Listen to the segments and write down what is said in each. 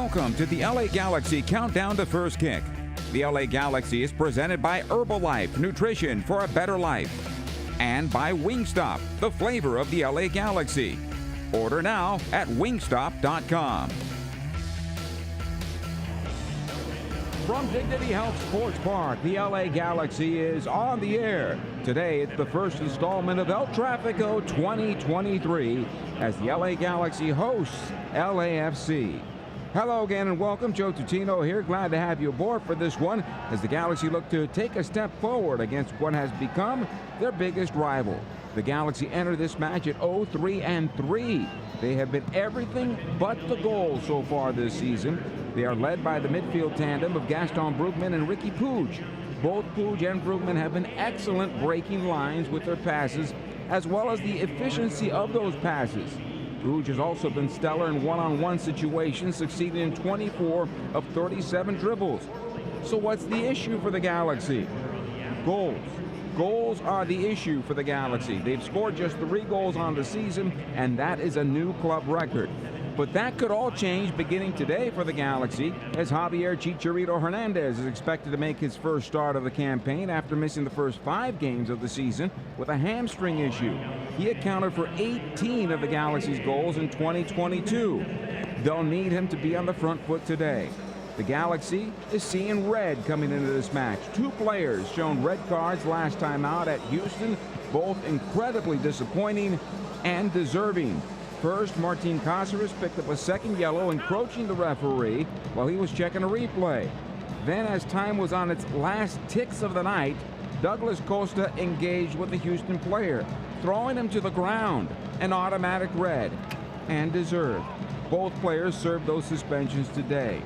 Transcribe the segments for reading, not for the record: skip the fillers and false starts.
Welcome to the LA Galaxy Countdown to First Kick. The LA Galaxy is presented by Herbalife, nutrition for a better life. And by Wingstop, the flavor of the LA Galaxy. Order now at wingstop.com. From Dignity Health Sports Park, the LA Galaxy is on the air. Today, it's the first installment of El Tráfico 2023 as the LA Galaxy hosts LAFC. Hello again and welcome. Joe Tutino here. Glad to have you aboard for this one as the Galaxy look to take a step forward against what has become their biggest rival. The Galaxy enter this match at 0-3-3. They have been everything but the goal so far this season. They are led by the midfield tandem of Gaston Brugman and Ricky Puig. Both Puig and Brugman have been excellent breaking lines with their passes, as well as the efficiency of those passes. Puig has also been stellar in one-on-one situations, succeeding in 24 of 37 dribbles. So what's the issue for the Galaxy? Goals. Goals are the issue for the Galaxy. They've scored just 3 goals on the season, and that is a new club record. But that could all change beginning today for the Galaxy, as Javier Chicharito Hernandez is expected to make his first start of the campaign after missing the first 5 games of the season with a hamstring issue. He accounted for 18 of the Galaxy's goals in 2022. They'll need him to be on the front foot today. The Galaxy is seeing red coming into this match. 2 players shown red cards last time out at Houston, both incredibly disappointing and deserving. First, Martin Cáceres picked up a second yellow, encroaching the referee while he was checking a replay. Then, as time was on its last ticks of the night, Douglas Costa engaged with the Houston player, throwing him to the ground. An automatic red, and deserved. Both players served those suspensions today.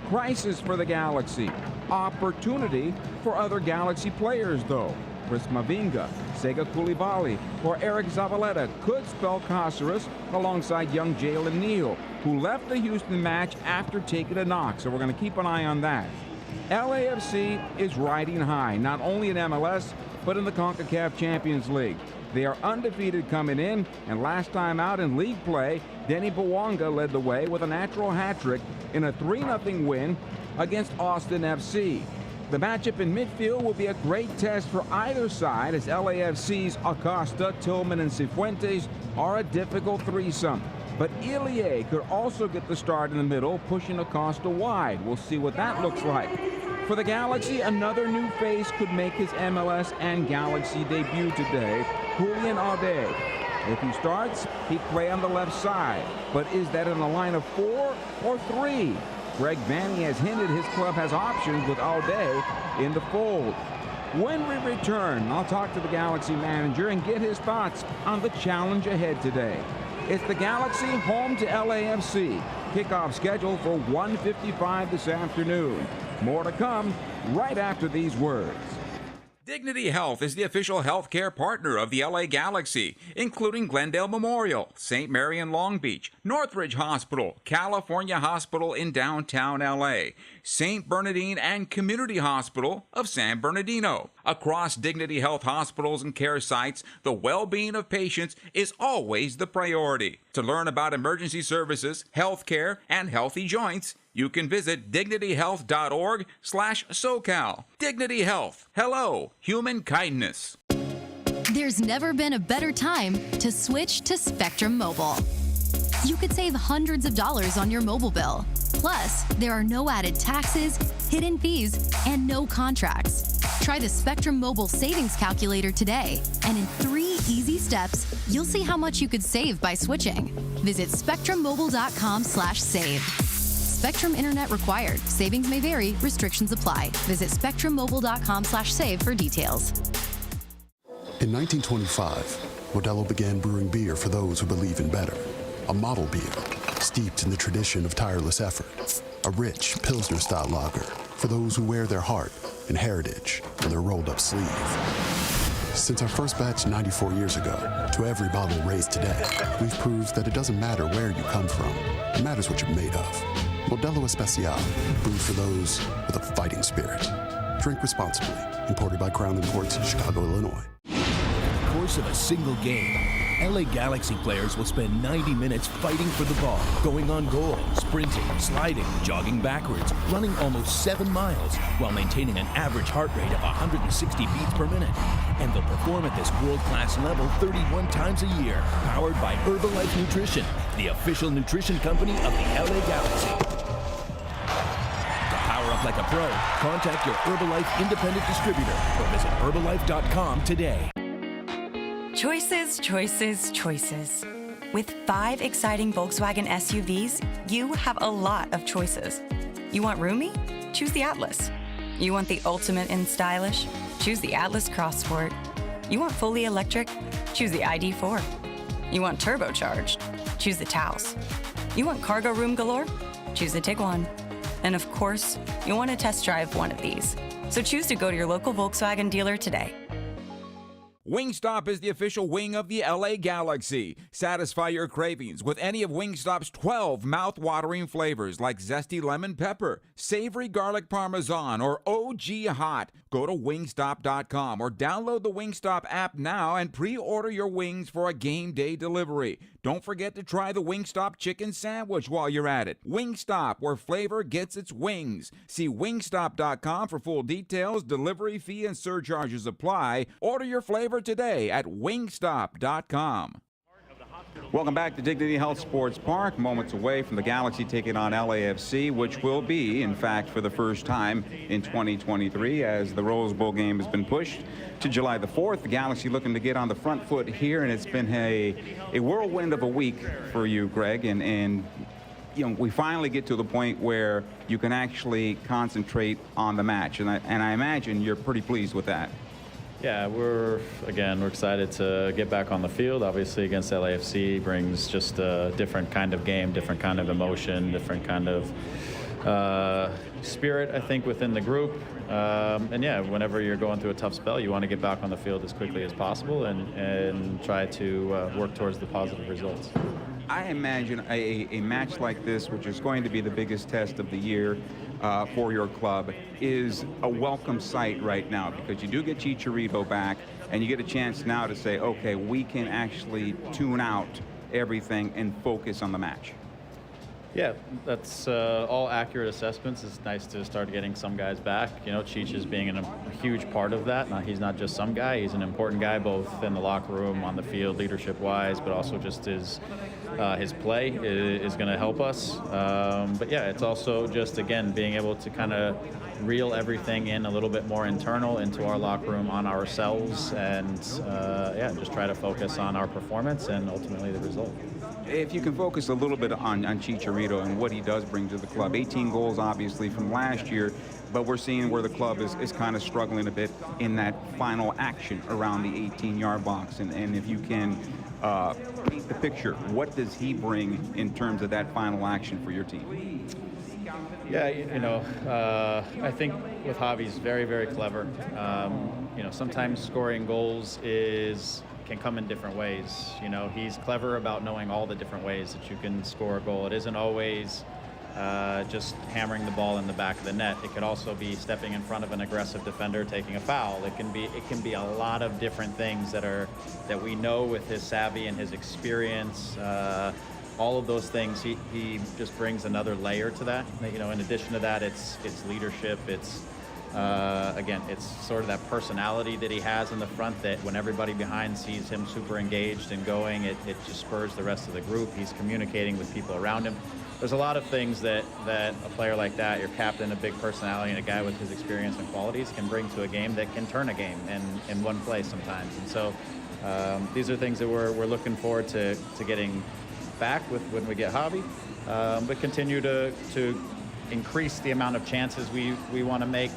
Crisis for the Galaxy. Opportunity for other Galaxy players, though. Chris Mavinga, Sega Koulibaly, or Eric Zavaleta could spell Cáceres alongside young Jalen Neal, who left the Houston match after taking a knock, so we're going to keep an eye on that. LAFC is riding high, not only in MLS, but in the CONCACAF Champions League. They are undefeated coming in, and last time out in league play, Denny Bouanga led the way with a natural hat-trick in a 3-0 win against Austin FC. The matchup in midfield will be a great test for either side, as LAFC's Acosta, Tillman, and Cifuentes are a difficult threesome. But Ilie could also get the start in the middle, pushing Acosta wide. We'll see what that looks like. For the Galaxy, another new face could make his MLS and Galaxy debut today, Julian Alde. If he starts, he'd play on the left side. But is that in a line of 4 or 3? Greg Vanny has hinted his club has options with Alde in the fold. When we return, I'll talk to the Galaxy manager and get his thoughts on the challenge ahead today. It's the Galaxy home to LAFC. Kickoff scheduled for 1:55 this afternoon. More to come right after these words. Dignity Health is the official healthcare partner of the LA Galaxy, including Glendale Memorial, St. Mary in Long Beach, Northridge Hospital, California Hospital in downtown LA, St. Bernardine and Community Hospital of San Bernardino. Across Dignity Health hospitals and care sites, the well-being of patients is always the priority. To learn about emergency services, healthcare, and healthy joints, you can visit dignityhealth.org/SoCal. Dignity Health. Hello, human kindness. There's never been a better time to switch to Spectrum Mobile. You could save hundreds of dollars on your mobile bill. Plus, there are no added taxes, hidden fees, and no contracts. Try the Spectrum Mobile Savings Calculator today, and in 3 easy steps, you'll see how much you could save by switching. Visit spectrummobile.com/save. Spectrum Internet required. Savings may vary. Restrictions apply. Visit spectrummobile.com/save for details. In 1925, Modelo began brewing beer for those who believe in better. A model beer, steeped in the tradition of tireless effort. A rich Pilsner-style lager for those who wear their heart and heritage on their rolled-up sleeve. Since our first batch 94 years ago, to every bottle raised today, we've proved that it doesn't matter where you come from. It matters what you're made of. Modelo Especial, brewed for those with a fighting spirit. Drink responsibly. Imported by Crown Imports, Chicago, Illinois. The course of a single game, LA Galaxy players will spend 90 minutes fighting for the ball, going on goal, sprinting, sliding, jogging backwards, running almost 7 miles, while maintaining an average heart rate of 160 beats per minute. And they'll perform at this world-class level 31 times a year, powered by Herbalife Nutrition, the official nutrition company of the LA Galaxy. To power up like a pro, contact your Herbalife independent distributor or visit Herbalife.com today. Choices, choices, choices. With 5 exciting Volkswagen SUVs, you have a lot of choices. You want roomy? Choose the Atlas. You want the ultimate in stylish? Choose the Atlas Cross Sport. You want fully electric? Choose the ID4. You want turbocharged? Choose the Taos. You want cargo room galore? Choose the Tiguan. And of course, you want to test drive one of these. So choose to go to your local Volkswagen dealer today. Wingstop is the official wing of the LA Galaxy. Satisfy your cravings with any of Wingstop's 12 mouth-watering flavors like zesty lemon pepper, savory garlic parmesan, or OG hot. Go to wingstop.com or download the Wingstop app now and pre-order your wings for a game day delivery. Don't forget to try the Wingstop chicken sandwich while you're at it. Wingstop, where flavor gets its wings. See wingstop.com for full details. Delivery fee and surcharges apply. Order your flavor today at wingstop.com. Welcome back to Dignity Health Sports Park. Moments away from the Galaxy taking on LAFC, which will be, in fact, for the first time in 2023, as the Rose Bowl game has been pushed to July the 4th. The Galaxy looking to get on the front foot here, and it's been a whirlwind of a week for you, Greg, and you know, we finally get to the point where you can actually concentrate on the match, and I imagine you're pretty pleased with that. Yeah, we're excited to get back on the field. Obviously, against LAFC brings just a different kind of game, different kind of emotion, different kind of spirit, I think, within the group. And yeah, whenever you're going through a tough spell, you want to get back on the field as quickly as possible and try to work towards the positive results. I imagine a match like this, which is going to be the biggest test of the year for your club, is a welcome sight right now, because you do get Chicharito back and you get a chance now to say, okay, we can actually tune out everything and focus on the match. Yeah, that's all accurate assessments. It's nice to start getting some guys back. You know, Cheech is being a huge part of that. Now, he's not just some guy. He's an important guy, both in the locker room, on the field, leadership-wise, but also just his play is going to help us. But yeah, it's also just, again, being able to kind of reel everything in a little bit more internal into our locker room, on ourselves, and yeah, just try to focus on our performance and ultimately the result. If you can focus a little bit on Chicharito and what he does bring to the club. 18 goals, obviously, from last year, but we're seeing where the club is kind of struggling a bit in that final action around the 18-yard box. And if you can paint the picture, what does he bring in terms of that final action for your team? Yeah, you know, I think with Javi, he's very, very clever. You know, sometimes scoring goals can come in different ways. You know, he's clever about knowing all the different ways that you can score a goal. It isn't always just hammering the ball in the back of the net. It could also be stepping in front of an aggressive defender, taking a foul. It can be a lot of different things that we know with his savvy and his experience. All of those things, he just brings another layer to that. You know, in addition to that, it's leadership. It's again, it's sort of that personality that he has in the front, that when everybody behind sees him super engaged and going, it just spurs the rest of the group. He's communicating with people around him. There's a lot of things that a player like that, your captain, a big personality, and a guy with his experience and qualities can bring to a game that can turn a game in one play sometimes. And so these are things that we're looking forward to getting back with when we get Javi, but continue to increase the amount of chances we want to make,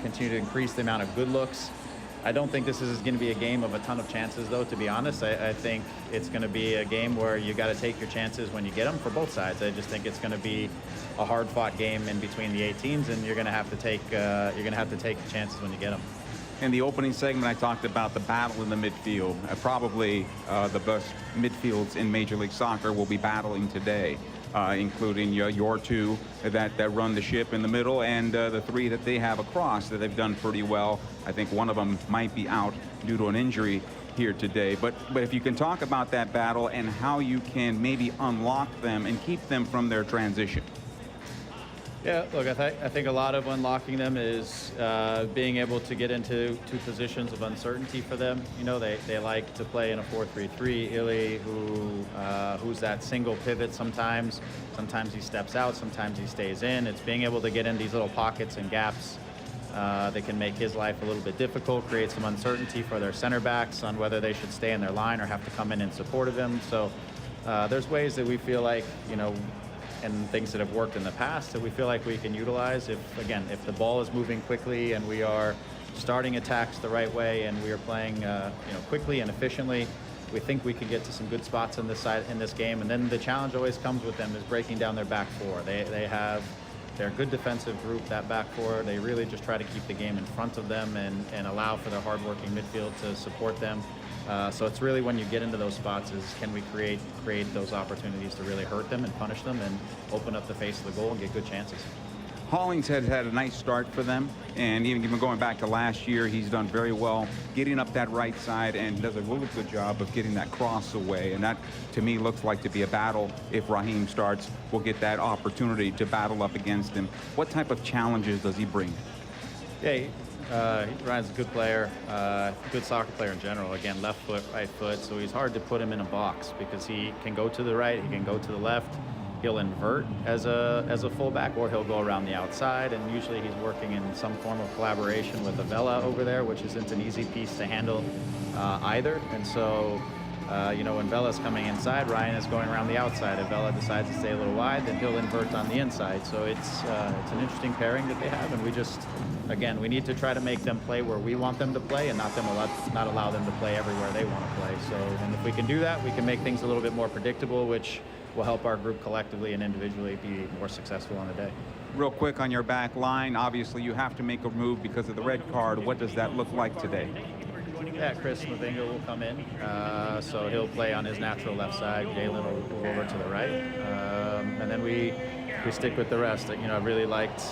continue to increase the amount of good looks. I don't think this is going to be a game of a ton of chances, though, to be honest. I think it's going to be a game where you got to take your chances when you get them for both sides. I just think it's going to be a hard-fought game in between the 8 teams, and you're going to have to take the chances when you get them. In the opening segment, I talked about the battle in the midfield. Probably the best midfields in Major League Soccer will be battling today, including your two that run the ship in the middle, and the 3 that they have across that they've done pretty well. I think one of them might be out due to an injury. here today. But if you can talk about that battle and how you can maybe unlock them and keep them from their transition. Yeah, look, I think a lot of unlocking them is being able to get into two positions of uncertainty for them. You know, they like to play in a 4-3-3. Illy, who's that single pivot sometimes. Sometimes he steps out, sometimes he stays in. It's being able to get in these little pockets and gaps that can make his life a little bit difficult, create some uncertainty for their center backs on whether they should stay in their line or have to come in support of him. So there's ways that we feel like, you know, and things that have worked in the past that we feel like we can utilize if the ball is moving quickly and we are starting attacks the right way and we are playing quickly and efficiently. We think we can get to some good spots in this game. And then the challenge always comes with them is breaking down their back four. They're a good defensive group, that back four. They really just try to keep the game in front of them and allow for their hardworking midfield to support them. So it's really when you get into those spots is can we create those opportunities to really hurt them and punish them and open up the face of the goal and get good chances. Hollingshead had a nice start for them, and even going back to last year, he's done very well getting up that right side and does a really good job of getting that cross away. And that, to me, looks like to be a battle. If Raheem starts, we'll get that opportunity to battle up against him. What type of challenges does he bring? Yeah, Ryan's a good player, good soccer player in general. Again, left foot, right foot, so he's hard to put him in a box because he can go to the right, he can go to the left. He'll invert as a fullback, or he'll go around the outside, and usually he's working in some form of collaboration with Avella over there, which isn't an easy piece to handle either. And so, when Vella's coming inside, Ryan is going around the outside. If Vella decides to stay a little wide, then he'll invert on the inside. So it's an interesting pairing that they have, and we just, again, we need to try to make them play where we want them to play and not allow them to play everywhere they want to play. So, and if we can do that, we can make things a little bit more predictable, which will help our group collectively and individually be more successful on the day. Real quick on your back line, obviously you have to make a move because of the red card. What does that look like today? Yeah, Chris Mavinga will come in, so he'll play on his natural left side. Jalen will go over to the right, and then we stick with the rest. I really liked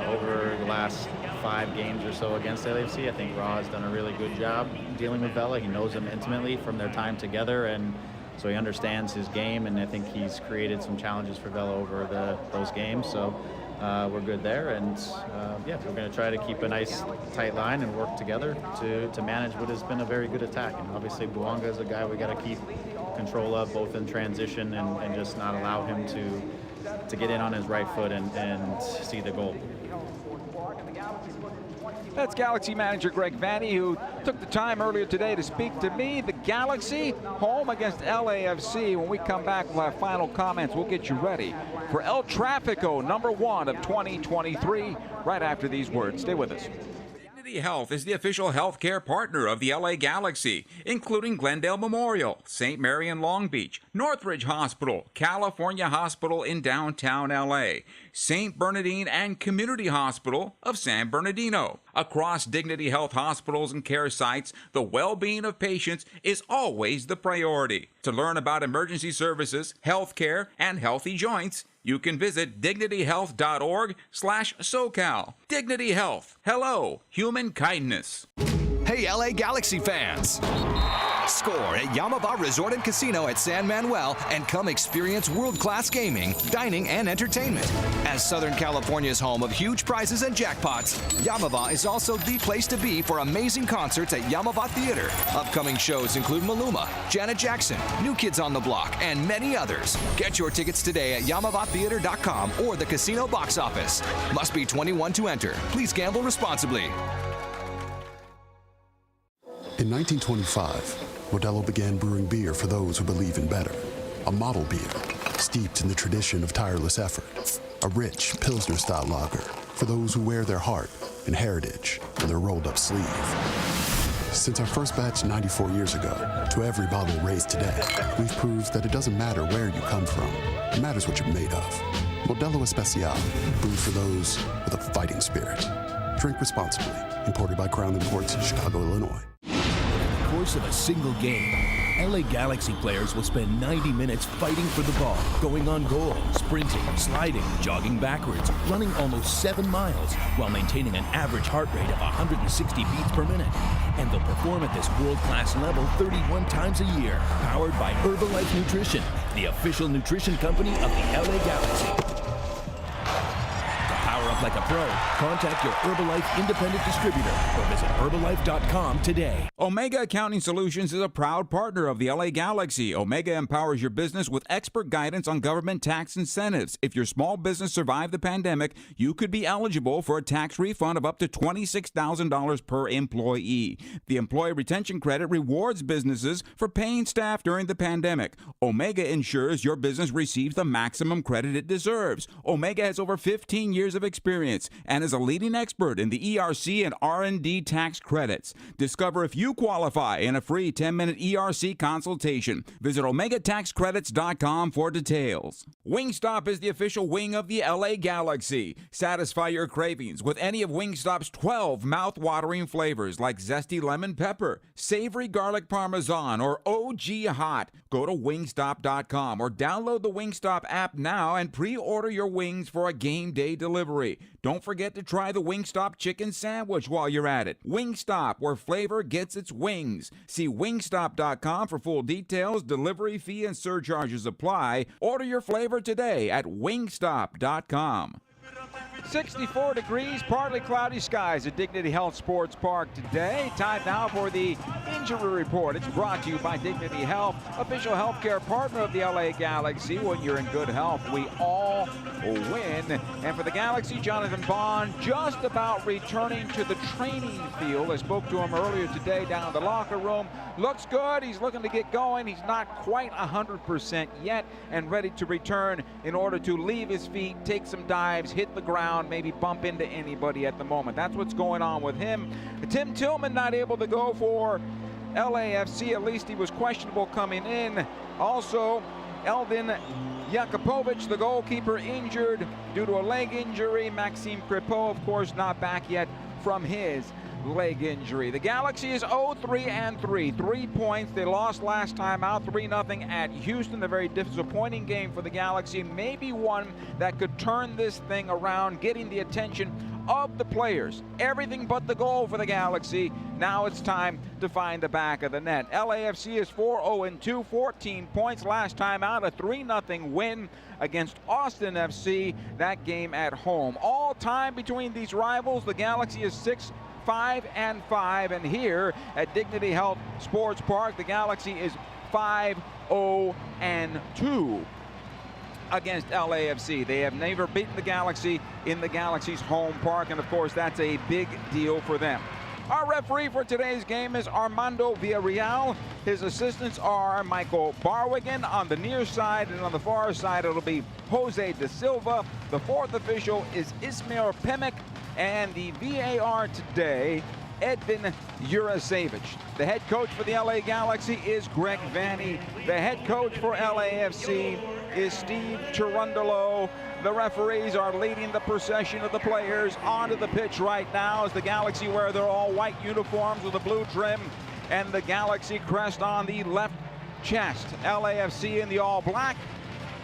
over the last 5 games or so against LAFC. I think Ra has done a really good job dealing with Vella. He knows him intimately from their time together, and so he understands his game, and I think he's created some challenges for Vella over those games. So we're good there, and we're going to try to keep a nice tight line and work together to manage what has been a very good attack. And obviously Bouanga is a guy we got to keep control of, both in transition and just not allow him to get in on his right foot and see the goal. That's Galaxy manager Greg Vanny, who took the time earlier today to speak to me. The Galaxy home against LAFC. When we come back, we'll have final comments. We'll get you ready for El Tráfico #1 of 2023 right after these words. Stay with us. Dignity Health is the official healthcare partner of the LA Galaxy, including Glendale Memorial, St. Mary in Long Beach, Northridge Hospital, California Hospital in downtown LA, St. Bernardine and Community Hospital of San Bernardino. Across Dignity Health hospitals and care sites, the well-being of patients is always the priority. To learn about emergency services, healthcare, and healthy joints, you can visit dignityhealth.org/SoCal. Dignity Health. Hello, human kindness. Hey, LA Galaxy fans! Score at Yamava Resort and Casino at San Manuel and come experience world-class gaming, dining, and entertainment. As Southern California's home of huge prizes and jackpots, Yamava is also the place to be for amazing concerts at Yamava Theater. Upcoming shows include Maluma, Janet Jackson, New Kids on the Block, and many others. Get your tickets today at YamavaTheater.com or the casino box office. Must be 21 to enter. Please gamble responsibly. In 1925, Modelo began brewing beer for those who believe in better. A model beer, steeped in the tradition of tireless effort. A rich Pilsner-style lager for those who wear their heart and heritage on their rolled-up sleeve. Since our first batch 94 years ago, to every bottle raised today, we've proved that it doesn't matter where you come from. It matters what you're made of. Modelo Especial, brewed for those with a fighting spirit. Drink responsibly. Imported by Crown Imports, Chicago, Illinois. For course of a single game, LA Galaxy players will spend 90 minutes fighting for the ball, going on goal, sprinting, sliding, jogging backwards, running almost 7 miles, while maintaining an average heart rate of 160 beats per minute. And they'll perform at this world-class level 31 times a year, powered by Herbalife Nutrition, the official nutrition company of the LA Galaxy. Power up like a pro. Contact your Herbalife independent distributor or visit Herbalife.com today. Omega Accounting Solutions is a proud partner of the LA Galaxy. Omega empowers your business with expert guidance on government tax incentives. If your small business survived the pandemic, you could be eligible for a tax refund of up to $26,000 per employee. The Employee Retention Credit rewards businesses for paying staff during the pandemic. Omega ensures your business receives the maximum credit it deserves. Omega has over 15 years of experience and is a leading expert in the ERC and R&D tax credits. Discover if you qualify in a free 10-minute ERC consultation. Visit OmegaTaxCredits.com for details. Wingstop is the official wing of the LA Galaxy. Satisfy your cravings with any of Wingstop's 12 mouth-watering flavors like zesty lemon pepper, savory garlic parmesan, or OG hot. Go to Wingstop.com or download the Wingstop app now and pre-order your wings for a game day delivery. Don't forget to try the Wingstop chicken sandwich while you're at it. Wingstop, where flavor gets its wings. See Wingstop.com for full details. Delivery fee and surcharges apply. Order your flavor today at Wingstop.com. 64 degrees, partly cloudy skies at Dignity Health Sports Park today. Time now for the injury report. It's brought to you by Dignity Health, official healthcare partner of the LA Galaxy. When you're in good health, we all win. And for the Galaxy, Jonathan Bond just about returning to the training field. I spoke to him earlier today down in the locker room. Looks good. He's looking to get going. He's not quite 100% yet and ready to return in order to leave his feet, take some dives, hit the ground, maybe bump into anybody at the moment. That's what's going on with him. Tim Tillman not able to go for LAFC. At least he was questionable coming in. Also, Eldin Jakupovic, the goalkeeper, injured due to a leg injury. Maxime Crepeau, of course, not back yet from his leg injury. The Galaxy is 0-3-3. 3 points. They lost last time out 3-0 at Houston. A very disappointing game for the Galaxy. Maybe one that could turn this thing around, getting the attention of the players. Everything but the goal for the Galaxy. Now it's time to find the back of the net. LAFC is 4-0-2, 14 points. Last time out, a 3-0 win against Austin FC. That game at home. All time between these rivals, the Galaxy is 6-5-5, and here at Dignity Health Sports Park, the Galaxy is 5-0-2 against LAFC. They have never beaten the Galaxy in the Galaxy's home park, and of course that's a big deal for them. Our referee for today's game is Armando Villarreal. His assistants are Michael Barwigan on the near side, and on the far side it'll be Jose De Silva. The fourth official is Ismail Pemic, and the VAR today, Edvin Jurasevich. The head coach for the LA Galaxy is Greg Vanny. The head coach for LAFC is Steve Cherundolo. The referees are leading the procession of the players onto the pitch right now as the Galaxy wear their all-white uniforms with a blue trim and the Galaxy crest on the left chest. LAFC in the all-black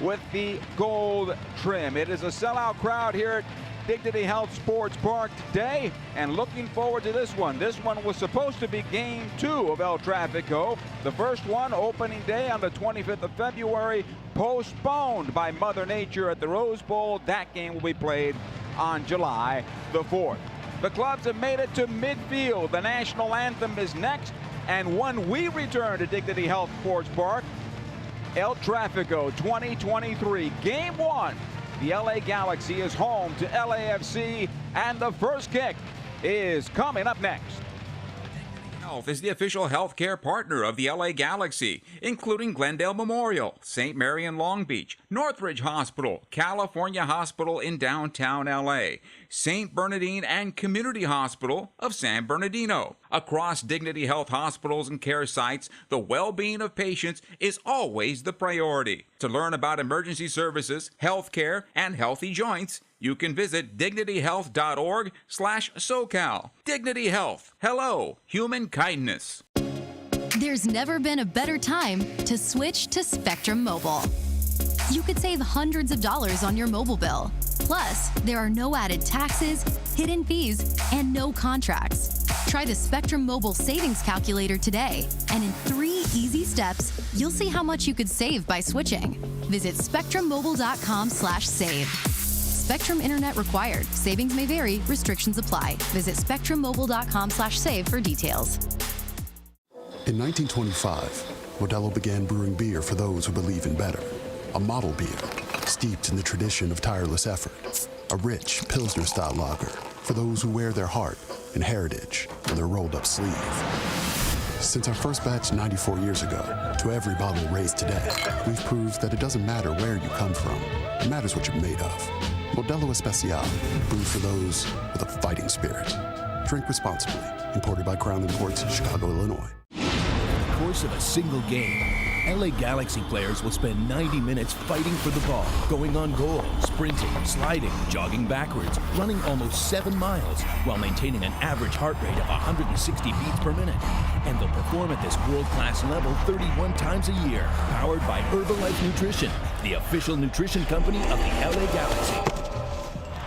with the gold trim. It is a sellout crowd here at Dignity Health Sports Park today, and looking forward to this one. This one was supposed to be game 2 of El Tráfico. The first one, opening day on the 25th of February, postponed by Mother Nature at the Rose Bowl. That game will be played on July the 4th. The clubs have made it to midfield. The national anthem is next, and when we return to Dignity Health Sports Park, El Tráfico 2023, game 1. The LA Galaxy is home to LAFC, and the first kick is coming up next. Health is the official healthcare partner of the LA Galaxy, including Glendale Memorial, St. Mary in Long Beach, Northridge Hospital, California Hospital in downtown LA, St. Bernardine and Community Hospital of San Bernardino. Across Dignity Health hospitals and care sites, the well-being of patients is always the priority. To learn about emergency services, healthcare, and healthy joints, you can visit dignityhealth.org/SoCal. Dignity Health. Hello, human kindness. There's never been a better time to switch to Spectrum Mobile. You could save hundreds of dollars on your mobile bill. Plus, there are no added taxes, hidden fees, and no contracts. Try the Spectrum Mobile Savings Calculator today, and in 3 easy steps, you'll see how much you could save by switching. Visit spectrummobile.com/save. Spectrum Internet required. Savings may vary. Restrictions apply. Visit spectrummobile.com/save for details. In 1925, Modelo began brewing beer for those who believe in better. A model beer, steeped in the tradition of tireless effort. A rich Pilsner-style lager for those who wear their heart and heritage on their rolled-up sleeve. Since our first batch 94 years ago, to every bottle raised today, we've proved that it doesn't matter where you come from. It matters what you're made of. Modelo Especial, brewed for those with a fighting spirit. Drink responsibly. Imported by Crown Imports, Chicago, Illinois. In the course of a single game, LA Galaxy players will spend 90 minutes fighting for the ball, going on goal, sprinting, sliding, jogging backwards, running almost 7 miles, while maintaining an average heart rate of 160 beats per minute. And they'll perform at this world-class level 31 times a year, powered by Herbalife Nutrition, the official nutrition company of the LA Galaxy.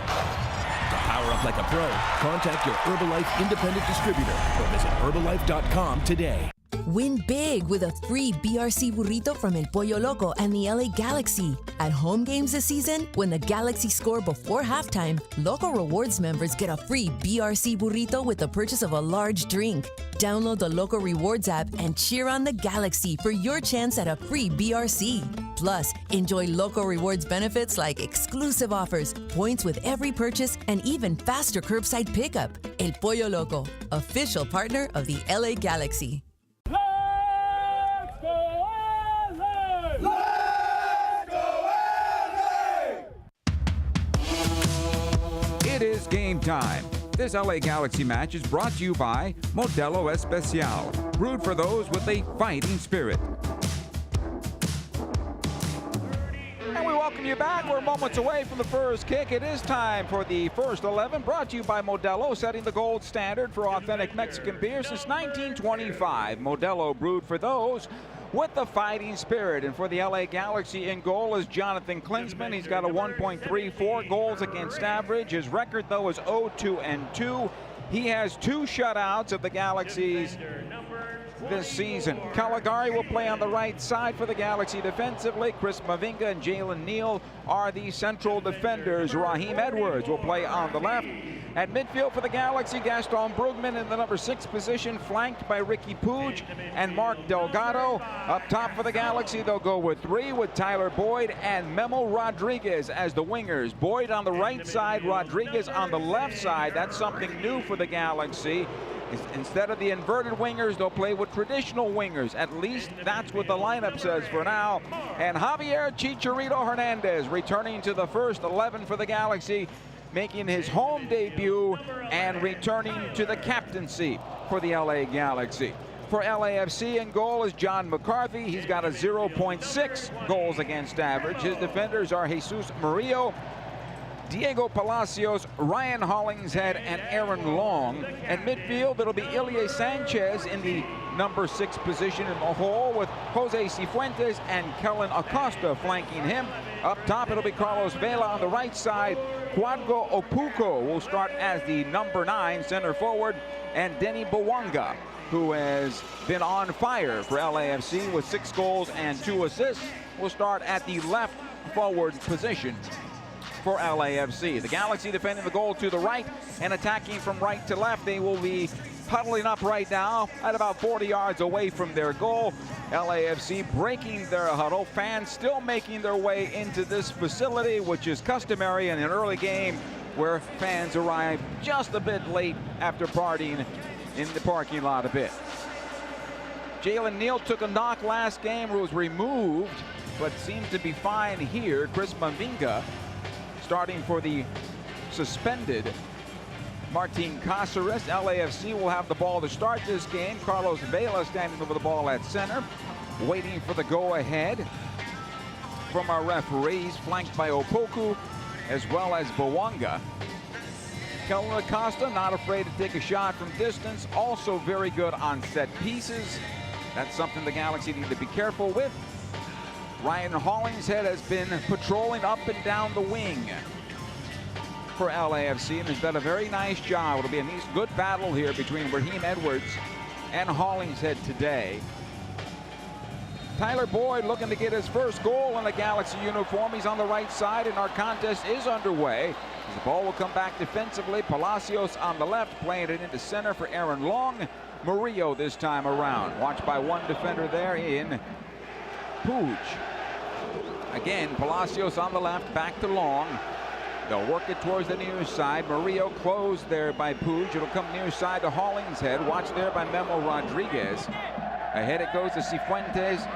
To power up like a pro, contact your Herbalife independent distributor or visit Herbalife.com today. Win big with a free BRC burrito from El Pollo Loco and the LA Galaxy. At home games this season, when the Galaxy score before halftime, Loco Rewards members get a free BRC burrito with the purchase of a large drink. Download the Loco Rewards app and cheer on the Galaxy for your chance at a free BRC. Plus, enjoy Loco Rewards benefits like exclusive offers, points with every purchase, and even faster curbside pickup. El Pollo Loco, official partner of the LA Galaxy. It is game time. This LA Galaxy match is brought to you by Modelo Especial, brewed for those with a fighting spirit. And we welcome you back. We're moments away from the first kick. It is time for the first 11, brought to you by Modelo, setting the gold standard for authentic Mexican beer since 1925. Modelo, brewed for those with the fighting spirit. And for the LA Galaxy, in goal is Jonathan Klinsmann. He's got a 1.34 goals against average. His record, though, is 0-2-2. He has 2 shutouts of the Galaxy's this season. Caligari will play on the right side for the Galaxy defensively. Chris Mavinga and Jalen Neal are the central defenders. Raheem Edwards will play on the left. At midfield for the Galaxy, Gaston Brugman in the number 6 position, flanked by Ricky Puig and Mark Delgado. Up top for the Galaxy, they'll go with 3 with Tyler Boyd and Memo Rodriguez as the wingers. Boyd on the right side, Rodriguez on the left side. That's something new for the Galaxy. Instead of the inverted wingers, they'll play with traditional wingers. At least that's what the lineup says for now. And Javier Chicharito Hernandez returning to the first 11 for the Galaxy, making his home debut and returning to the captaincy for the LA Galaxy. For LAFC, in goal is John McCarthy. He's got a 0.6 goals against average. His defenders are Jesus Murillo, Diego Palacios, Ryan Hollingshead, and Aaron Long. At midfield, it'll be Ilie Sanchez in the number 6 position in the hole, with Jose Cifuentes and Kellen Acosta flanking him. Up top, it'll be Carlos Vela on the right side. Quadgo Opuko will start as the number 9 center forward, and Denny Bawanga, who has been on fire for LAFC with 6 goals and 2 assists, will start at the left forward position for LAFC. The Galaxy defending the goal to the right and attacking from right to left. They will be huddling up right now at about 40 yards away from their goal. LAFC breaking their huddle. Fans still making their way into this facility, which is customary in an early game where fans arrive just a bit late after partying in the parking lot a bit. Jalen Neal took a knock last game, was removed, but seems to be fine here. Chris Mavinga starting for the suspended Martin Cáceres. LAFC will have the ball to start this game. Carlos Vela standing over the ball at center, waiting for the go-ahead from our referees, flanked by Opoku as well as Bawanga. Kellen Acosta, not afraid to take a shot from distance, also very good on set pieces. That's something the Galaxy need to be careful with. Ryan Hollingshead has been patrolling up and down the wing for LAFC and has done a very nice job. It'll be a nice, good battle here between Raheem Edwards and Hollingshead today. Tyler Boyd looking to get his first goal in the Galaxy uniform. He's on the right side, and our contest is underway. The ball will come back defensively. Palacios on the left, playing it into center for Aaron Long. Murillo this time around. Watched by one defender there in Puig. Again, Palacios on the left, back to Long. They'll work it towards the near side. Murillo closed there by Puig. It'll come near side to Hollingshead. Watch there by Memo Rodriguez. Ahead it goes to Cifuentes.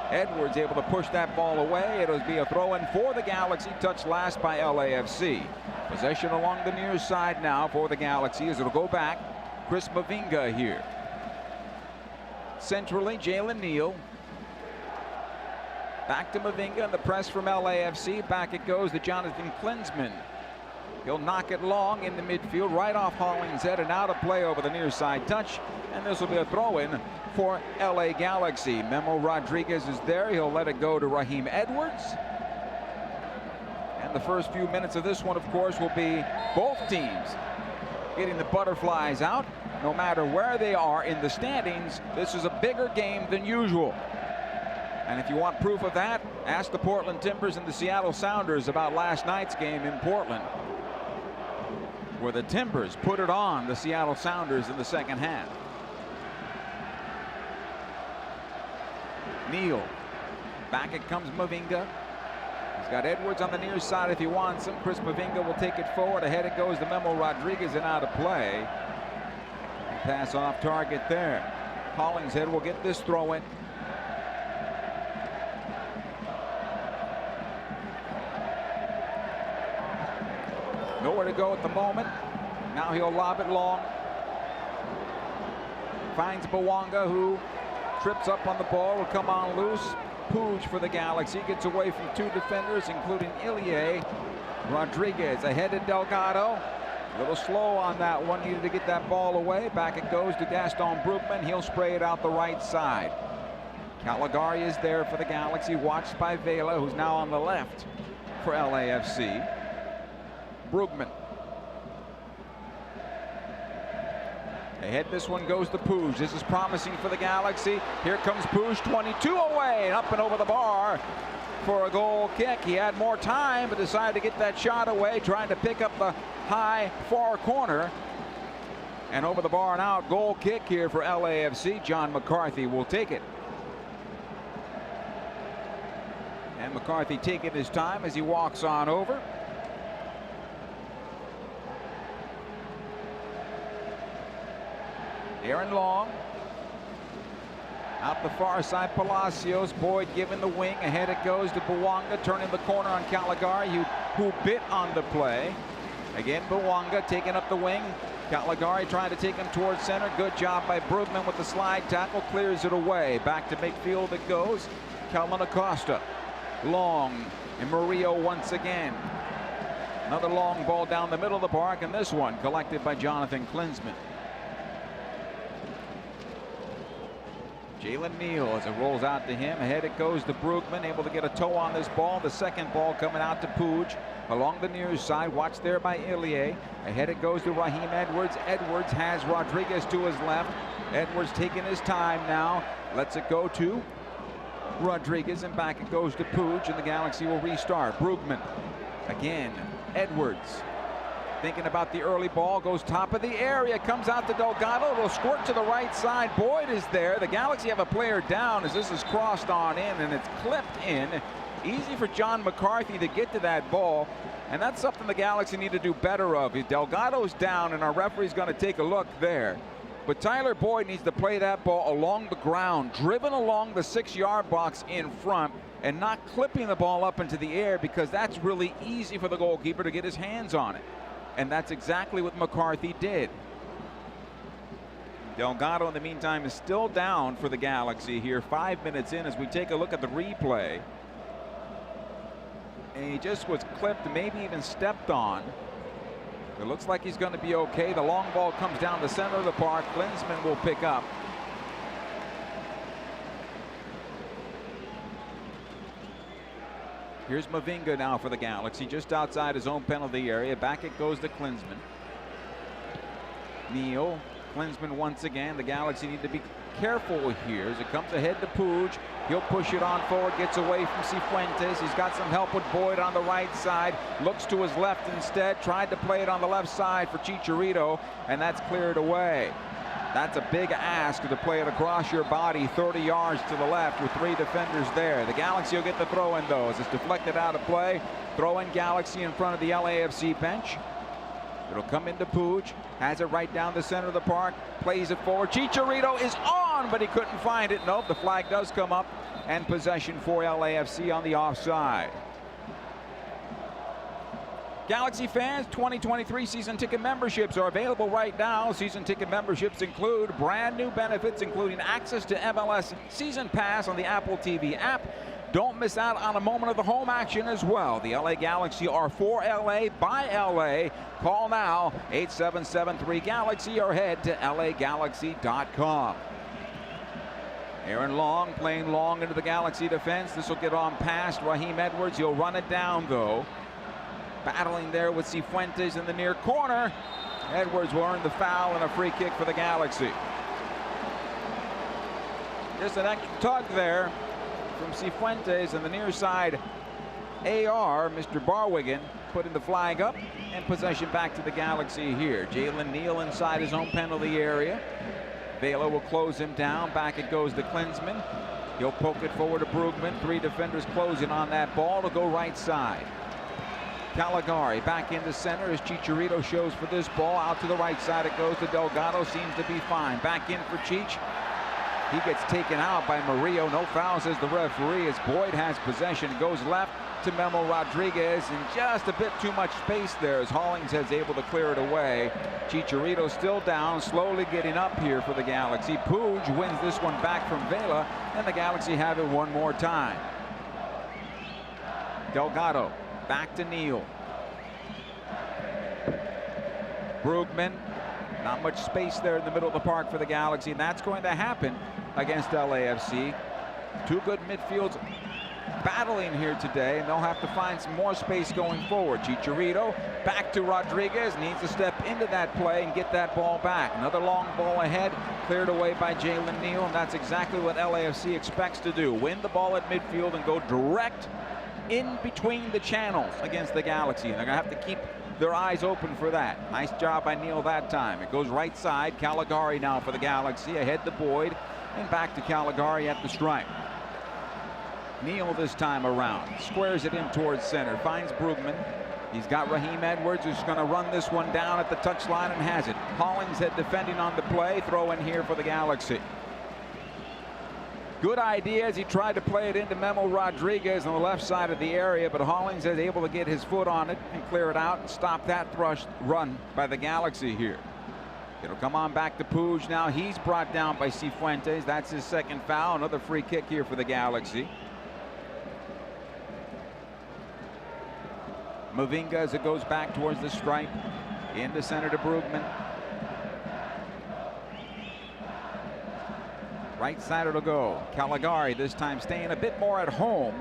Edwards able to push that ball away. It'll be a throw-in for the Galaxy. Touched last by LAFC. Possession along the near side now for the Galaxy as it'll go back. Chris Mavinga here. Centrally, Jalen Neal. Back to Mavinga, and the press from LAFC. Back it goes to Jonathan Klinsmann. He'll knock it long in the midfield, right off Hollingshead, and out of play over the near side touch. And this will be a throw-in for LA Galaxy. Memo Rodriguez is there. He'll let it go to Raheem Edwards. And the first few minutes of this one, of course, will be both teams getting the butterflies out. No matter where they are in the standings, this is a bigger game than usual. And if you want proof of that, ask the Portland Timbers and the Seattle Sounders about last night's game in Portland, where the Timbers put it on the Seattle Sounders in the second half. Neal. Back it comes Mavinga. He's got Edwards on the near side if he wants him. Chris Mavinga will take it forward. Ahead it goes to Memo Rodriguez and out of play. Pass off target there. Hollingshead will get this throw in. Nowhere to go at the moment. Now he'll lob it long. Finds Bawanga, who trips up on the ball, will come on loose. Puig for the Galaxy gets away from two defenders, including Ilie. Rodriguez ahead to Delgado. A little slow on that one, needed to get that ball away. Back it goes to Gaston Brugman. He'll spray it out the right side. Caligari is there for the Galaxy, watched by Vela, who's now on the left for LAFC. Brugman. Ahead, this one goes to Puig. This is promising for the Galaxy. Here comes Puig, 22 away, and up and over the bar for a goal kick. He had more time, but decided to get that shot away, trying to pick up the high far corner. And over the bar and out, goal kick here for LAFC. John McCarthy will take it. And McCarthy taking his time as he walks on over. Aaron Long. Out the far side, Palacios. Boyd giving the wing. Ahead it goes to Bawanga, turning the corner on Caligari, who bit on the play. Again, Bawanga taking up the wing. Caligari trying to take him towards center. Good job by Brugman with the slide tackle. Clears it away. Back to midfield it goes. Calvin Acosta. Long. And Murillo once again. Another long ball down the middle of the park, and this one collected by Jonathan Klinsmann. Jalen Neal as it rolls out to him. Ahead it goes to Brugman, able to get a toe on this ball. The second ball coming out to Puig along the near side. Watched there by Ilie. Ahead it goes to Raheem Edwards. Edwards has Rodriguez to his left. Edwards taking his time now. Lets it go to Rodriguez, and back it goes to Puig, and the Galaxy will restart. Brugman again. Edwards thinking about the early ball, goes top of the area, comes out to Delgado. It'll squirt to the right side. Boyd is there. The Galaxy have a player down as this is crossed on in, and it's clipped in. Easy for John McCarthy to get to that ball, and that's something the Galaxy need to do better of. Delgado's down, and our referee's going to take a look there. But Tyler Boyd needs to play that ball along the ground, driven along the 6-yard box in front, and not clipping the ball up into the air, because that's really easy for the goalkeeper to get his hands on it. And that's exactly what McCarthy did. Delgado, in the meantime, is still down for the Galaxy here 5 minutes in as we take a look at the replay. And he just was clipped, maybe even stepped on. It looks like he's going to be okay. The long ball comes down the center of the park. Klinsmann will pick up. Here's Mavinga now for the Galaxy, just outside his own penalty area. Back it goes to Klinsmann. Neal, Klinsmann once again. The Galaxy need to be careful here as it comes ahead to Puig. He'll push it on forward, gets away from Cifuentes. He's got some help with Boyd on the right side. Looks to his left instead. Tried to play it on the left side for Chicharito, and that's cleared away. That's a big ask to play it across your body 30 yards to the left with 3 defenders there. The Galaxy will get the throw in though as it's deflected out of play. Throw in Galaxy in front of the LAFC bench. It'll come into Puig, has it right down the center of the park, plays it forward. Chicharito is on, but he couldn't find it. Nope, the flag does come up, and possession for LAFC on the offside. Galaxy fans, 2023 season ticket memberships are available right now. Season ticket memberships include brand new benefits, including access to MLS Season Pass on the Apple TV app. Don't miss out on a moment of the home action as well. The LA Galaxy are for LA by LA. Call now, 877-3-GALAXY, or head to lagalaxy.com. Aaron Long playing long into the Galaxy defense. This will get on past Raheem Edwards. He'll run it down though. Battling there with Cifuentes in the near corner. Edwards will earn the foul and a free kick for the Galaxy. Just an extra tug there from Cifuentes, and the near side AR, Mr. Barwigan, putting the flag up, and possession back to the Galaxy here. Jalen Neal inside his own penalty area. Vela will close him down. Back it goes to Klinsmann. He'll poke it forward to Brugman. 3 defenders closing on that ball to go right side. Caligari back into center as Chicharito shows for this ball. Out to the right side it goes to Delgado. Seems to be fine. Back in for Cheech. He gets taken out by Murillo. No foul, says the referee, as Boyd has possession. Goes left to Memo Rodriguez, and just a bit too much space there as Hollingshead's able to clear it away. Chicharito still down, slowly getting up here for the Galaxy. Puig wins this one back from Vela, and the Galaxy have it one more time. Delgado back to Neal. Brugman. Not much space there in the middle of the park for the Galaxy, and that's going to happen against LAFC. 2 good midfields battling here today, and they'll have to find some more space going forward. Chicharito back to Rodriguez, needs to step into that play and get that ball back. Another long ball ahead, cleared away by Jalen Neal, and that's exactly what LAFC expects to do. Win the ball at midfield and go direct in between the channels against the Galaxy, and they're going to have to keep their eyes open for that. Nice job by Neal that time. It goes right side. Caligari now for the Galaxy. Ahead to Boyd and back to Caligari at the stripe. Neal this time around. Squares it in towards center. Finds Brugman. He's got Raheem Edwards, who's going to run this one down at the touchline and has it. Hollingshead defending on the play. Throw in here for the Galaxy. Good idea as he tried to play it into Memo Rodriguez on the left side of the area, but Hollingshead able to get his foot on it and clear it out and stop that run by the Galaxy here. It'll come on back to Puig now. He's brought down by Cifuentes. That's his second foul. Another free kick here for the Galaxy. Mavinga as it goes back towards the stripe. Into center to Brugman. Right side it'll go. Caligari this time staying a bit more at home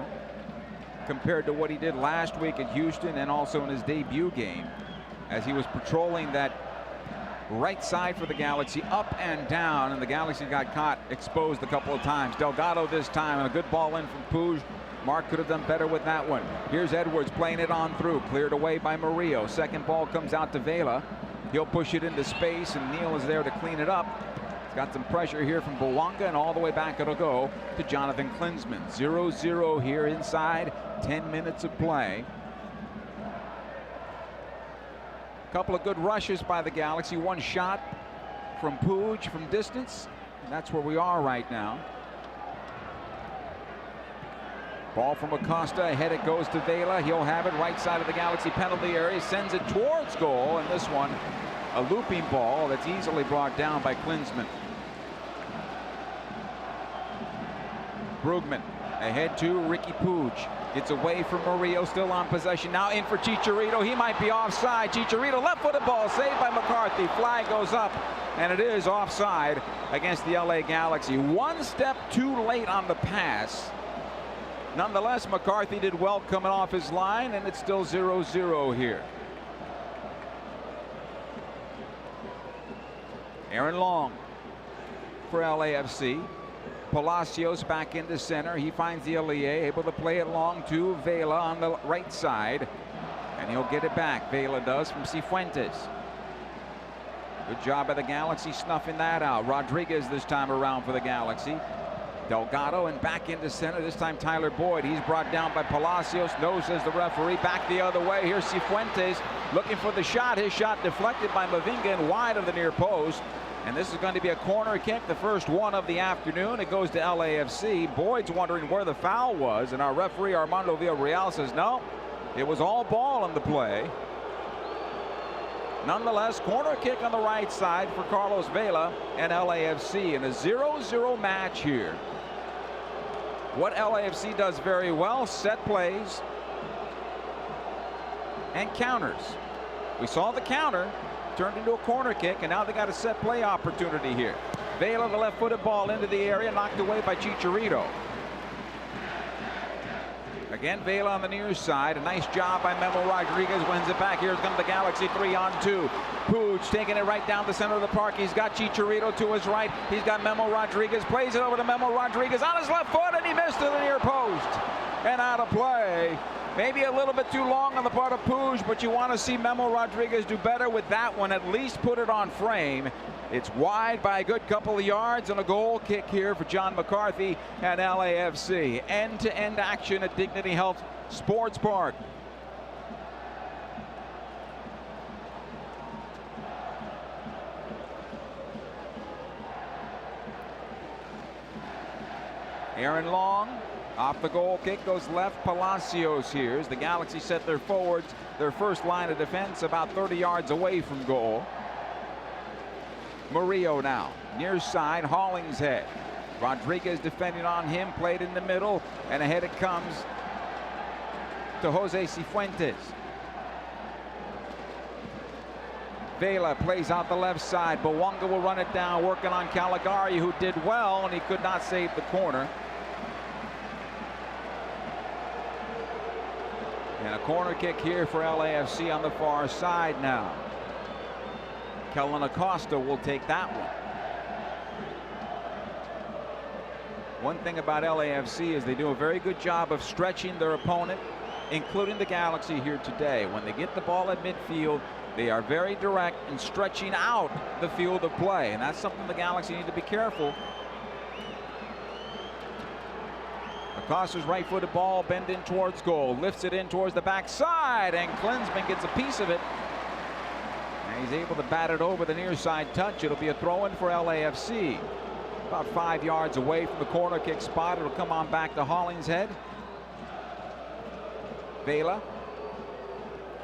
compared to what he did last week in Houston and also in his debut game, as he was patrolling that right side for the Galaxy up and down, and the Galaxy got caught exposed a couple of times. Delgado this time, and a good ball in from Puig. Mark could have done better with that one. Here's Edwards playing it on through, cleared away by Murillo. Second ball comes out to Vela. He'll push it into space, and Neal is there to clean it up. Got some pressure here from Bouanga, and all the way back it'll go to Jonathan Klinsmann. 0-0 here inside 10 minutes of play. Couple of good rushes by the Galaxy. One shot from Puig from distance. And that's where we are right now. Ball from Acosta. Ahead it goes to Vela. He'll have it right side of the Galaxy penalty area. Sends it towards goal, and this one a looping ball that's easily brought down by Klinsmann. Brugman ahead to Ricky Puig. Gets away from Murillo, still on possession. Now in for Chicharito. He might be offside. Chicharito, left-footed ball, saved by McCarthy. Flag goes up, and it is offside against the LA Galaxy. One step too late on the pass. Nonetheless, McCarthy did well coming off his line, and it's still 0-0 here. Aaron Long for LAFC. Palacios back into center. He finds the Elie, able to play it long to Vela on the right side. And he'll get it back. Vela does from Cifuentes. Good job by the Galaxy snuffing that out. Rodriguez this time around for the Galaxy. Delgado and back into center. This time Tyler Boyd. He's brought down by Palacios. No, says the referee. Back the other way. Here's Cifuentes looking for the shot. His shot deflected by Mavinga and wide of the near post. And this is going to be a corner kick, the first one of the afternoon. It goes to LAFC. Boyd's wondering where the foul was, and our referee Armando Villarreal says no, it was all ball in the play. Nonetheless, corner kick on the right side for Carlos Vela and LAFC in a 0-0 match here. What LAFC does very well, set plays and counters. We saw the counter turned into a corner kick, and now they got a set play opportunity here. Vela, the left-footed ball into the area, knocked away by Chicharito. Again, Vela on the near side. A nice job by Memo Rodriguez. Wins it back. Here's comes the Galaxy 3-on-2. Puig taking it right down the center of the park. He's got Chicharito to his right. He's got Memo Rodriguez. Plays it over to Memo Rodriguez on his left foot, and he missed to the near post. And out of play. Maybe a little bit too long on the part of Puig, but you want to see Memo Rodriguez do better with that one. At least put it on frame. It's wide by a good couple of yards, and a goal kick here for John McCarthy at LAFC. End-to-end action at Dignity Health Sports Park. Aaron Long off the goal kick, goes left. Palacios here as the Galaxy set their forwards, their first line of defense, about 30 yards away from goal. Murillo now, near side, Hollingshead. Rodriguez defending on him, played in the middle, and ahead it comes to Jose Cifuentes. Vela plays out the left side. Bowanga will run it down, working on Caligari, who did well, and he could not save the corner. And a corner kick here for LAFC on the far side now. Kellen Acosta will take that one. One thing about LAFC is they do a very good job of stretching their opponent, including the Galaxy here today. When they get the ball at midfield, they are very direct in stretching out the field of play, and that's something the Galaxy need to be careful. Acosta's right-footed ball, bend in towards goal, lifts it in towards the backside, and Klinsmann gets a piece of it. And he's able to bat it over the near side touch. It'll be a throw-in for LAFC. About 5 yards away from the corner kick spot. It'll come on back to Hollingshead. Vela.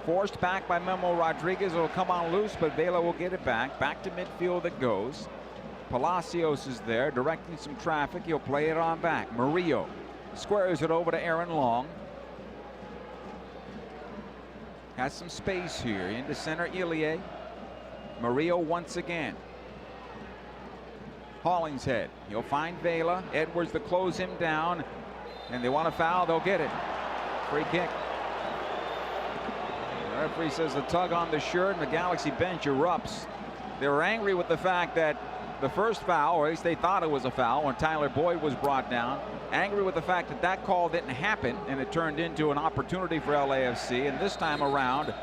Forced back by Memo Rodriguez. It'll come on loose, but Vela will get it back. Back to midfield it goes. Palacios is there, directing some traffic. He'll play it on back. Murillo squares it over to Aaron Long. Has some space here. Into center, Ilie. Murillo once again. Hollingshead. He'll find Vela. Edwards to close him down. And they want a foul. They'll get it. Free kick. The referee says a tug on the shirt, and the Galaxy bench erupts. They were angry with the fact that the first foul, or at least they thought it was a foul when Tyler Boyd was brought down. Angry with the fact that that call didn't happen, and it turned into an opportunity for LAFC. And this time around,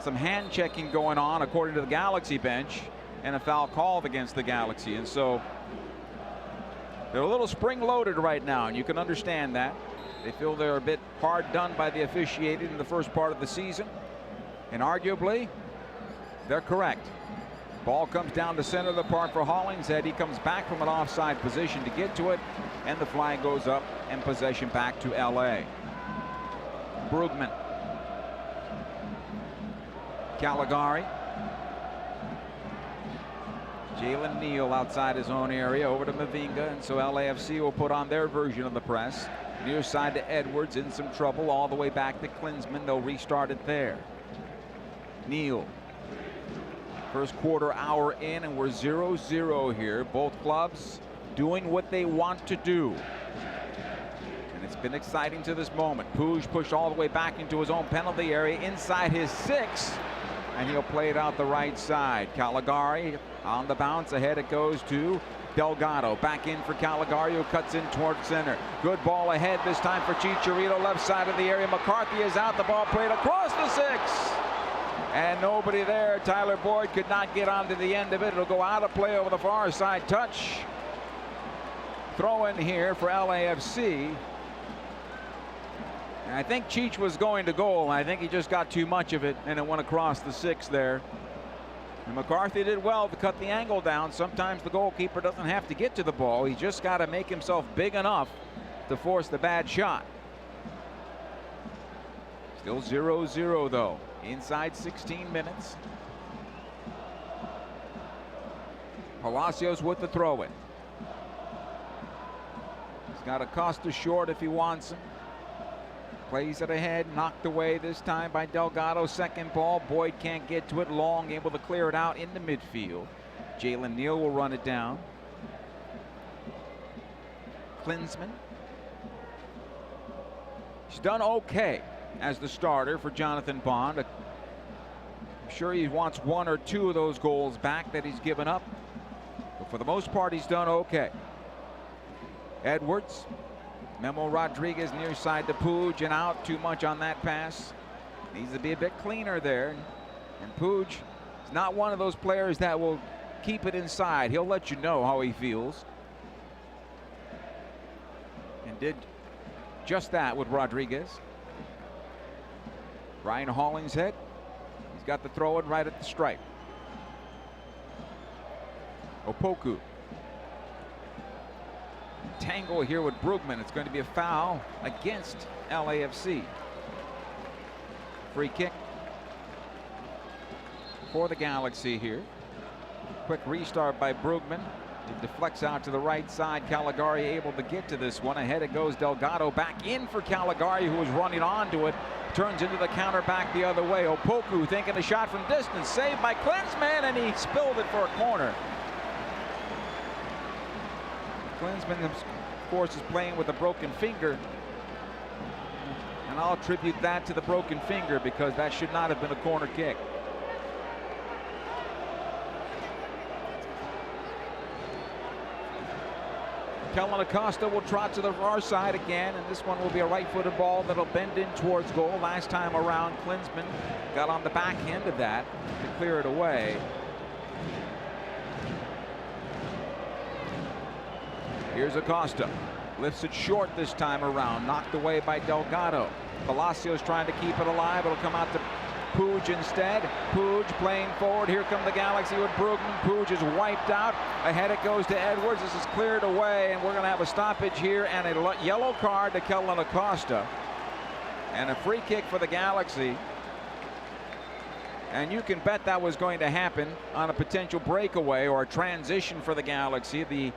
some hand checking going on according to the Galaxy bench, and a foul called against the Galaxy. And so they're a little spring loaded right now, and you can understand that. They feel they're a bit hard done by the officiating in the first part of the season, and arguably they're correct. Ball comes down the center of the park for Hollingshead. He comes back from an offside position to get to it, and the flag goes up and possession back to LA. Brugman. Caligari. Jalen Neal outside his own area over to Mavinga, and so LAFC will put on their version of the press. Near side to Edwards, in some trouble, all the way back to Klinsmann. They'll restart it there. Neal. First quarter hour in, and we're 0-0 here. Both clubs doing what they want to do. And it's been exciting to this moment. Puig pushed all the way back into his own penalty area inside his 6, and he'll play it out the right side. Caligari on the bounce. Ahead it goes to Delgado. Back in for Caligari, who cuts in towards center. Good ball ahead this time for Chicharito, left side of the area. McCarthy is out. The ball played across the 6. And nobody there. Tyler Boyd could not get onto the end of it. It'll go out of play over the far side. Touch. Throw in here for LAFC. And I think Cheech was going to goal. I think he just got too much of it, and it went across the 6 there. And McCarthy did well to cut the angle down. Sometimes the goalkeeper doesn't have to get to the ball. He's just got to make himself big enough to force the bad shot. Still 0-0 though. Inside 16 minutes. Palacios with the throw-in. He's got Acosta short if he wants him. Plays it ahead, knocked away this time by Delgado. Second ball, Boyd can't get to it. Long able to clear it out into midfield. Jalen Neal will run it down. Klinsmann. He's done okay as the starter for Jonathan Bond. I'm sure he wants 1 or 2 of those goals back that he's given up, but for the most part he's done okay. Edwards. Memo Rodriguez near side to Puig and out. Too much on that pass. Needs to be a bit cleaner there. And Puig is not one of those players that will keep it inside. He'll let you know how he feels. And did just that with Rodriguez. Ryan Hollingshead. He's got the throw in right at the stripe. Opoku. Tangle here with Brugman. It's going to be a foul against LAFC. Free kick for the Galaxy here. Quick restart by Brugman. It deflects out to the right side. Caligari able to get to this one. Ahead it goes. Delgado back in for Caligari, who was running onto it. Turns into the counter back the other way. Opoku thinking a shot from distance. Saved by Klinsmann, and he spilled it for a corner. Klinsmann, of course, is playing with a broken finger. And I'll attribute that to the broken finger because that should not have been a corner kick. Kellen Acosta will trot to the far side again, and this one will be a right-footed ball that'll bend in towards goal. Last time around, Klinsmann got on the back end of that to clear it away. Here's Acosta. Lifts it short this time around. Knocked away by Delgado. Palacios trying to keep it alive. It'll come out to Puig instead. Puig playing forward. Here come the Galaxy with Brugman. Puig is wiped out. Ahead it goes to Edwards. This is cleared away, and we're going to have a stoppage here and a yellow card to Kellen Acosta. And a free kick for the Galaxy. And you can bet that was going to happen on a potential breakaway or a transition for the Galaxy.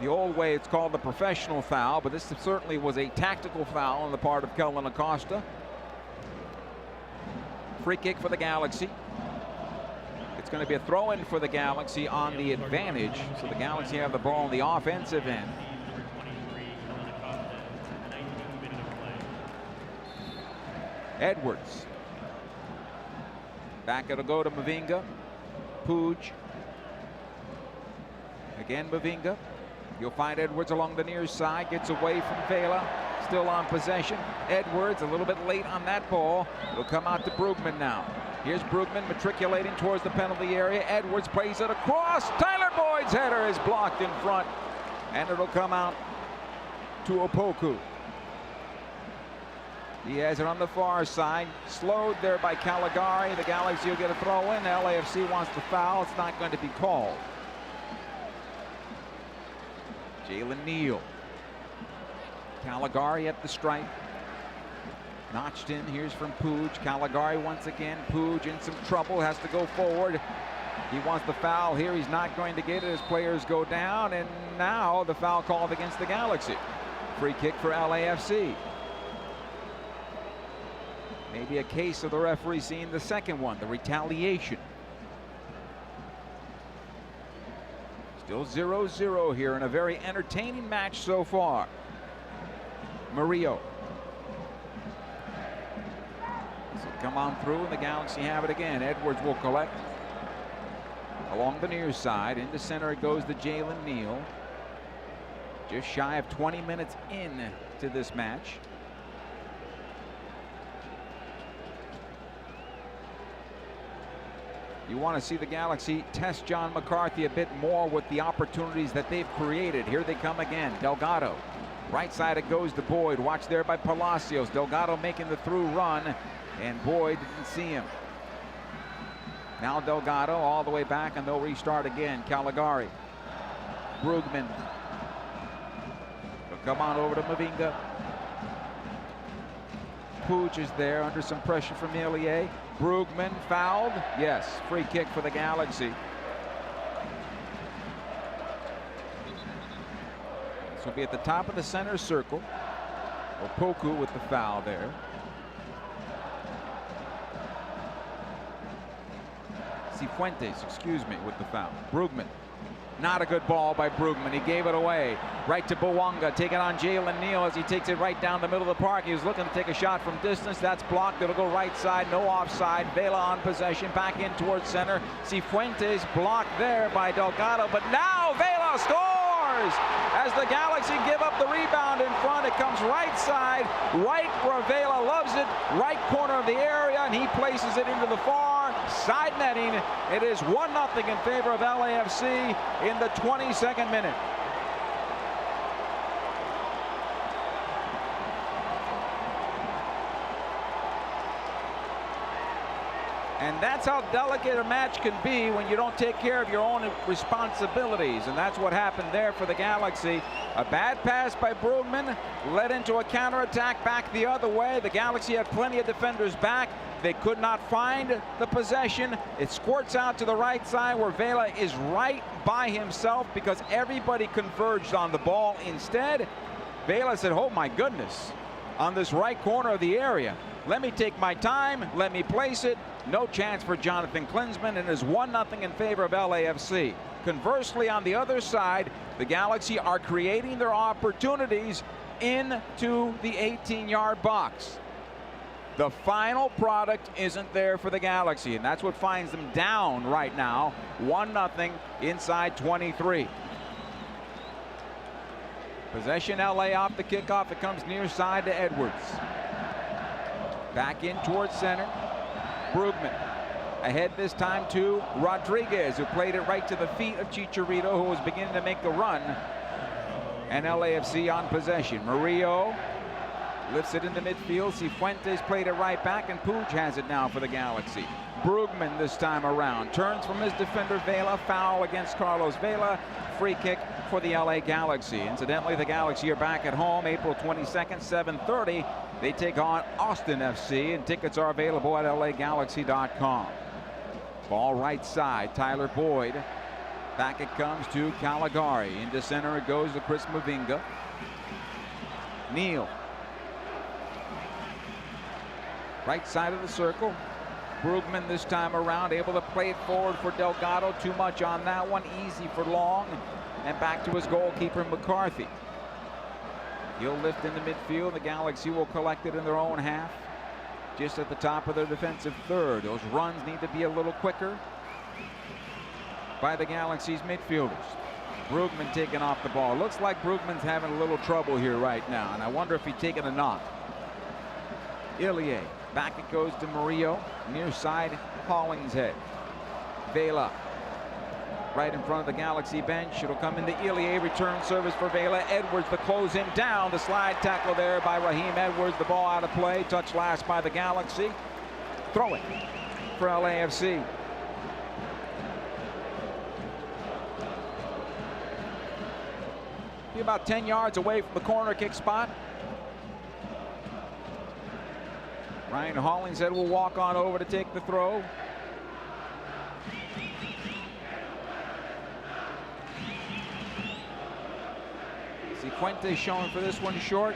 The old way it's called the professional foul, but this certainly was a tactical foul on the part of Kellen Acosta. Free kick for the Galaxy. It's going to be a throw-in for the Galaxy on the advantage, so the Galaxy have the ball on the offensive end. Edwards. Back it'll go to Mavinga. Puig. Again Mavinga. You'll find Edwards along the near side, gets away from Vela, still on possession. Edwards a little bit late on that ball. It'll come out to Brugman now. Here's Brugman matriculating towards the penalty area. Edwards plays it across. Tyler Boyd's header is blocked in front, and it'll come out to Opoku. He has it on the far side, slowed there by Caligari. The Galaxy will get a throw in. LAFC wants the foul. It's not going to be called. Jalen Neal. Caligari at the stripe. Notched in. Here's from Puig. Caligari once again. Puig in some trouble. Has to go forward. He wants the foul here. He's not going to get it as players go down. And now the foul called against the Galaxy. Free kick for LAFC. Maybe a case of the referee seeing the second one, the retaliation. Still 0-0 here in a very entertaining match so far. Murillo. So come on through, and the Galaxy have it again. Edwards will collect along the near side. Into center it goes to Jalen Neal. Just shy of 20 minutes in to this match. You want to see the Galaxy test John McCarthy a bit more with the opportunities that they've created. Here they come again. Delgado. Right side it goes to Boyd. Watched there by Palacios. Delgado making the through run, and Boyd didn't see him. Now Delgado all the way back, and they'll restart again. Caligari. Brugman. They'll come on over to Mavinga. Puig is there under some pressure from Ilya. Brugman fouled. Yes, free kick for the Galaxy. This will be at the top of the center circle. Opoku with the foul there. Cifuentes, excuse me, with the foul. Brugman. Not a good ball by Brugman. He gave it away. Right to Bouanga. Taking on Jalen Neal as he takes it right down the middle of the park. He was looking to take a shot from distance. That's blocked. It'll go right side. No offside. Vela on possession. Back in towards center. Cifuentes blocked there by Delgado. But now Vela scores! As the Galaxy give up the rebound in front. It comes right side. Right where Vela loves it. Right corner of the area. And he places it into the far side netting. It is 1-0 in favor of LAFC in the 22nd minute. And that's how delicate a match can be when you don't take care of your own responsibilities. And that's what happened there for the Galaxy. A bad pass by Brugman led into a counterattack back the other way. The Galaxy had plenty of defenders back. They could not find the possession. It squirts out to the right side where Vela is right by himself because everybody converged on the ball. Instead, Vela said, oh my goodness, on this right corner of the area. Let me take my time, let me place it. No chance for Jonathan Klinsmann, and it is 1-0 in favor of LAFC. Conversely, on the other side, the Galaxy are creating their opportunities into the 18-yard box. The final product isn't there for the Galaxy, and that's what finds them down right now. 1-0 inside 23. Possession LA off the kickoff. It comes near side to Edwards. Back in towards center. Brugman. Ahead this time to Rodriguez, who played it right to the feet of Chicharito, who was beginning to make the run. And LAFC on possession. Murillo lifts it into midfield. Cifuentes played it right back, and Puig has it now for the Galaxy. Brugman this time around. Turns from his defender Vela. Foul against Carlos Vela. Free kick for the LA Galaxy. Incidentally, the Galaxy are back at home April 22nd, 7:30. They take on Austin FC, and tickets are available at LAGalaxy.com. Ball right side. Tyler Boyd. Back it comes to Caligari. Into center it goes to Chris Mavinga. Neal. Right side of the circle. Brugman this time around, able to play it forward for Delgado. Too much on that one. Easy for Long. And back to his goalkeeper, McCarthy. He'll lift into midfield. The Galaxy will collect it in their own half. Just at the top of their defensive third. Those runs need to be a little quicker by the Galaxy's midfielders. Brugman taking off the ball. Looks like Brugman's having a little trouble here right now, and I wonder if he's taking a knock. Ilya. Back it goes to Murillo. Near side, Hollingshead. Vela. Right in front of the Galaxy bench. It'll come into Ilya. Return service for Vela. Edwards to close him down. The slide tackle there by Raheem Edwards. The ball out of play. Touch last by the Galaxy. Throw it for LAFC. Be about 10 yards away from the corner kick spot. Ryan Hollingshead will walk on over to take the throw. Cifuentes shown for this one short.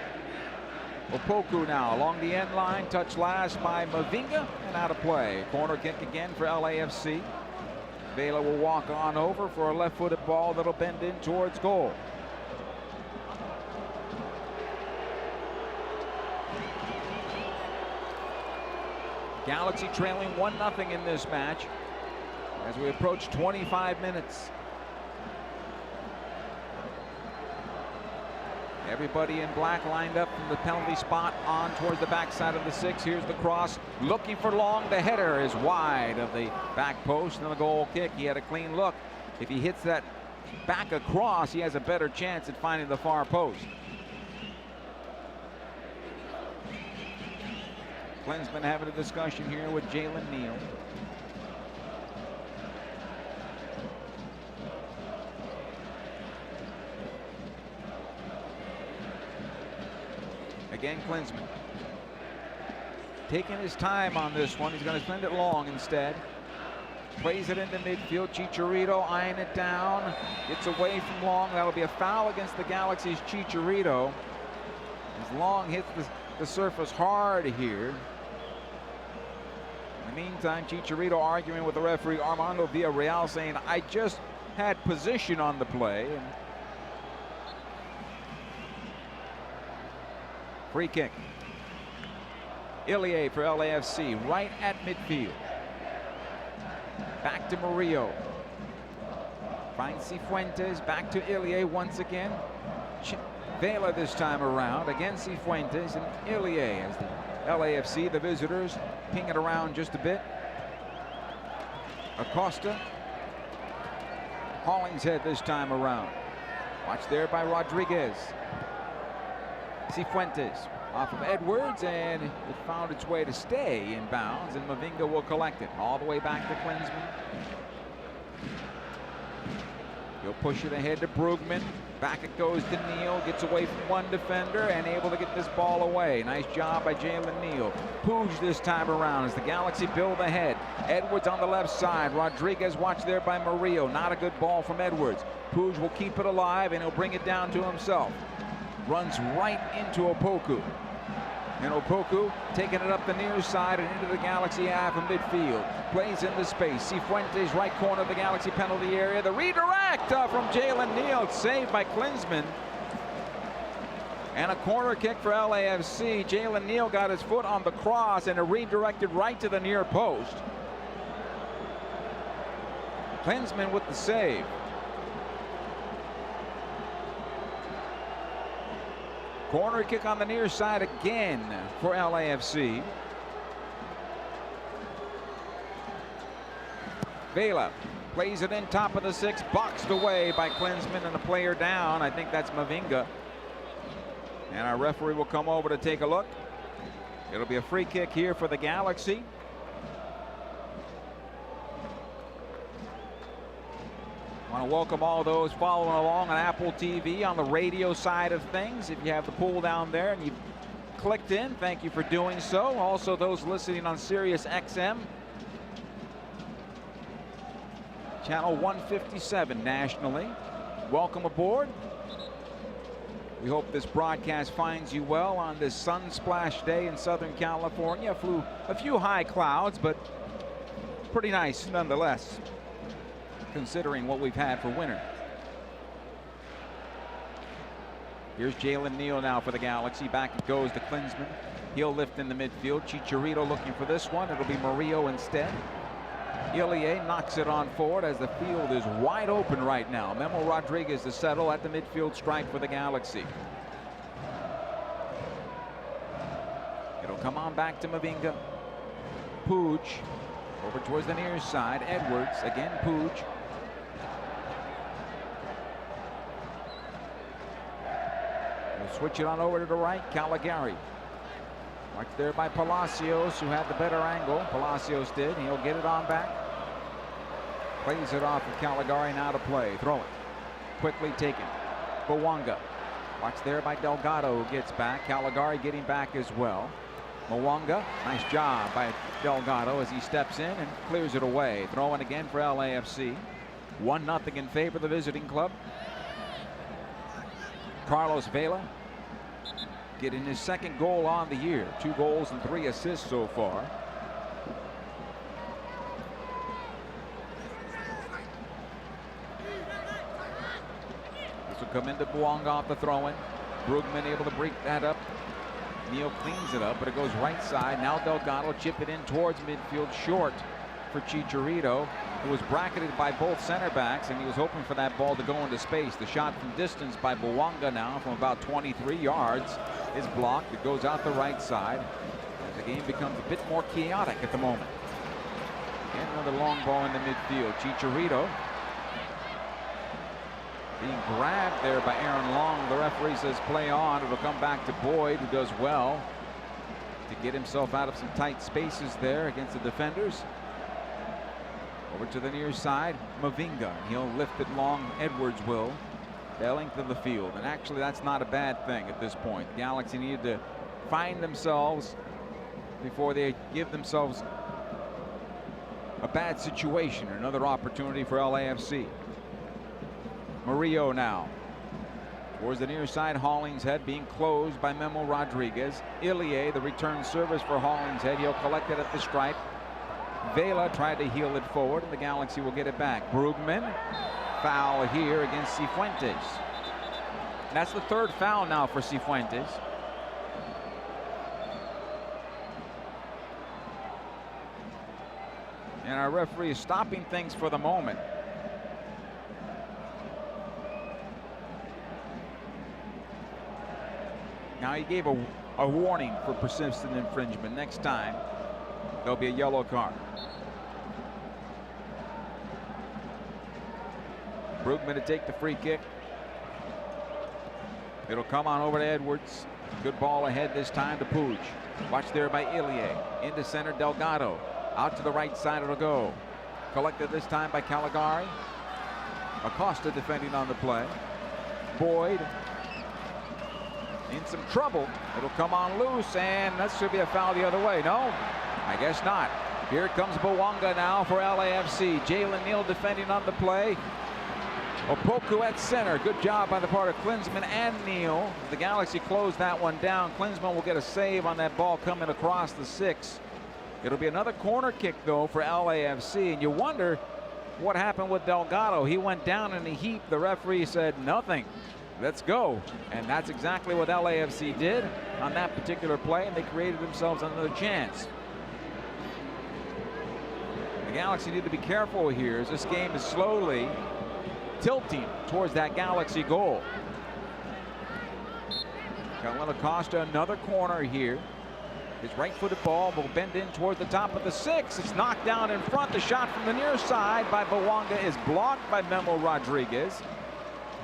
Opoku now along the end line. Touch last by Mavinga and out of play. Corner kick again for LAFC. Vela will walk on over for a left-footed ball that'll bend in towards goal. Galaxy trailing 1-0 in this match as we approach 25 minutes. Everybody in black lined up from the penalty spot on towards the backside of the 6. Here's the cross, looking for Long. The header is wide of the back post, and the goal kick. He had a clean look. If he hits that back across, he has a better chance at finding the far post. Klinsmann having a discussion here with Jalen Neal. Again, Klinsmann taking his time on this one. He's going to send it long instead. Plays it into midfield. Chicharito eyeing it down. Gets away from Long. That'll be a foul against the Galaxy's Chicharito. As Long hits the surface hard here. In the meantime, Chicharito arguing with the referee Armando Villarreal, saying, I just had position on the play. And free kick. Ilie for LAFC, right at midfield. Back to Murillo. Finds Cifuentes, back to Ilie once again. Vela this time around. Again Cifuentes and Ilie as the LAFC, the visitors, ping it around just a bit. Acosta. Hollingshead this time around. Watched there by Rodriguez. Cifuentes off of Edwards, and it found its way to stay in bounds, and Mavinga will collect it all the way back to Klinsmann. He'll push it ahead to Brugman. Back it goes to Neal, gets away from one defender and able to get this ball away. Nice job by Jalen Neal. Puig this time around as the Galaxy build ahead. Edwards on the left side. Rodriguez watched there by Murillo. Not a good ball from Edwards. Puig will keep it alive and he'll bring it down to himself. Runs right into Opoku. And Opoku taking it up the near side and into the Galaxy half of midfield. Plays into space. Cifuentes right corner of the Galaxy penalty area. The redirect from Jalen Neal. It's saved by Klinsmann. And a corner kick for LAFC. Jalen Neal got his foot on the cross and it redirected right to the near post. Klinsmann with the save. Corner kick on the near side again for LAFC. Vela plays it in top of the 6, boxed away by Klinsmann and a player down. I think that's Mavinga. And our referee will come over to take a look. It'll be a free kick here for the Galaxy. I want to welcome all those following along on Apple TV on the radio side of things. If you have the pull down there and you've clicked in, thank you for doing so. Also those listening on Sirius XM. Channel 157 nationally. Welcome aboard. We hope this broadcast finds you well on this sun-splashed day in Southern California. Flew a few high clouds, but pretty nice nonetheless, considering what we've had for winter. Here's Jalen Neal now for the Galaxy. Back it goes to Klinsmann. He'll lift in the midfield. Chicharito looking for this one. It'll be Murillo instead. Ilie knocks it on forward as the field is wide open right now. Memo Rodriguez to settle at the midfield strike for the Galaxy. It'll come on back to Mavinga. Puig over towards the near side. Edwards again. Puig. We'll switch it on over to the right. Caligari. Marked there by Palacios, who had the better angle. Palacios did. He'll get it on back. Plays it off of Caligari, now to play. Throw it. Quickly taken. Mwanga. Watched there by Delgado, who gets back. Caligari getting back as well. Mwanga, nice job by Delgado as he steps in and clears it away. Throwing again for LAFC. 1-0 in favor of the visiting club. Carlos Vela getting his second goal on the year. 2 goals and 3 assists so far. This will come into Mwanga off the throw-in. Brugman able to break that up. Neal cleans it up, but it goes right side. Now Delgado chip it in towards midfield, short for Chicharito, who was bracketed by both center backs, and he was hoping for that ball to go into space. The shot from distance by Bouanga now from about 23 yards is blocked. It goes out the right side as the game becomes a bit more chaotic at the moment. And another long ball in the midfield. Chicharito being grabbed there by Aaron Long. The referee says play on. It'll come back to Boyd, who does well to get himself out of some tight spaces there against the defenders. Over to the near side, Mavinga. He'll lift it long. Edwards will. The length of the field. And actually, that's not a bad thing at this point. The Galaxy needed to find themselves before they give themselves a bad situation. Another opportunity for LAFC. Murillo now towards the near side. Hollingshead being closed by Memo Rodriguez. Ilie, the return service for Hollingshead. He'll collect it at the stripe. Vela tried to heel it forward, and the Galaxy will get it back. Brugman, foul here against Cifuentes. That's the third foul now for Cifuentes. And our referee is stopping things for the moment. Now he gave a warning for persistent infringement. Next time, there'll be a yellow card. Brugman to take the free kick. It'll come on over to Edwards. Good ball ahead this time to Puig. Watched there by Ilie. Into center, Delgado. Out to the right side it'll go. Collected this time by Caligari. Acosta defending on the play. Boyd in some trouble. It'll come on loose, and that should be a foul the other way. No, I guess not. Here comes Bouanga now for LAFC. Jalen Neal defending on the play. Opoku at center. Good job by the part of Klinsmann and Neal. The Galaxy closed that one down. Klinsmann will get a save on that ball coming across the 6. It'll be another corner kick, though, for LAFC. And you wonder what happened with Delgado. He went down in a heap. The referee said nothing. Let's go. And that's exactly what LAFC did on that particular play, and they created themselves another chance. The Galaxy need to be careful here as this game is slowly tilting towards that Galaxy goal. Carlin Acosta, another corner here. His right-footed ball will bend in toward the top of the 6. It's knocked down in front. The shot from the near side by Bouanga is blocked by Memo Rodriguez.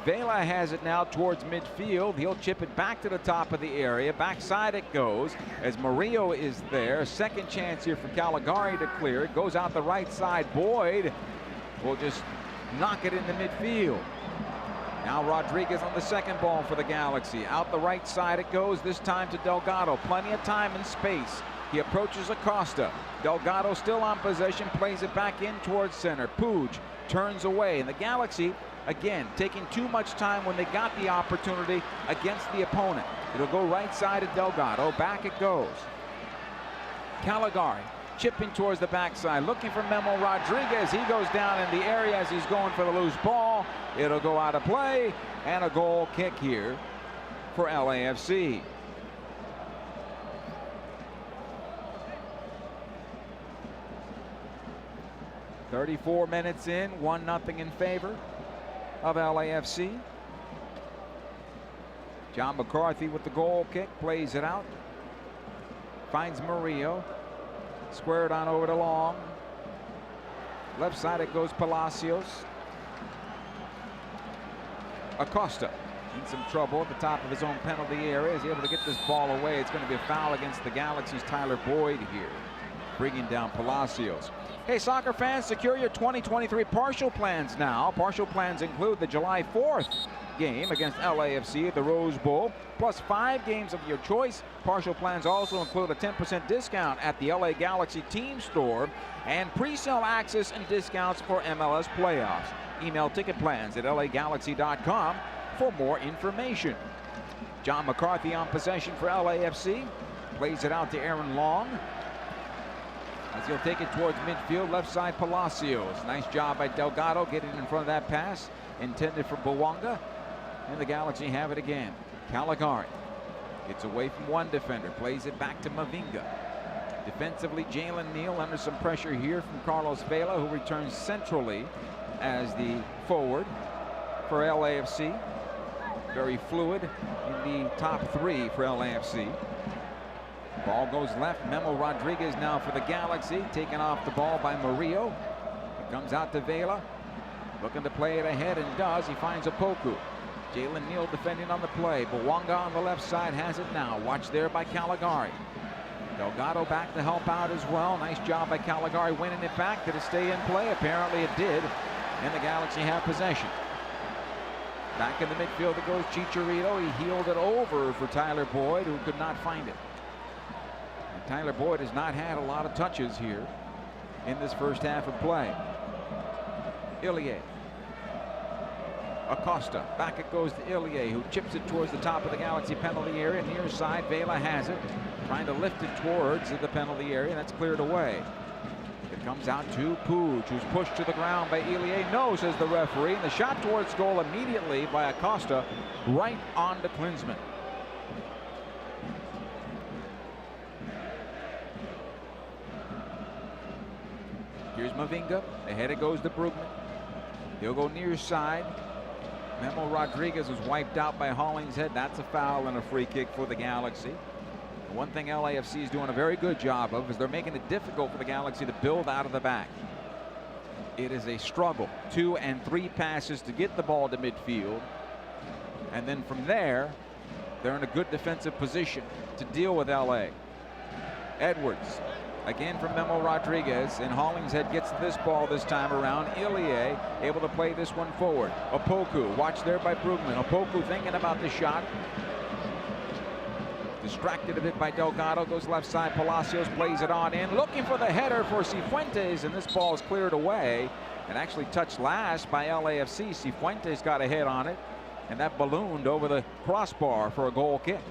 Vela has it now towards midfield. He'll chip it back to the top of the area. Backside it goes as Murillo is there. Second chance here for Caligari to clear it. Goes out the right side. Boyd will just knock it into midfield. Now Rodriguez on the second ball for the Galaxy. Out the right side it goes, this time to Delgado. Plenty of time and space. He approaches Acosta. Delgado still on possession, plays it back in towards center. Puig turns away, and the Galaxy, again, taking too much time when they got the opportunity against the opponent. It'll go right side of Delgado. Back it goes. Caligari chipping towards the backside, looking for Memo Rodriguez. He goes down in the area as he's going for the loose ball. It'll go out of play, and a goal kick here for LAFC. .34 minutes in, 1-0 in favor of LAFC. John McCarthy with the goal kick, plays it out. Finds Murillo. Squared on over to Long. Left side it goes Palacios. Acosta in some trouble at the top of his own penalty area. Is he able to get this ball away? It's going to be a foul against the Galaxy's Tyler Boyd here, bringing down Palacios. Hey, soccer fans, secure your 2023 partial plans now. Partial plans include the July 4th game against LAFC at the Rose Bowl, plus 5 games of your choice. Partial plans also include a 10% discount at the LA Galaxy team store and pre-sale access and discounts for MLS playoffs. Email ticket plans at lagalaxy.com for more information. John McCarthy on possession for LAFC. Plays it out to Aaron Long as he'll take it towards midfield. Left side Palacios. Nice job by Delgado getting in front of that pass. intended for Bouanga. And the Galaxy have it again. Caligari Gets away from one defender, plays it back to Mavinga. Defensively, Jalen Neal under some pressure here from Carlos Vela, who returns centrally as the forward for LAFC. Very fluid in the top three for LAFC. Ball goes left. Memo Rodriguez now for the Galaxy, taken off the ball by Murillo. It comes out to Vela, looking to play it ahead, and does. He finds Opoku. Jalen Neal defending on the play. Bawanga on the left side has it now. Watch there by Caligari. Delgado back to help out as well. Nice job by Caligari winning it back. Did it stay in play? Apparently it did. And the Galaxy have possession. Back in the midfield it goes Chicharito. He heeled it over for Tyler Boyd, who could not find it. And Tyler Boyd has not had a lot of touches here in this first half of play. Ilie. Acosta. Back it goes to Ilie, who chips it towards the top of the Galaxy penalty area. Near side, Vela has it. Trying to lift it towards the penalty area. That's cleared away. It comes out to Puig, who's pushed to the ground by Ilie. No, says the referee. And the shot towards goal immediately by Acosta, right on to Klinsmann. Here's Mavinga. Ahead it goes to Brugman. He'll go near side. Memo Rodriguez was wiped out by Hollingshead. That's a foul and a free kick for the Galaxy. One thing LAFC is doing a very good job of is they're making it difficult for the Galaxy to build out of the back. It is a struggle. 2 and 3 passes to get the ball to midfield. And then from there, they're in a good defensive position to deal with LA. Edwards, again from Memo Rodriguez, and Hollingshead gets this ball this time around. Ilie able to play this one forward. Opoku, watch there by Brugman. Opoku thinking about the shot. Distracted a bit by Delgado, goes left side. Palacios plays it on in, looking for the header for Cifuentes, and this ball is cleared away and actually touched last by LAFC. Cifuentes got a hit on it, and that ballooned over the crossbar for a goal kick.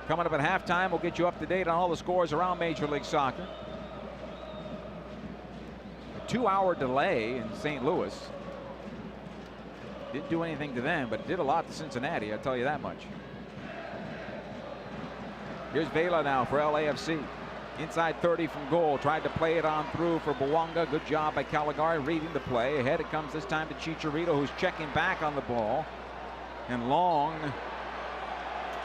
Coming up at halftime, we'll get you up to date on all the scores around Major League Soccer. A 2-hour delay in St. Louis. Didn't do anything to them, but it did a lot to Cincinnati, I'll tell you that much. Here's Vela now for LAFC. Inside 30 from goal. Tried to play it on through for Bawanga. Good job by Caligari reading the play. Ahead it comes this time to Chicharito, who's checking back on the ball. And Long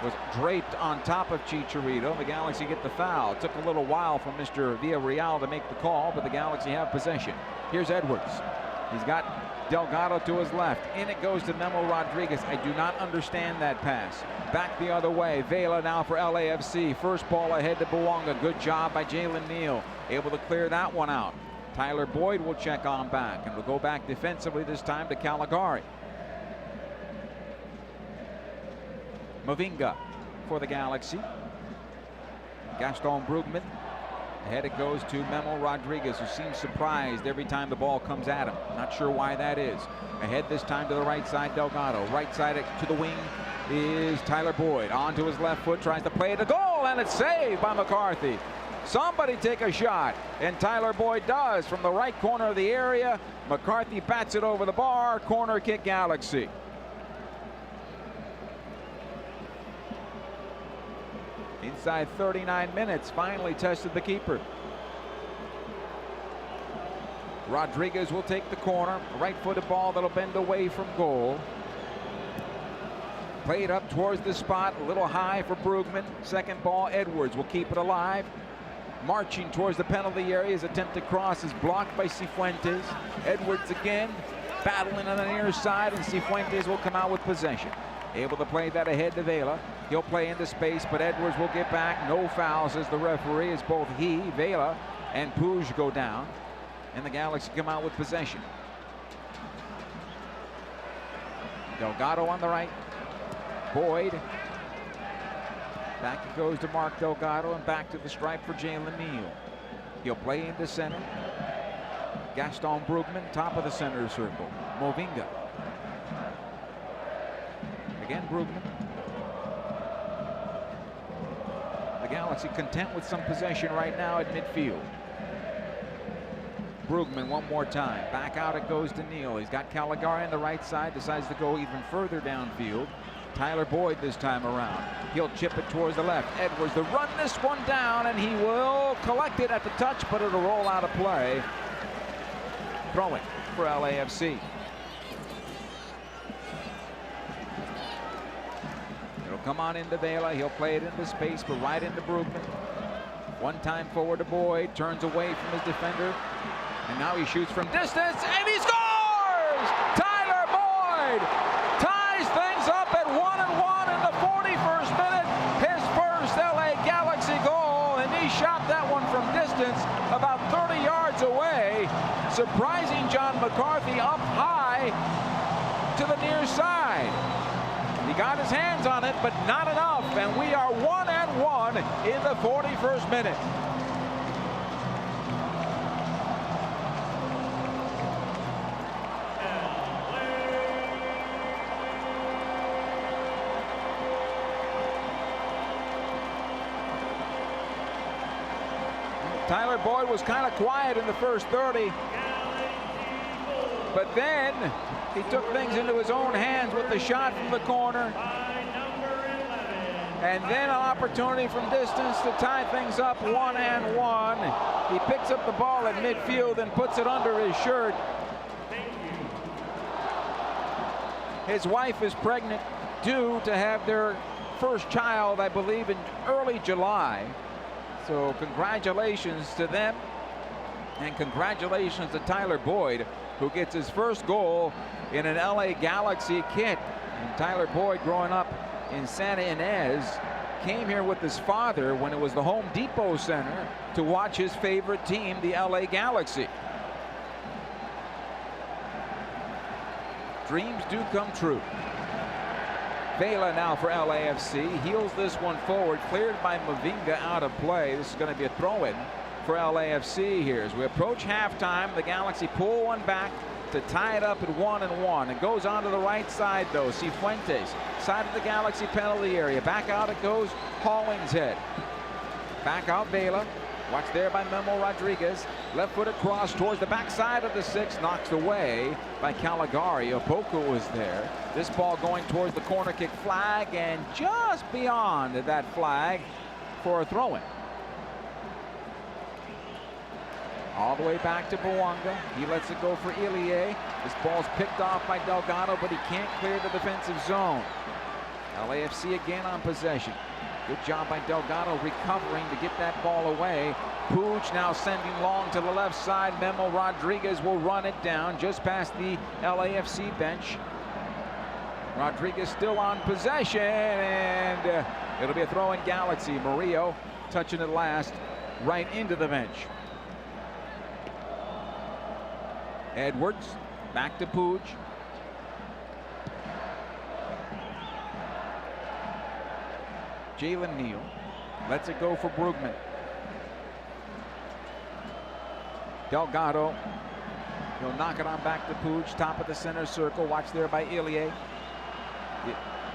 was draped on top of Chicharito. The Galaxy get the foul. It took a little while for Mr. Villarreal to make the call, but the Galaxy have possession. Here's Edwards. He's got Delgado to his left. In it goes to Memo Rodriguez. I do not understand that pass. Back the other way. Vela now for LAFC. First ball ahead to Bawanga. Good job by Jalen Neal. Able to clear that one out. Tyler Boyd will check on back, and we'll go back defensively this time to Caligari. Mavinga for the Galaxy. Gaston Brugman. Ahead it goes to Memo Rodriguez, who seems surprised every time the ball comes at him. Not sure why that is. Ahead this time to the right side, Delgado. Right side to the wing is Tyler Boyd. On to his left foot, tries to play it to goal, and it's saved by McCarthy. Somebody take a shot, and Tyler Boyd does from the right corner of the area. McCarthy bats it over the bar. Corner kick, Galaxy. Inside 39 minutes, finally tested the keeper. Rodriguez will take the corner. Right-footed ball that'll bend away from goal. Played up towards the spot, a little high for Brugman. Second ball, Edwards will keep it alive. Marching towards the penalty area. His attempted cross is blocked by Cifuentes. Edwards again, battling on the near side, and Cifuentes will come out with possession. Able to play that ahead to Vela. He'll play into space, but Edwards will get back. No fouls as the referee, as both he, Vela, and Puig go down. And the Galaxy come out with possession. Delgado on the right. Boyd. Back it goes to Mark Delgado, and back to the stripe for Jalen Neal. He'll play into center. Gaston Brugman, top of the center circle. Mavinga. Again, Brugman. The Galaxy content with some possession right now at midfield. Brugman one more time. Back out it goes to Neal. He's got Caligari on the right side. Decides to go even further downfield. Tyler Boyd this time around. He'll chip it towards the left. Edwards to run this one down, and he will collect it at the touch, but it'll roll out of play. Throwing for LAFC. It'll come on into Vela. He'll play it into space, but right into Brugman. One time forward to Boyd. Turns away from his defender. And now he shoots from distance, and he scores! Tyler Boyd ties things up at 1-1 in the 41st minute. His first LA Galaxy goal, and he shot that one from distance about 30 yards away, surprising John McCarthy up high to the near side. He got his hands on it, but not enough, and we are 1-1 in the 41st minute. Tyler Boyd was kind of quiet in the first 30, but then he took things into his own hands with the shot from the corner, and then an opportunity from distance to tie things up 1-1. He picks up the ball at midfield and puts it under his shirt. His wife is pregnant, due to have their first child, I believe, in early July. So congratulations to them, and congratulations to Tyler Boyd, who gets his first goal in an LA Galaxy kit. And Tyler Boyd, growing up in Santa Ynez, came here with his father when it was the Home Depot Center to watch his favorite team, the LA Galaxy. Dreams do come true. Vela now for LAFC. Heels this one forward, cleared by Mavinga, out of play. This is going to be a throw-in for LAFC here. As we approach halftime, the Galaxy pull one back to tie it up at 1-1. It goes on to the right side, though. Cifuentes, side of the Galaxy penalty area. Back out it goes, Hollingshead. Back out Vela. Watched there by Memo Rodriguez. Left foot across towards the backside of the 6. Knocked away by Caligari. Opoku was there. This ball going towards the corner kick flag, and just beyond that flag for a throw-in. All the way back to Bouanga. He lets it go for Ilie. This ball's picked off by Delgado, but he can't clear the defensive zone. LAFC again on possession. Good job by Delgado recovering to get that ball away. Puig now sending long to the left side. Memo Rodriguez will run it down just past the LAFC bench. Rodriguez still on possession, and it'll be a throw-in Galaxy. Murillo touching it last right into the bench. Edwards back to Puig. Jalen Neal lets it go for Brugman. Delgado, he'll knock it on back to Puig, top of the center circle. Watch there by Ilie.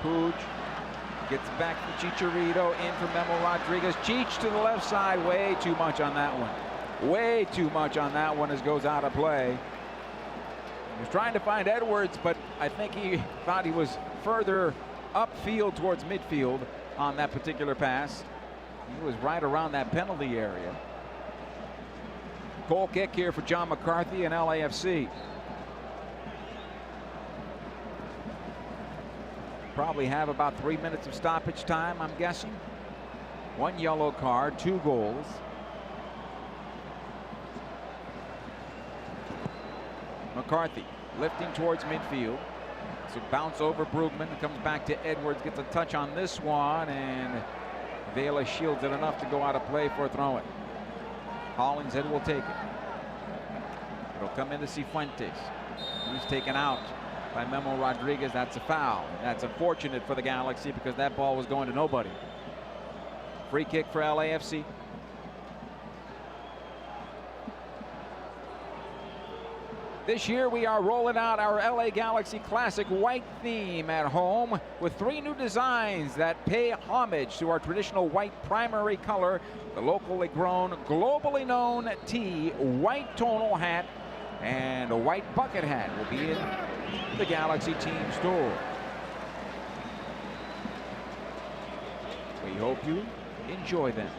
Puig gets back to Chicharito, in for Memo Rodriguez. Cheech to the left side, way too much on that one. Way too much on that one as goes out of play. He was trying to find Edwards, but I think he thought he was further upfield towards midfield on that particular pass. He was right around that penalty area. Goal kick here for John McCarthy and LAFC. Probably have about 3 minutes of stoppage time, I'm guessing. 1 yellow card, 2 goals. McCarthy lifting towards midfield. So bounce over Brugman, comes back to Edwards, gets a touch on this one, and Vela shields it enough to go out of play for a throw-in. Hollingshead will take it. It'll come into Cifuentes. He's taken out by Memo Rodriguez. That's a foul. That's unfortunate for the Galaxy because that ball was going to nobody. Free kick for LAFC. This year we are rolling out our LA Galaxy Classic white theme at home with 3 new designs that pay homage to our traditional white primary color. The locally grown, globally known tee, white tonal hat, and a white bucket hat will be in the Galaxy team store. We hope you enjoy them.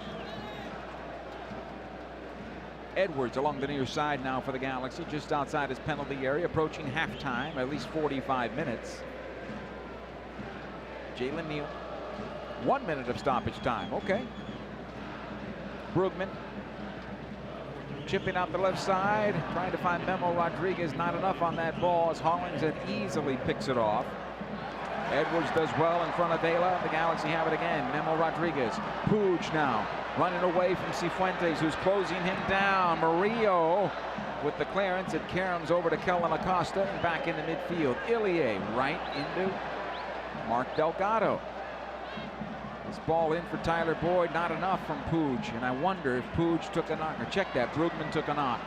Edwards along the near side now for the Galaxy, just outside his penalty area, approaching halftime, at least 45 minutes. Jalen Neal, 1 minute of stoppage time. Okay. Brugman chipping out the left side, trying to find Memo Rodriguez. Not enough on that ball as Hollingshead easily picks it off. Edwards does well in front of Vela. The Galaxy have it again. Memo Rodriguez. Puig now running away from Cifuentes, who's closing him down. Murillo with the clearance. It caroms over to Kellen Acosta and back into midfield. Ilie right into Mark Delgado. This ball in for Tyler Boyd. Not enough from Puig. And I wonder if Puig took a knock. Or check that. Brugman took a knock.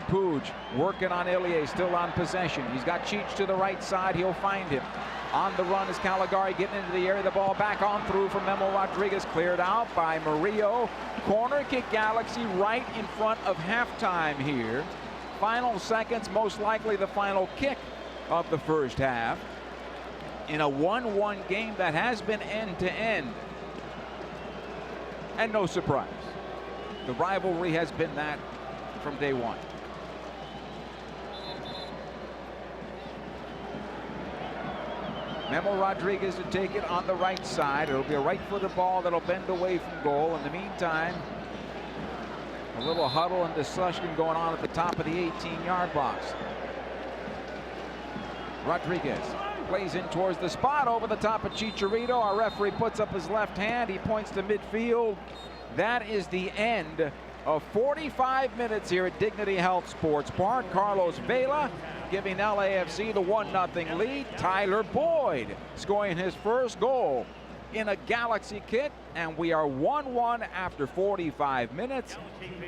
Puig working on Ilie, still on possession. He's got Cheech to the right side. He'll find him. On the run is Caligari getting into the area. The ball back on through from Memo Rodriguez. Cleared out by Murillo. Corner kick Galaxy right in front of halftime here. Final seconds, most likely the final kick of the first half. In a 1-1 game that has been end-to-end. And no surprise. The rivalry has been that from day one. Memo Rodriguez to take it on the right side. It'll be a right-footed ball that'll bend away from goal. In the meantime, a little huddle and discussion going on at the top of the 18-yard box. Rodriguez plays in towards the spot over the top of Chicharito. Our referee puts up his left hand. He points to midfield. That is the end of 45 minutes here at Dignity Health Sports Park. Carlos Vela giving LAFC the 1-0 lead. Tyler Boyd scoring his first goal in a Galaxy kit, and we are 1-1 after 45 minutes.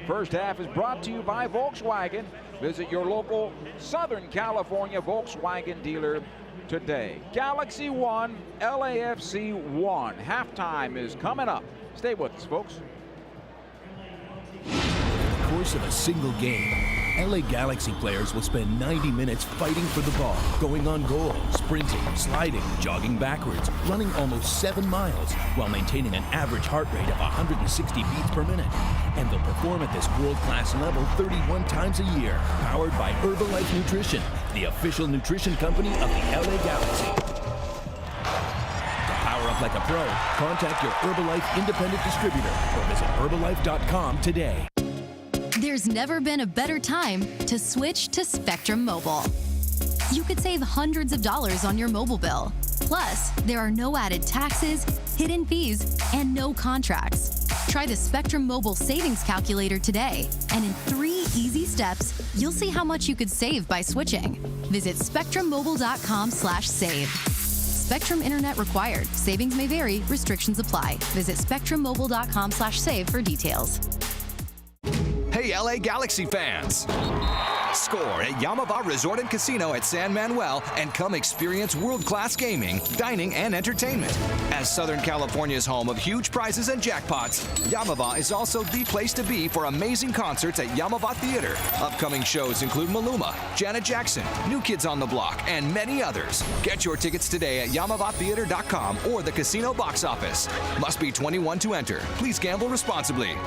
First half is brought to you by Volkswagen. Visit your local Southern California Volkswagen dealer today. Galaxy 1, LAFC 1. Halftime is coming up. Stay with us, folks. In the course of a single game, LA Galaxy players will spend 90 minutes fighting for the ball, going on goal, sprinting, sliding, jogging backwards, running almost 7 miles, while maintaining an average heart rate of 160 beats per minute. And they'll perform at this world-class level 31 times a year, powered by Herbalife Nutrition, the official nutrition company of the LA Galaxy. To power up like a pro, contact your Herbalife independent distributor or visit Herbalife.com today. There's never been a better time to switch to Spectrum Mobile. You could save hundreds of dollars on your mobile bill. Plus, there are no added taxes, hidden fees, and no contracts. Try the Spectrum Mobile Savings Calculator today, and in 3 easy steps, you'll see how much you could save by switching. Visit spectrummobile.com/save. Spectrum Internet required. Savings may vary. Restrictions apply. Visit spectrummobile.com/save for details. Hey, LA Galaxy fans! Score at Yamava Resort and Casino at San Manuel and come experience world-class gaming, dining, and entertainment. As Southern California's home of huge prizes and jackpots, Yamava is also the place to be for amazing concerts at Yamava Theater. Upcoming shows include Maluma, Janet Jackson, New Kids on the Block, and many others. Get your tickets today at YamavaTheater.com or the casino box office. Must be 21 to enter. Please gamble responsibly.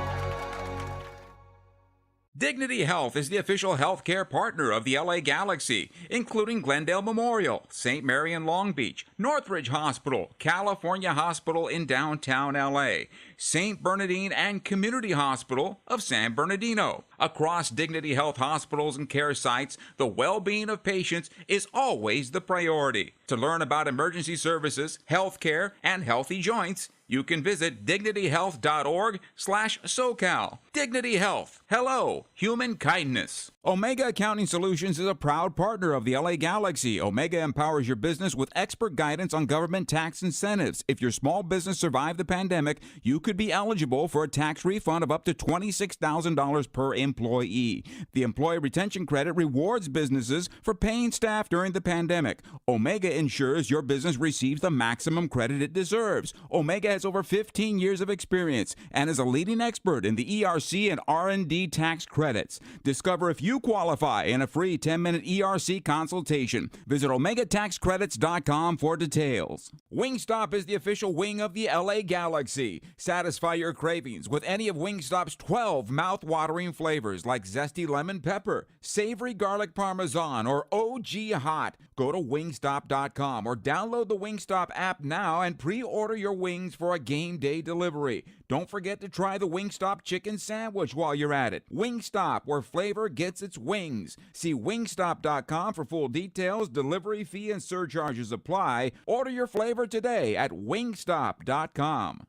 Dignity Health is the official healthcare partner of the LA Galaxy, including Glendale Memorial, St. Mary in Long Beach, Northridge Hospital, California Hospital in downtown LA, St. Bernardine and Community Hospital of San Bernardino. Across Dignity Health hospitals and care sites, the well-being of patients is always the priority. To learn about emergency services, healthcare, and healthy joints, You can visit dignityhealth.org/SoCal. Dignity Health. Hello, human kindness. Omega Accounting Solutions is a proud partner of the LA Galaxy. Omega empowers your business with expert guidance on government tax incentives. If your small business survived the pandemic, you could be eligible for a tax refund of up to $26,000 per employee. The Employee Retention Credit rewards businesses for paying staff during the pandemic. Omega ensures your business receives the maximum credit it deserves. Omega has over 15 years of experience and is a leading expert in the ERC and R&D tax credits. Discover if you qualify in a free 10-minute ERC consultation. Visit OmegaTaxCredits.com for details. Wingstop is the official wing of the LA Galaxy. Satisfy your cravings with any of Wingstop's 12 mouth-watering flavors like zesty lemon pepper, savory garlic parmesan, or OG hot. Go to Wingstop.com or download the Wingstop app now and pre-order your wings for a game day delivery. Don't forget to try the Wingstop chicken sandwich while you're at it. Wingstop, where flavor gets its wings. See Wingstop.com for full details. Delivery fee and surcharges apply. Order your flavor today at Wingstop.com.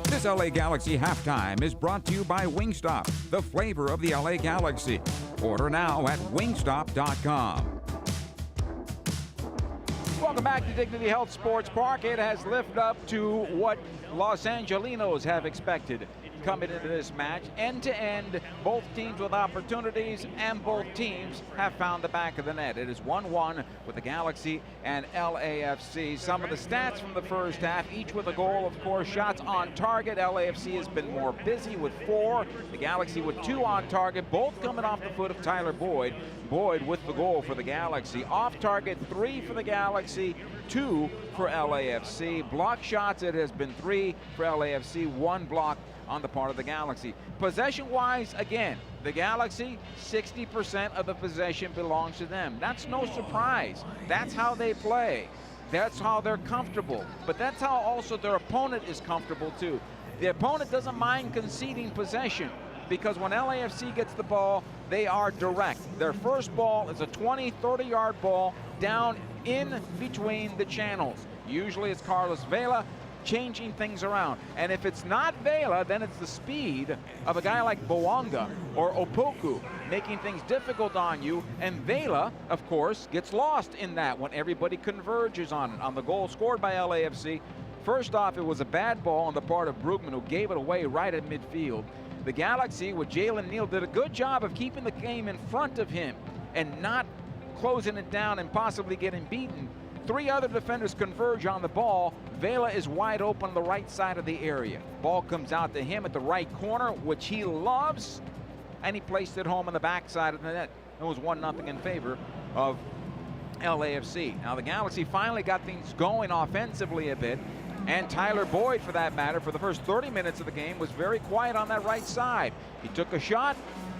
This LA Galaxy halftime is brought to you by Wingstop, the flavor of the LA Galaxy. Order now at Wingstop.com. Welcome back to Dignity Health Sports Park. It has lived up to what Los Angelinos have expected coming into this match. End to end, both teams with opportunities, and both teams have found the back of the net. It is 1-1 with the Galaxy and LAFC. Some of the stats from the first half, each with a goal, of course. Shots on target, LAFC has been more busy with 4. The Galaxy with 2 on target, both coming off the foot of Tyler Boyd. Boyd with the goal for the Galaxy. Off target, 3 for the Galaxy, 2 for LAFC. Block shots, it has been 3 for LAFC, 1 block on the part of the Galaxy. Possession-wise, again, the Galaxy, 60% of the possession belongs to them. That's no surprise. That's how they play. That's how they're comfortable. But that's how also their opponent is comfortable too. The opponent doesn't mind conceding possession because when LAFC gets the ball, they are direct. Their first ball is a 20, 30-yard ball down in between the channels. Usually it's Carlos Vela changing things around. And if it's not Vela, then it's the speed of a guy like Boanga or Opoku making things difficult on you. And Vela, of course, gets lost in that when everybody converges on it. On the goal scored by LAFC, first off, it was a bad ball on the part of Brugman, who gave it away right at midfield. The Galaxy, with Jalen Neal, did a good job of keeping the game in front of him and not closing it down and possibly getting beaten. 3 other defenders converge on the ball. Vela is wide open on the right side of the area. Ball comes out to him at the right corner, which he loves, and he placed it home on the backside of the net. It was 1-0 in favor of LAFC. Now the Galaxy finally got things going offensively a bit, and Tyler Boyd, for that matter, for the first 30 minutes of the game, was very quiet on that right side. He took a shot,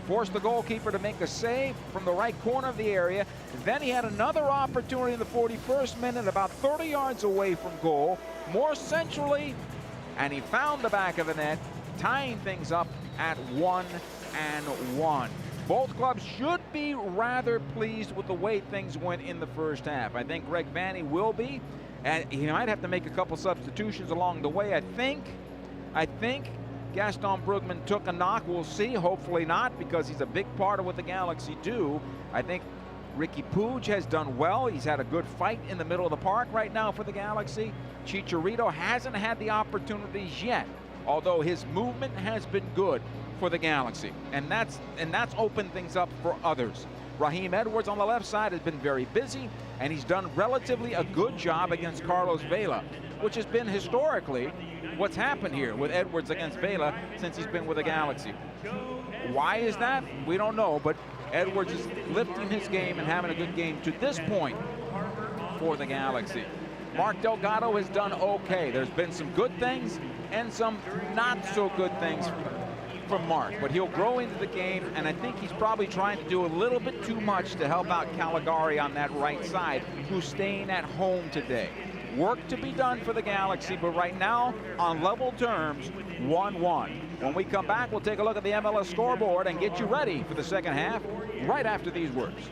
forced the goalkeeper to make a save from the right corner of the area. Then he had another opportunity in the 41st minute, about 30 yards away from goal, more centrally, and he found the back of the net, tying things up at 1-1. Both clubs should be rather pleased with the way things went in the first half. I think Greg Vanney will be, and he might have to make a couple substitutions along the way. I think Gaston Brugman took a knock. We'll see. Hopefully not, because he's a big part of what the Galaxy do. I think Ricky Puig has done well. He's had a good fight in the middle of the park right now for the Galaxy. Chicharito hasn't had the opportunities yet, although his movement has been good for the Galaxy, and that's opened things up for others. Raheem Edwards on the left side has been very busy, and he's done relatively a good job against Carlos Vela, which has been historically what's happened here with Edwards against Vela since he's been with the Galaxy. Why is that? We don't know, but Edwards is lifting his game and having a good game to this point for the Galaxy. Mark Delgado has done okay. There's been some good things and some not so good things from Mark, but he'll grow into the game, and I think he's probably trying to do a little bit too much to help out Caligari on that right side, who's staying at home today. Work to be done for the Galaxy, but right now, on level terms, 1-1. When we come back, we'll take a look at the MLS scoreboard and get you ready for the second half right after these words.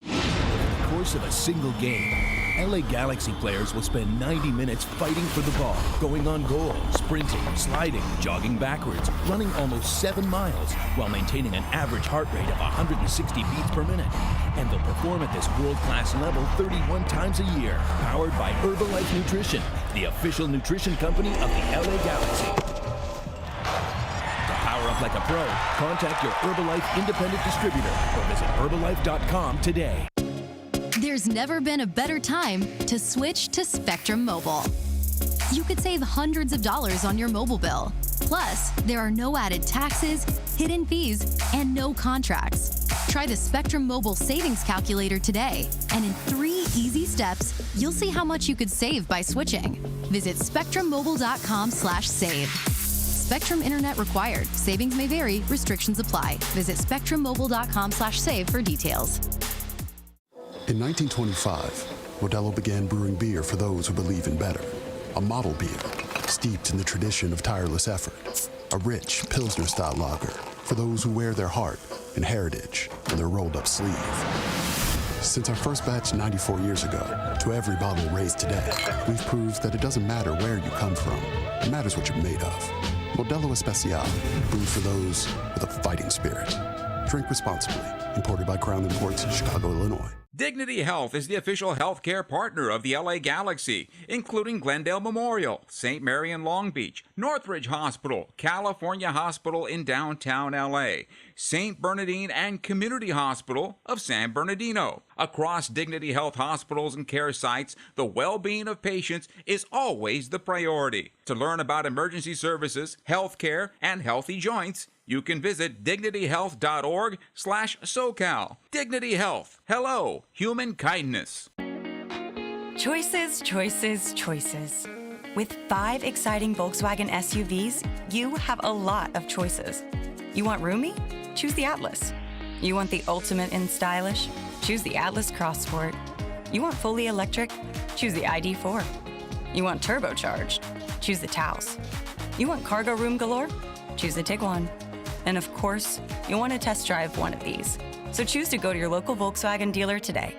In the course of a single game, LA Galaxy players will spend 90 minutes fighting for the ball, going on goal, sprinting, sliding, jogging backwards, running almost 7 miles, while maintaining an average heart rate of 160 beats per minute. And they'll perform at this world-class level 31 times a year, powered by Herbalife Nutrition, the official nutrition company of the LA Galaxy. To power up like a pro, contact your Herbalife independent distributor or visit Herbalife.com today. There's never been a better time to switch to Spectrum Mobile. You could save hundreds of dollars on your mobile bill. Plus, there are no added taxes, hidden fees, and no contracts. Try the Spectrum Mobile Savings Calculator today, and in 3 easy steps, you'll see how much you could save by switching. Visit spectrummobile.com/save. Spectrum Internet required. Savings may vary. Restrictions apply. Visit spectrummobile.com/save for details. In 1925, Modelo began brewing beer for those who believe in better. A model beer, steeped in the tradition of tireless effort. A rich Pilsner-style lager for those who wear their heart and heritage on their rolled-up sleeve. Since our first batch 94 years ago, to every bottle raised today, we've proved that it doesn't matter where you come from. It matters what you're made of. Modelo Especial, brewed for those with a fighting spirit. Drink responsibly. Imported by Crown Imports, Chicago, Illinois. Dignity Health is the official healthcare partner of the LA Galaxy, including Glendale Memorial, St. Mary in Long Beach, Northridge Hospital, California Hospital in downtown LA, St. Bernardine and Community Hospital of San Bernardino. Across Dignity Health hospitals and care sites, the well-being of patients is always the priority. To learn about emergency services, healthcare, and healthy joints, you can visit dignityhealth.org/SoCal. Dignity Health. Hello, human kindness. Choices, choices, choices. With 5 exciting Volkswagen SUVs, you have a lot of choices. You want roomy? Choose the Atlas. You want the ultimate in stylish? Choose the Atlas Cross Sport. You want fully electric? Choose the ID4. You want turbocharged? Choose the Taos. You want cargo room galore? Choose the Tiguan. And of course, you want to test drive one of these. So choose to go to your local Volkswagen dealer today.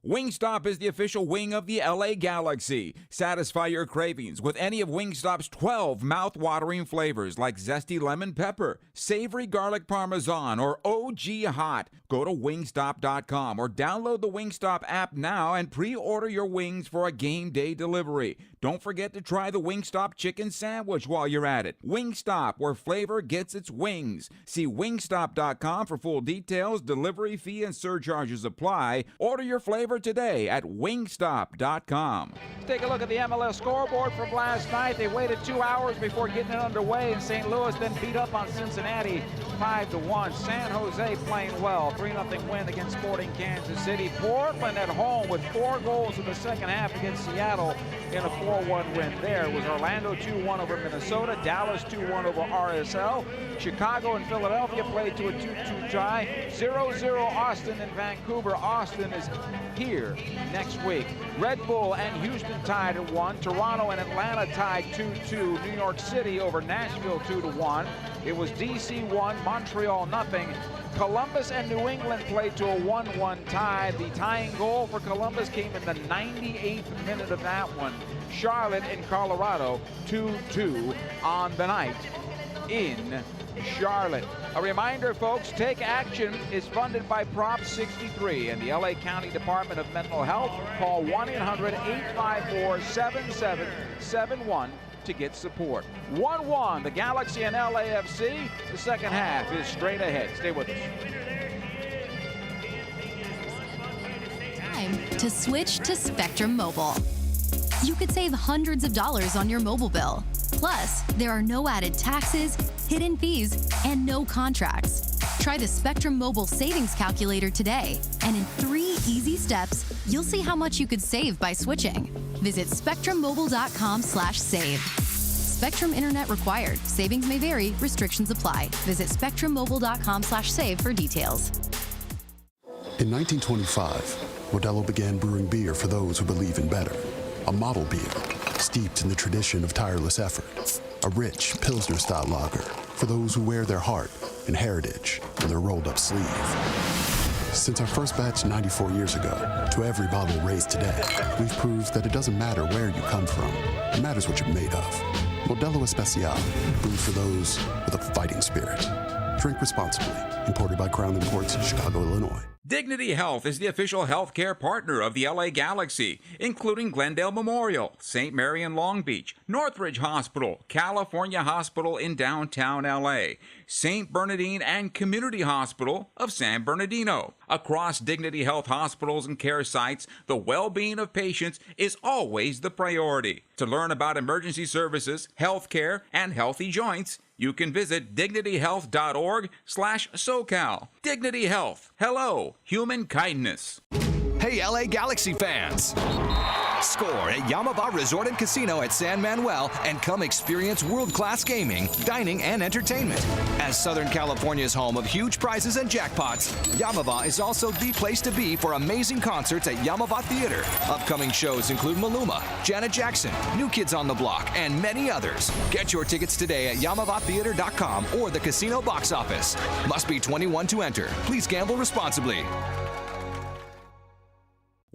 Wingstop is the official wing of the LA Galaxy. Satisfy your cravings with any of Wingstop's 12 mouth-watering flavors like zesty lemon pepper, savory garlic parmesan, or OG hot. Go to wingstop.com or download the Wingstop app now and pre-order your wings for a game day delivery. Don't forget to try the Wingstop chicken sandwich while you're at it. Wingstop, where flavor gets its wings. See wingstop.com for full details. Delivery fee and surcharges apply. Order your flavor today at wingstop.com. Let's take a look at the MLS scoreboard from last night. They waited 2 hours before getting it underway, and St. Louis then beat up on Cincinnati 5-1. San Jose playing well, 3-0 win against Sporting Kansas City. Portland at home with 4 goals in the second half against Seattle in a 4-1 win there. It was Orlando 2-1 over Minnesota, Dallas 2-1 over RSL. Chicago and Philadelphia played to a 2-2 tie. 0-0 Austin and Vancouver. Austin is here next week. Red Bull and Houston tied at 1. Toronto and Atlanta tied 2-2. New York City over Nashville 2-1. It was DC 1, Montreal 0. Columbus and New England played to a 1-1 tie. The tying goal for Columbus came in the 98th minute of that one. Charlotte and Colorado 2-2 on the night in Charlotte. A reminder, folks, Take Action is funded by Prop 63 and the LA County Department of Mental Health. Call 1-800-854-7771 to get support. 1-1, the Galaxy and LAFC. The second half is straight ahead. Stay with us. Time to switch to Spectrum Mobile. You could save hundreds of dollars on your mobile bill. Plus, there are no added taxes, hidden fees, and no contracts. Try the Spectrum Mobile Savings Calculator today, and in 3 easy steps, you'll see how much you could save by switching. Visit spectrummobile.com/save. Spectrum Internet required. Savings may vary. Restrictions apply. Visit spectrummobile.com/save for details. In 1925, Modelo began brewing beer for those who believe in better. A model beer, steeped in the tradition of tireless effort. A rich Pilsner-style lager for those who wear their heart and heritage on their rolled-up sleeve. Since our first batch 94 years ago to every bottle raised today, we've proved that it doesn't matter where you come from. It matters what you're made of. Modelo Especial, brewed for those with a fighting spirit. Drink responsibly. Imported by Crown Imports, Chicago, Illinois. Dignity Health is the official healthcare partner of the LA Galaxy, including Glendale Memorial, St. Mary in Long Beach, Northridge Hospital, California Hospital in downtown LA, St. Bernardine and Community Hospital of San Bernardino. Across Dignity Health hospitals and care sites, the well-being of patients is always the priority. To learn about emergency services, healthcare, and healthy joints, you can visit dignityhealth.org/SoCal. Dignity Health. Hello, human kindness. Hey, LA Galaxy fans! Score at Yamava Resort and Casino at San Manuel and come experience world-class gaming, dining, and entertainment. As Southern California's home of huge prizes and jackpots, Yamava is also the place to be for amazing concerts at Yamava Theater. Upcoming shows include Maluma, Janet Jackson, New Kids on the Block, and many others. Get your tickets today at YamavaTheater.com or the casino box office. Must be 21 to enter. Please gamble responsibly.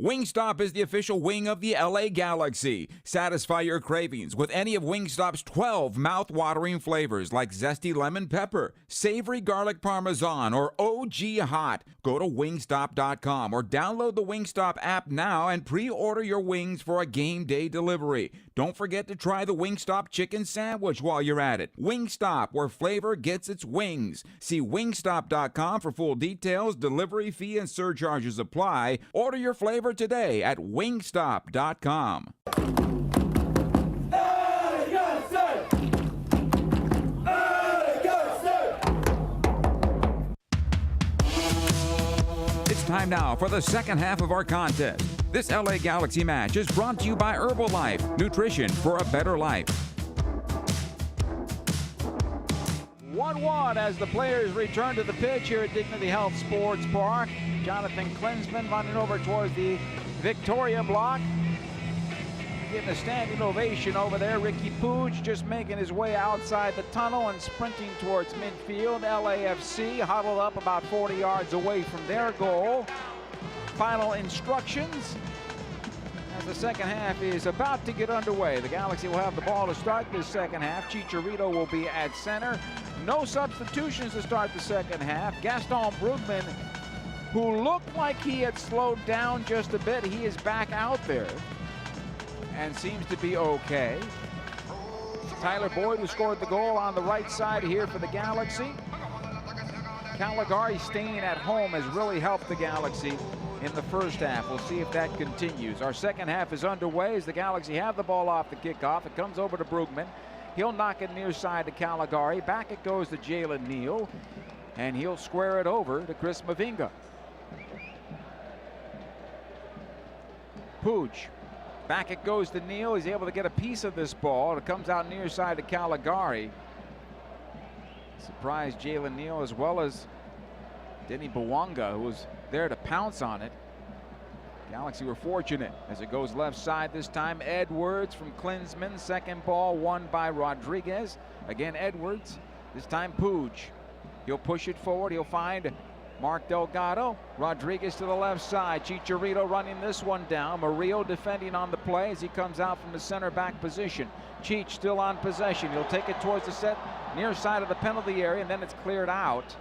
Wingstop is the official wing of the LA Galaxy. Satisfy your cravings with any of Wingstop's 12 mouth-watering flavors like zesty lemon pepper, savory garlic parmesan, or OG hot. Go to wingstop.com or download the Wingstop app now and pre-order your wings for a game day delivery. Don't forget to try the Wingstop chicken sandwich while you're at it. Wingstop, where flavor gets its wings. See wingstop.com for full details. Delivery fee and surcharges apply. Order your flavor today at wingstop.com. It's time now for the second half of our contest. This LA Galaxy match is brought to you by Herbalife, nutrition for a better life. 1-1 as the players return to the pitch here at Dignity Health Sports Park. Jonathan Klinsman running over towards the Victoria block. Getting a standing ovation over there. Ricky Pooch just making his way outside the tunnel and sprinting towards midfield. LAFC huddled up about 40 yards away from their goal. Final instructions as the second half is about to get underway. The Galaxy will have the ball to start this second half. Chicharito will be at center. No substitutions to start the second half. Gaston Brugman, who looked like he had slowed down just a bit, he is back out there and seems to be okay. Tyler Boyd, who scored the goal on the right side here for the Galaxy. Caligari staying at home has really helped the Galaxy in the first half. We'll see if that continues. Our second half is underway as the Galaxy have the ball off the kickoff. It comes over to Brugman. He'll knock it near side to Caligari. Back it goes to Jalen Neal, and he'll square it over to Chris Mavinga. Pooch. Back it goes to Neal. He's able to get a piece of this ball. It comes out near side to Caligari. Surprised Jalen Neal as well as Denny Bwanga, who was there to pounce on it. Galaxy were fortunate as it goes left side this time. Edwards from Klinsman. Second ball won by Rodriguez. Again Edwards. This time Pooch. He'll push it forward. He'll find Mark Delgado. Rodriguez to the left side. Chicharito running this one down. Murillo defending on the play as he comes out from the center back position. Cheech still on possession. He'll take it towards the set near side of the penalty area, and then it's cleared out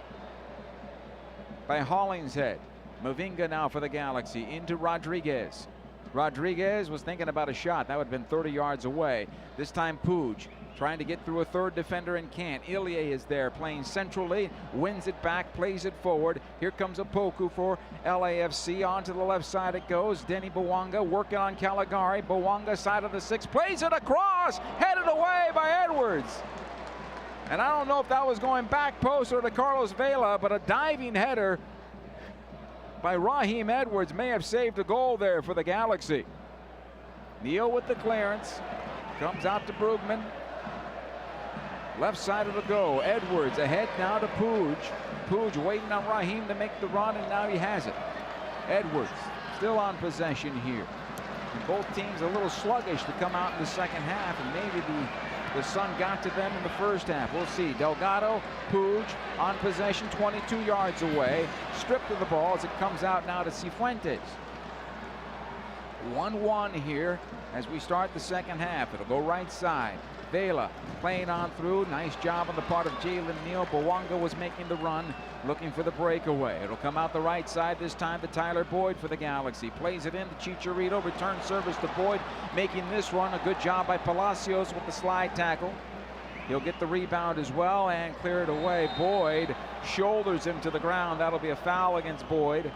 by Hollingshead. Mavinga now for the Galaxy into Rodriguez. Rodriguez was thinking about a shot. That would have been 30 yards away. This time Pooch trying to get through a third defender and can't. Ilie is there playing centrally, wins it back, plays it forward. Here comes Opoku for LAFC. Onto the left side it goes. Denny Bwanga working on Caligari. Bwanga side of the 6, plays it across, headed away by Edwards. And I don't know if that was going back post or to Carlos Vela, but a diving header by Raheem Edwards may have saved a goal there for the Galaxy. Neal with the clearance. Comes out to Brugman. Left side of the go. Edwards ahead now to Pooch. Pooch waiting on Raheem to make the run, and now he has it. Edwards still on possession here. And both teams a little sluggish to come out in the second half, and maybe the The sun got to them in the first half. We'll see. Delgado, Puig on possession, 22 yards away. Stripped of the ball as it comes out now to Cifuentes. 1-1 here as we start the second half. It'll go right side. Vela playing on through. Nice job on the part of Jalen Neal. Bawanga was making the run, looking for the breakaway. It'll come out the right side this time to Tyler Boyd for the Galaxy. Plays it in to Chicharito. Return service to Boyd, making this run. A good job by Palacios with the slide tackle. He'll get the rebound as well and clear it away. Boyd shoulders him to the ground. That'll be a foul against Boyd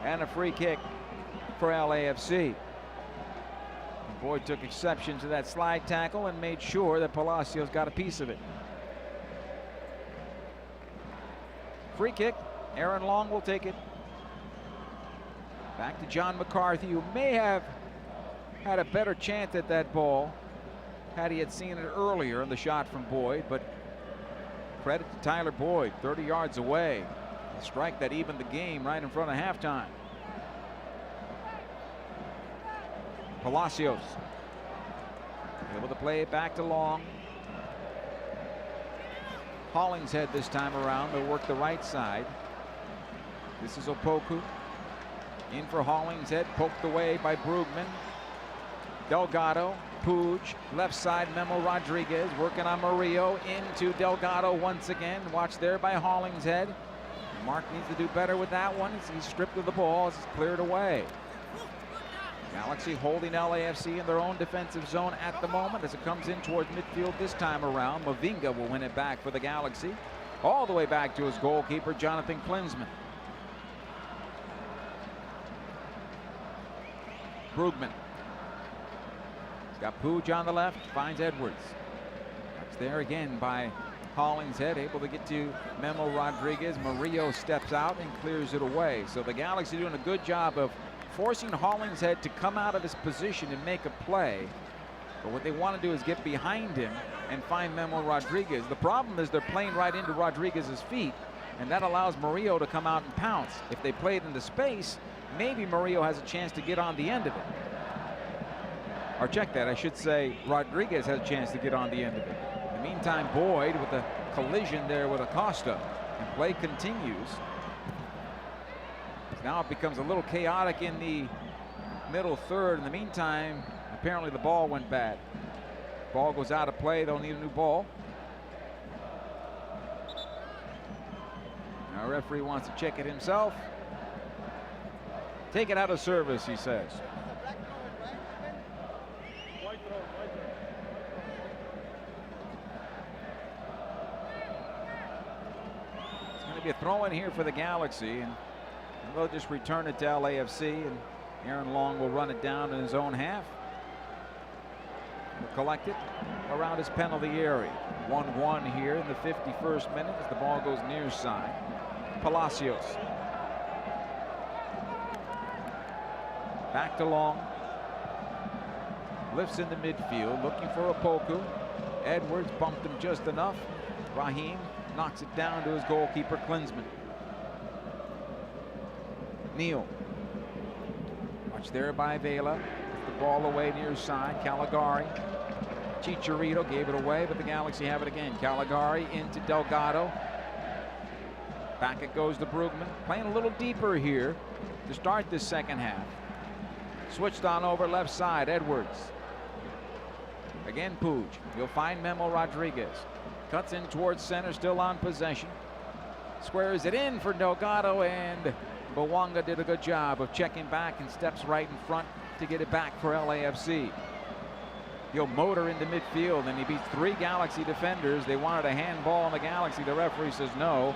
and a free kick for LAFC. Boyd took exception to that slide tackle and made sure that Palacios got a piece of it. Free kick. Aaron Long will take it. Back to John McCarthy, who may have had a better chance at that ball had he had seen it earlier in the shot from Boyd, but credit to Tyler Boyd, 30 yards away. A strike that evened the game right in front of halftime. Palacios able to play it back to Long. Hollingshead this time around. They'll work the right side. This is Opoku. In for Hollingshead, poked away by Brugman. Delgado, Puig, left side Memo Rodriguez working on Murillo, into Delgado once again. Watch there by Hollingshead. Mark needs to do better with that one as he's stripped of the ball as it's cleared away. Galaxy holding LAFC in their own defensive zone at the moment as it comes in towards midfield this time around. Mavinga will win it back for the Galaxy. All the way back to his goalkeeper, Jonathan Klinsmann. Brugman. He's got Puig on the left, finds Edwards. It's there again by Hollingshead, able to get to Memo Rodriguez. Murillo steps out and clears it away. So the Galaxy doing a good job of forcing Hollingshead to come out of his position and make a play. But what they want to do is get behind him and find Memo Rodriguez. The problem is they're playing right into Rodriguez's feet, and that allows Murillo to come out and pounce. If they play it into space, maybe Murillo has a chance to get on the end of it. Or check that, I should say Rodriguez has a chance to get on the end of it. In the meantime, Boyd with a collision there with Acosta, and play continues. Now it becomes a little chaotic in the middle third. In the meantime, apparently the ball went bad. Ball goes out of play. They'll need a new ball. Our referee wants to check it himself. Take it out of service, he says. It's going to be a throw in here for the Galaxy, and they'll just return it to LAFC, and Aaron Long will run it down in his own half. He'll collect it around his penalty area. 1-1 here in the 51st minute as the ball goes near side. Palacios. Back to Long. Lifts into midfield, looking for Opoku. Edwards bumped him just enough. Raheem knocks it down to his goalkeeper, Klinsmann. Neal. Watch there by Vela. The ball away near side. Caligari. Chicharito gave it away, but the Galaxy have it again. Caligari into Delgado. Back it goes to Brugman. Playing a little deeper here to start this second half. Switched on over left side. Edwards. Again Puig. You'll find Memo Rodriguez. Cuts in towards center, still on possession. Squares it in for Delgado, and Bawanga did a good job of checking back and steps right in front to get it back for LAFC. He'll motor into midfield, and he beats 3 Galaxy defenders. They wanted a handball on the Galaxy. The referee says no.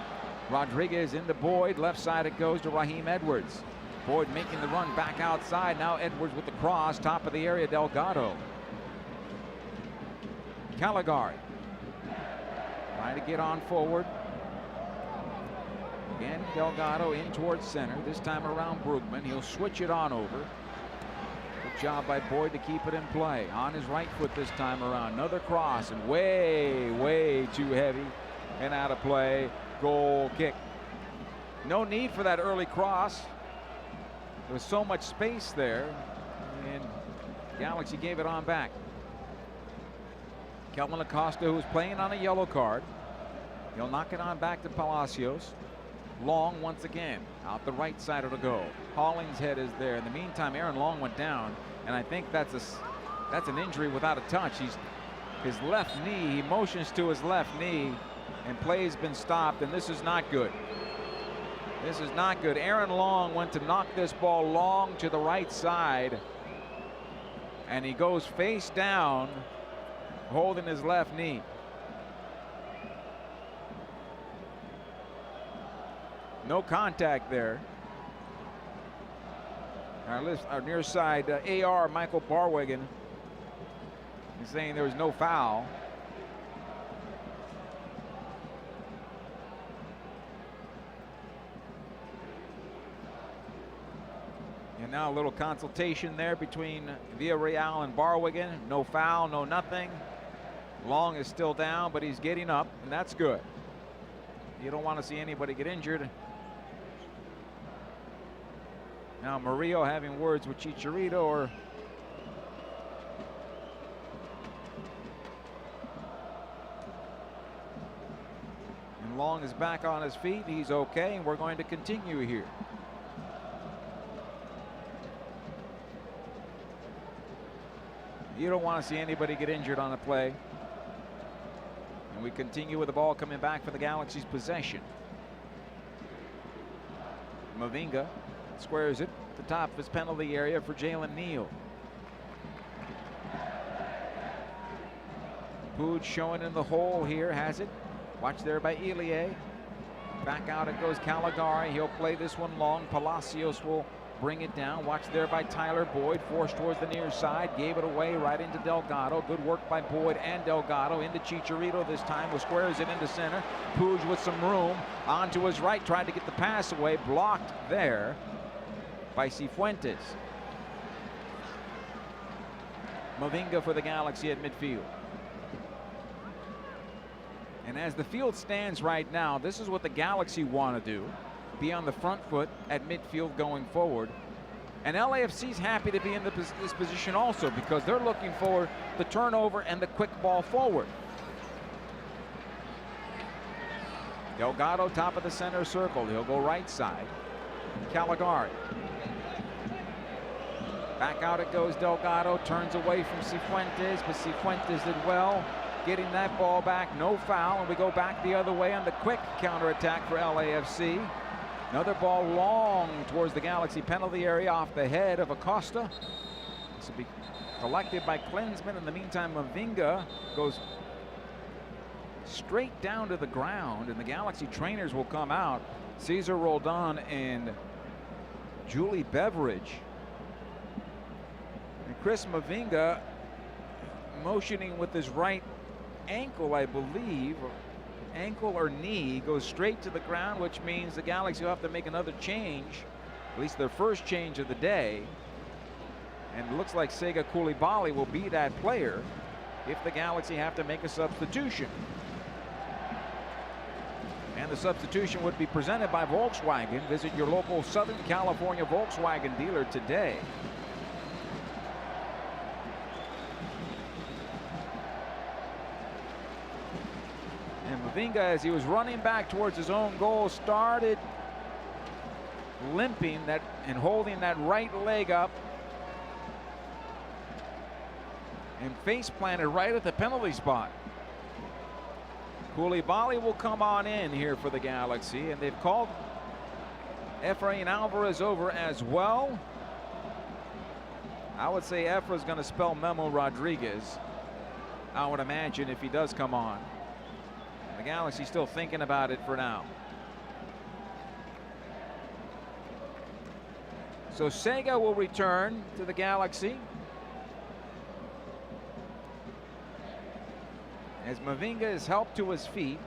Rodriguez into Boyd. Left side it goes to Raheem Edwards. Boyd making the run back outside. Now Edwards with the cross. Top of the area, Delgado. Caligari trying to get on forward. Again, Delgado in towards center. This time around Brugman. He'll switch it on over. Good job by Boyd to keep it in play. On his right foot this time around. Another cross, and way too heavy and out of play. Goal kick. No need for that early cross. There was so much space there, and Galaxy gave it on back. Kelvin Acosta, who's playing on a yellow card. He'll knock it on back to Palacios. Long once again. Out the right side it'll go. Hollingshead is there. In the meantime, Aaron Long went down, and I think that's an injury without a touch. His left knee, he motions to his left knee, and play's been stopped, and this is not good. This is not good. Aaron Long went to knock this ball long to the right side, and he goes face down, holding his left knee. No contact there. Our near side AR Michael Barwigan is saying there was no foul. And now a little consultation there between Villarreal and Barwigan. No foul, no nothing. Long is still down, but he's getting up, and that's good. You don't want to see anybody get injured. Now Murillo having words with Chicharito, and Long is back on his feet. He's okay, and we're going to continue here. You don't want to see anybody get injured on a play. And we continue with the ball coming back for the Galaxy's possession. Mavinga squares it at the top of his penalty area for Jalen Neal. Puig showing in the hole here, has it. Watch there by Ilie. Back out it goes Caligari. He'll play this one long. Palacios will bring it down. Watch there by Tyler Boyd. Forced towards the near side. Gave it away right into Delgado. Good work by Boyd and Delgado. Into Chicharito this time. Who squares it into center. Puig with some room. On to his right. Tried to get the pass away. Blocked there by Cifuentes. Mavinga for the Galaxy at midfield. And as the field stands right now, this is what the Galaxy want to do. Be on the front foot at midfield going forward. And LAFC's happy to be in this position also, because they're looking for the turnover and the quick ball forward. Delgado top of the center circle. He'll go right side. Caligari. Back out it goes Delgado. Turns away from Cifuentes, but Cifuentes did well getting that ball back. No foul, and we go back the other way on the quick counterattack for LAFC. Another ball long towards the Galaxy penalty area off the head of Acosta. This will be collected by Klinsmann. In the meantime, Mavinga goes straight down to the ground, and the Galaxy trainers will come out. Cesar Roldan and Julie Beveridge. And Chris Mavinga motioning with his right ankle, I believe. Ankle or knee, goes straight to the ground, which means the Galaxy will have to make another change, at least their first change of the day. And it looks like Sega Koulibaly will be that player if the Galaxy have to make a substitution. And the substitution would be presented by Volkswagen. Visit your local Southern California Volkswagen dealer today. And Mavinga, as he was running back towards his own goal, started limping that and holding that right leg up, and face planted right at the penalty spot. Koulibaly will come on in here for the Galaxy, and they've called Efrain Alvarez over as well. I would say Efra's going to spell Memo Rodriguez, I would imagine, if he does come on. The Galaxy still thinking about it for now. So Sega will return to the Galaxy as Mavinga is helped to his feet.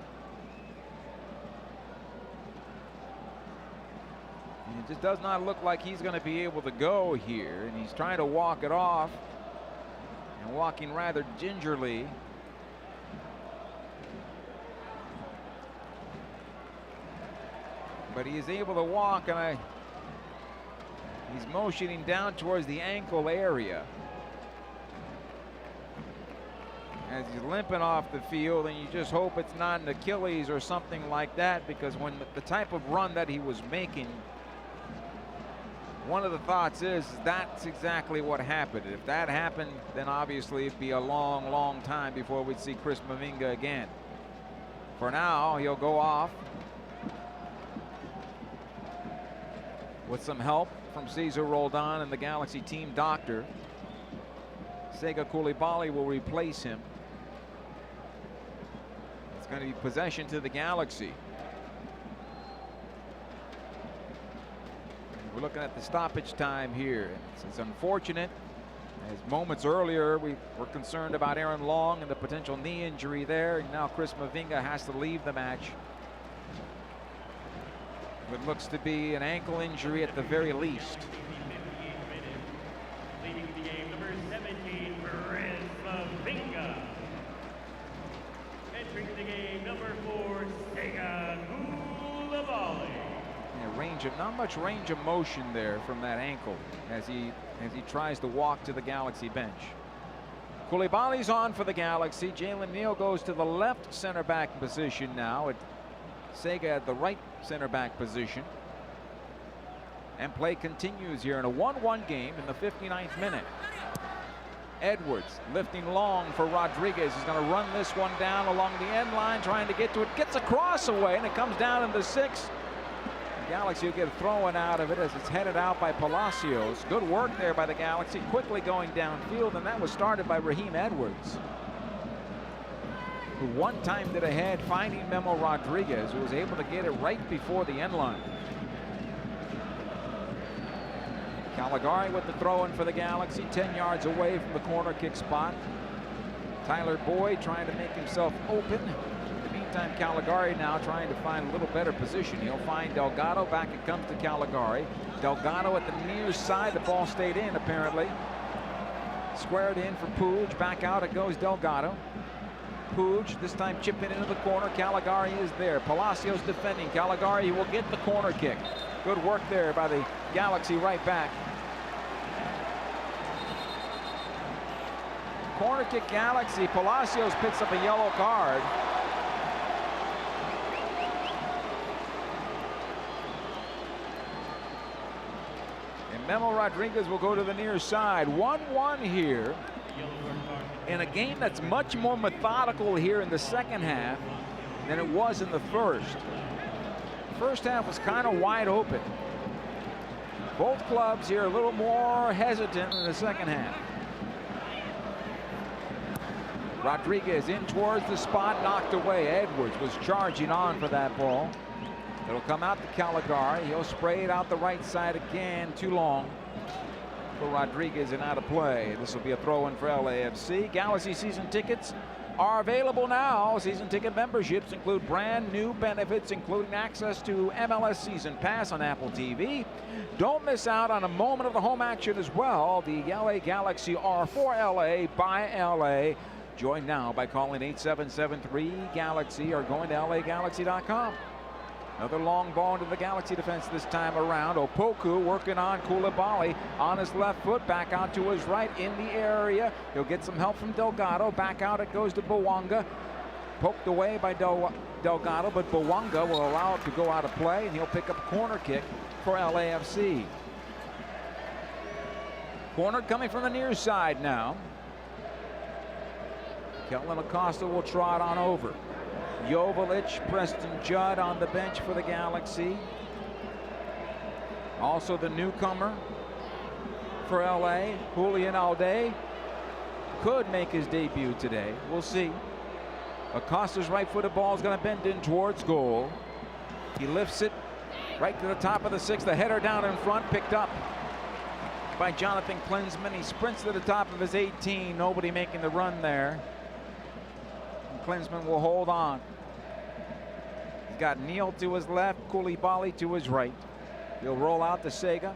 And it just does not look like he's going to be able to go here, and he's trying to walk it off and walking rather gingerly. But he is able to walk, and he's motioning down towards the ankle area. as he's limping off the field, and you just hope it's not an Achilles or something like that, because when the type of run that he was making, one of the thoughts is that's exactly what happened. If that happened, then obviously it'd be a long, long time before we'd see Chris Mavinga again. For now, he'll go off with some help from Cesar Roldan and the Galaxy team doctor. Sega Coulibaly will replace him. It's going to be possession to the Galaxy. We're looking at the stoppage time here. It's unfortunate, as moments earlier we were concerned about Aaron Long and the potential knee injury there, and now Chris Mavinga has to leave the match. It looks to be an ankle injury at the very least. Leading the game, number 17, Chris Mavinga. Entering the game, number 4, Sega Coulibaly. Range of, not much range of motion there from that ankle as he tries to walk to the Galaxy bench. Coulibaly's on for the Galaxy. Jalen Neal goes to the left center back position now. Sega at the right center back position. And play continues here in a 1-1 game in the 59th minute. Edwards lifting long for Rodriguez. He's going to run this one down along the end line, trying to get to it. Gets a cross away, and it comes down in the 6. Galaxy will get a throw-in out of it as it's headed out by Palacios. Good work there by the Galaxy, quickly going downfield, and that was started by Raheem Edwards, who one time did ahead, finding Memo Rodriguez, who was able to get it right before the end line. Caligari with the throw-in for the Galaxy, 10 yards away from the corner kick spot. Tyler Boyd trying to make himself open. Meantime, Caligari now trying to find a little better position. He'll find Delgado. Back it comes to Caligari. Delgado at the near side. The ball stayed in, apparently. Squared in for Puig. Back out it goes Delgado. Puig this time chipping into the corner. Caligari is there. Palacios defending. Caligari will get the corner kick. Good work there by the Galaxy right back. Corner kick Galaxy. Palacios picks up a yellow card. Memo Rodriguez will go to the near side. 1-1 here in a game that's much more methodical here in the second half than it was in the first. First half was kind of wide open. Both clubs here a little more hesitant in the second half. Rodriguez in towards the spot, knocked away. Edwards was charging on for that ball. It'll come out to Caligari. He'll spray it out the right side again. Too long for Rodriguez and out of play. This will be a throw-in for LAFC. Galaxy season tickets are available now. Season ticket memberships include brand new benefits, including access to MLS Season Pass on Apple TV. Don't miss out on a moment of the home action as well. The LA Galaxy are for LA by LA. Join now by calling 8773-GALAXY or going to LAGalaxy.com. Another long ball into the Galaxy defense this time around. Opoku working on Coulibaly on his left foot, back out to his right in the area. He'll get some help from Delgado. Back out it goes to Bouanga. Poked away by Delgado, but Bouanga will allow it to go out of play, and he'll pick up a corner kick for LAFC. Corner coming from the near side now. Kellen Acosta will trot on over. Joveljic, Preston Judd on the bench for the Galaxy. Also the newcomer for LA, Julian Alday, could make his debut today. We'll see. Acosta's right-footed ball is going to bend in towards goal. He lifts it right to the top of the 6. The header down in front, picked up by Jonathan Klinsmann. He sprints to the top of his 18. Nobody making the run there. Klinsmann will hold on. He's got Neal to his left, Coulibaly to his right. He'll roll out to Sega.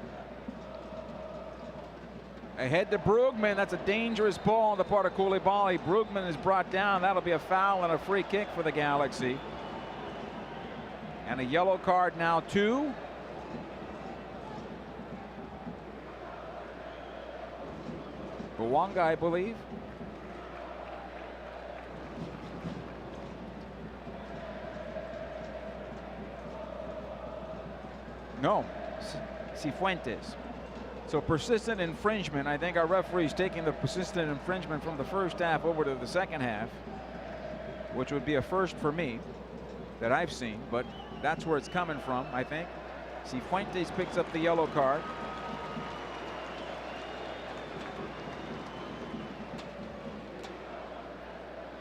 Ahead to Brugman. That's a dangerous ball on the part of Coulibaly. Brugman is brought down. That'll be a foul and a free kick for the Galaxy. And a yellow card now too. Bouanga, I believe. No, Cifuentes. So persistent infringement. I think our referee's taking the persistent infringement from the first half over to the second half, which would be a first for me that I've seen, but that's where it's coming from, I think. Cifuentes picks up the yellow card.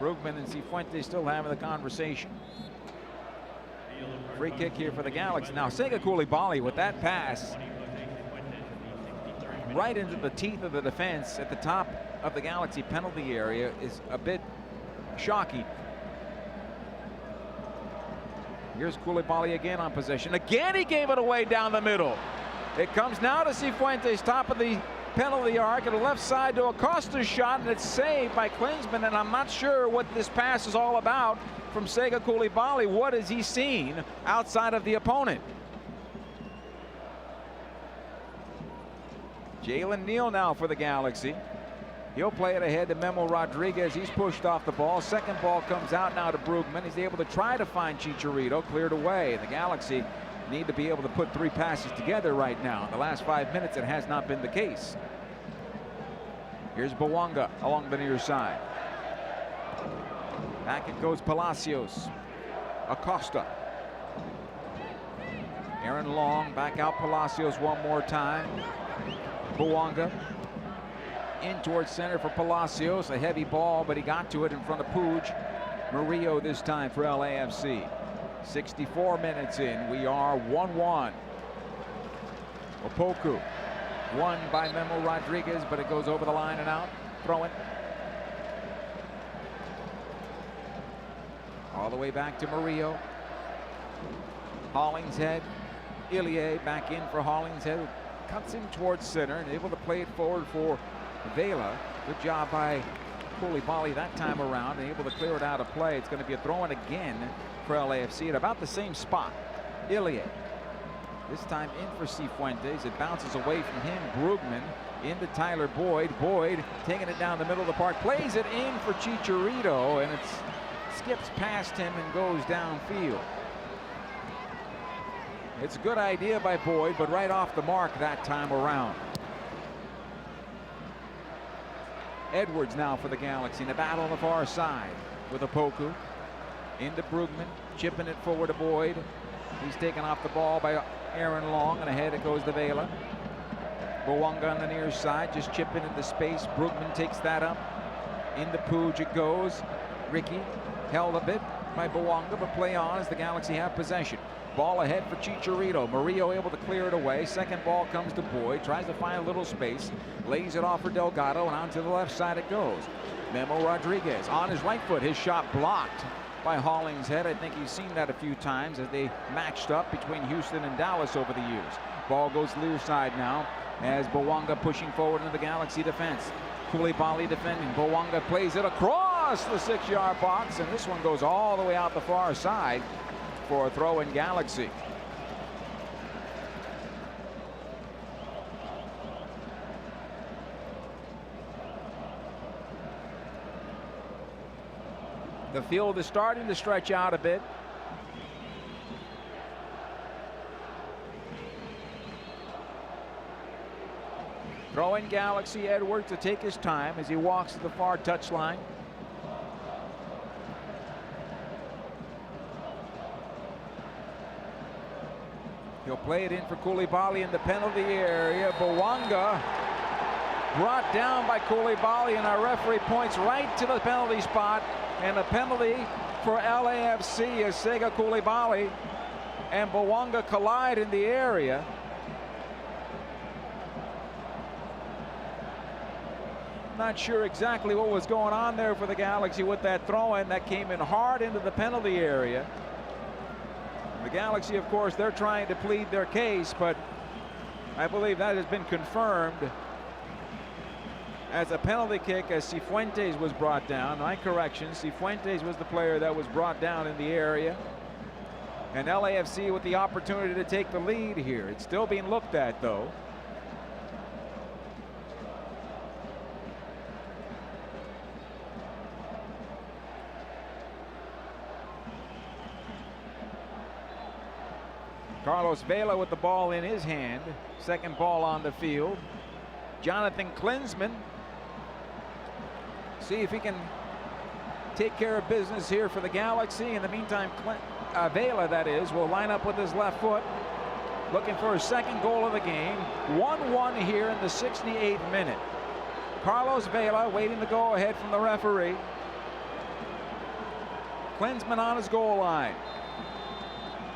Brugman and Cifuentes still having the conversation. Free kick here for the Galaxy. Now Sega Koulibaly with that pass right into the teeth of the defense at the top of the Galaxy penalty area is a bit shocking. Here's Koulibaly again on possession. Again, he gave it away down the middle. It comes now to Cifuentes, top of the penalty arc to the left side to Acosta's shot, and it's saved by Klinsmann, and I'm not sure what this pass is all about from Sega Koulibaly. What has he seen outside of the opponent? Jalen Neal now for the Galaxy. He'll play it ahead to Memo Rodriguez. He's pushed off the ball. Second ball comes out now to Brugman. He's able to try to find Chicharito, cleared away. The Galaxy need to be able to put 3 passes together right now. In the last 5 minutes, it has not been the case. Here's Bouanga along the near side. Back it goes Palacios. Acosta. Aaron Long back out Palacios one more time. Bouanga in towards center for Palacios. A heavy ball, but he got to it in front of Puig. Murillo this time for LAFC. 64 minutes in. We are 1-1. Opoku won by Memo Rodriguez, but it goes over the line and out. Throw it. All the way back to Murillo. Hollingshead. Ilie back in for Hollingshead. Cuts him towards center and able to play it forward for Vela. Good job by Koulibaly that time around, and able to clear it out of play. It's going to be a throw-in again for LAFC at about the same spot. Ilie. This time in for Cifuentes. It bounces away from him. Brugman into Tyler Boyd. Boyd taking it down the middle of the park. Plays it in for Chicharito, and it skips past him and goes downfield. It's a good idea by Boyd, but right off the mark that time around. Edwards now for the Galaxy in a battle on the far side with Opoku. Into Brugman, chipping it forward to Boyd. He's taken off the ball by Aaron Long, and ahead it goes to Vela. Bouanga on the near side, just chipping into space. Brugman takes that up. Into Puig it goes. Ricky held a bit by Bouanga, but play on as the Galaxy have possession. Ball ahead for Chicharito. Murillo able to clear it away. Second ball comes to Boyd. Tries to find a little space. Lays it off for Delgado, and onto the left side it goes. Memo Rodriguez on his right foot. His shot blocked by Hollingshead. I think you've seen that a few times as they matched up between Houston and Dallas over the years. Ball goes near side now as Bouanga pushing forward into the Galaxy defense. Koulibaly defending. Bouanga plays it across the 6-yard box, and this one goes all the way out the far side for a throw in Galaxy. The field is starting to stretch out a bit. Throw in Galaxy. Edwards to take his time as he walks to the far touchline. He'll play it in for Koulibaly in the penalty area. Bouanga brought down by Koulibaly, and our referee points right to the penalty spot. And a penalty for LAFC as Sega Koulibaly and Bouanga collide in the area. Not sure exactly what was going on there for the Galaxy with that throw-in that came in hard into the penalty area. The Galaxy, of course, they're trying to plead their case, but I believe that has been confirmed as a penalty kick as Cifuentes was brought down. My correction, Cifuentes was the player that was brought down in the area. And LAFC with the opportunity to take the lead here. It's still being looked at, though. Carlos Vela with the ball in his hand. Second ball on the field. Jonathan Klinsmann. See if he can take care of business here for the Galaxy. In the meantime, Vela, that is, will line up with his left foot, looking for his second goal of the game. 1-1 here in the 68th minute. Carlos Vela waiting the go-ahead from the referee. Klinsmann on his goal line.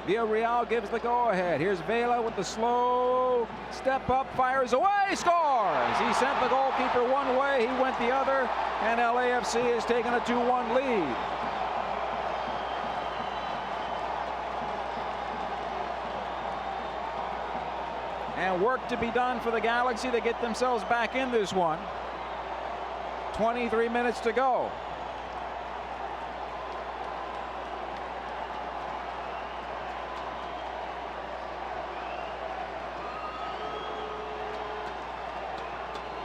Villarreal gives the go-ahead. Here's Vela with the slow step up, fires away, scores! He sent the goalkeeper one way, he went the other, and LAFC has taken a 2-1 lead. And work to be done for the Galaxy to get themselves back in this one. 23 minutes to go.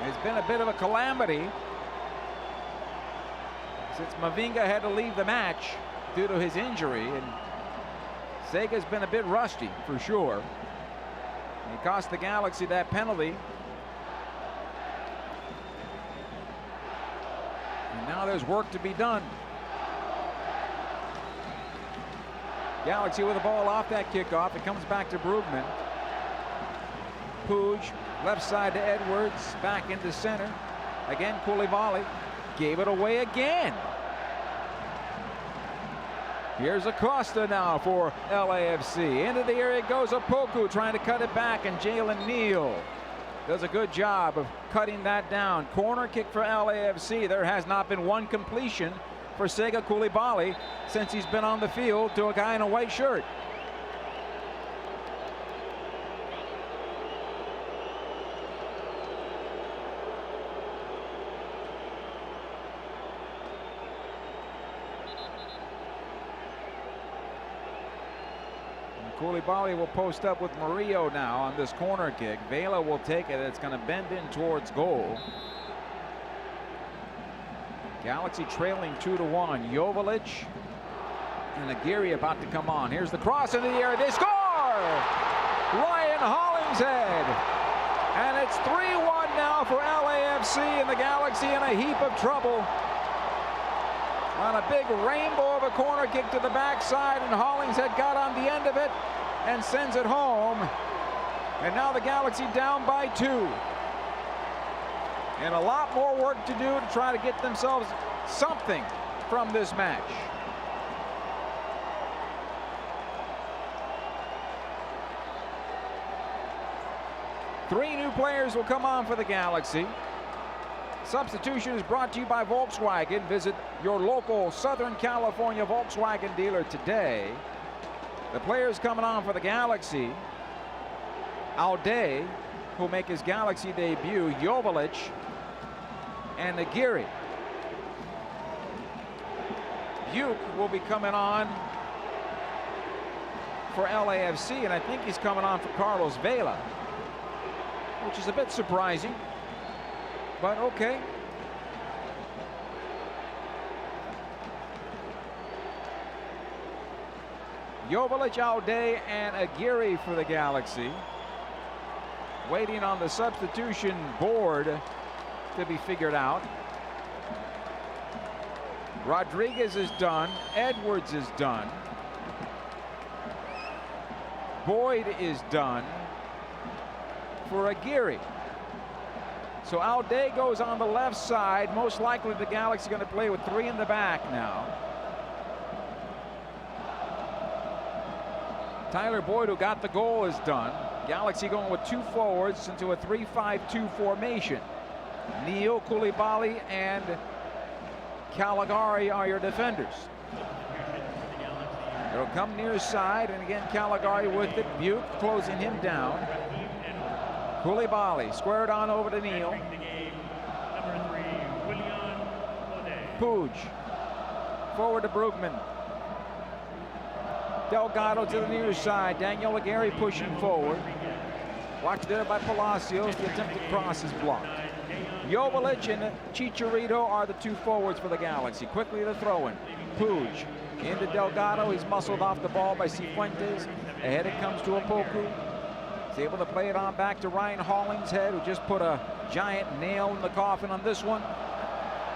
It's been a bit of a calamity since Mavinga had to leave the match due to his injury, and Sega's been a bit rusty for sure. He cost the Galaxy that penalty. And now there's work to be done. Galaxy with the ball off that kickoff. It comes back to Brugman. Puig, left side to Edwards, back into center. Again, Koulibaly gave it away again. Here's Acosta now for LAFC. Into the area goes Opoku, trying to cut it back, and Jalen Neal does a good job of cutting that down. Corner kick for LAFC. There has not been one completion for Sega Koulibaly since he's been on the field to a guy in a white shirt. Koulibaly will post up with Murillo now on this corner kick. Vela will take it. It's going to bend in towards goal. Galaxy trailing 2-1. Joveljic and Aguirre about to come on. Here's the cross into the air. They score! Ryan Hollingshead. And it's 3-1 now for LAFC, and the Galaxy in a heap of trouble. On a big rainbow of a corner kick to the backside, and Hollingshead got on the end of it and sends it home. And now the Galaxy down by 2. And a lot more work to do to try to get themselves something from this match. Three new players will come on for the Galaxy. Substitution is brought to you by Volkswagen. Visit your local Southern California Volkswagen dealer today. The players coming on for the Galaxy: Aude, who'll make his Galaxy debut, Joveljic, and Aguirre. Buke will be coming on for LAFC, and I think he's coming on for Carlos Vela, which is a bit surprising. But okay. Joveljic, Aude, and Aguirre for the Galaxy. Waiting on the substitution board to be figured out. Rodriguez is done. Edwards is done. Boyd is done for Aguirre. So Aude goes on the left side. Most likely the Galaxy going to play with 3 in the back now. Tyler Boyd, who got the goal, is done. Galaxy going with 2 forwards into a 3-5-2 formation. Neal, Koulibaly, and Caligari are your defenders. It'll come near side, and again Caligari with it. Buke closing him down. Koulibaly squared on over to Neal. Puig forward to Brugman. Delgado to the near side. Daniel Aguirre pushing forward. Watched there by Palacios. The attempted cross is blocked. Joveljic and Chicharito are the 2 forwards for the Galaxy. Quickly the throw-in. Puig into Delgado. He's muscled off the ball by Cifuentes. Ahead it comes to Opoku. He's able to play it on back to Ryan Hollingshead, who just put a giant nail in the coffin on this one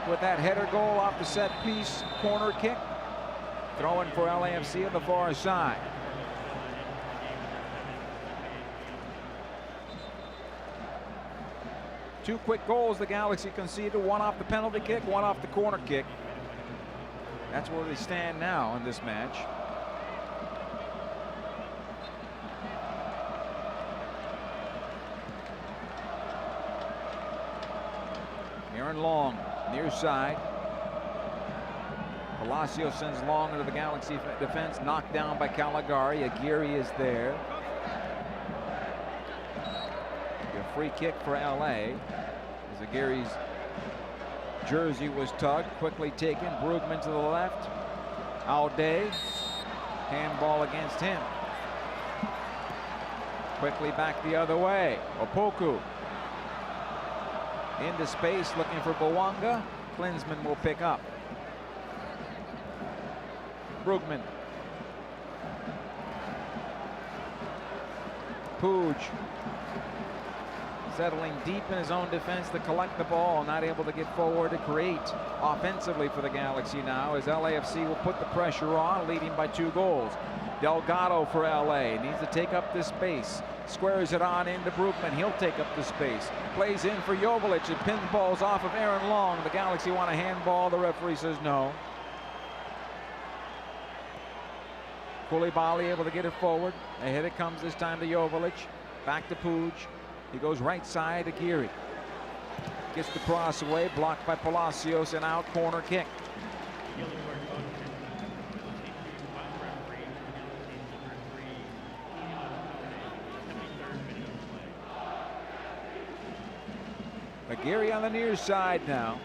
with that header goal off the set piece corner kick. Throwing for LAFC on the far side. Two quick goals the Galaxy conceded, one off the penalty kick, one off the corner kick. That's where they stand now in this match. Aaron Long, near side. Palacio sends Long into the Galaxy defense, knocked down by Caligari. Aguirre is there. A free kick for LA as Aguirre's jersey was tugged, quickly taken. Brugman to the left. Alday, handball against him. Quickly back the other way. Opoku into space looking for Bouanga. Klinsmann will pick up. Brugman. Puig settling deep in his own defense to collect the ball, not able to get forward to create offensively for the Galaxy now, as LAFC will put the pressure on, leading by 2 goals. Delgado for LA needs to take up this space. Squares it on into Brugman. He'll take up the space. Plays in for Joveljic. It pinballs off of Aaron Long. The Galaxy want a handball. The referee says no. Koulibaly able to get it forward. Ahead it comes this time to Joveljic. Back to Puig. He goes right side to Aguirre. Gets the cross away, blocked by Palacios, and out, corner kick. Aguirre on the near side now.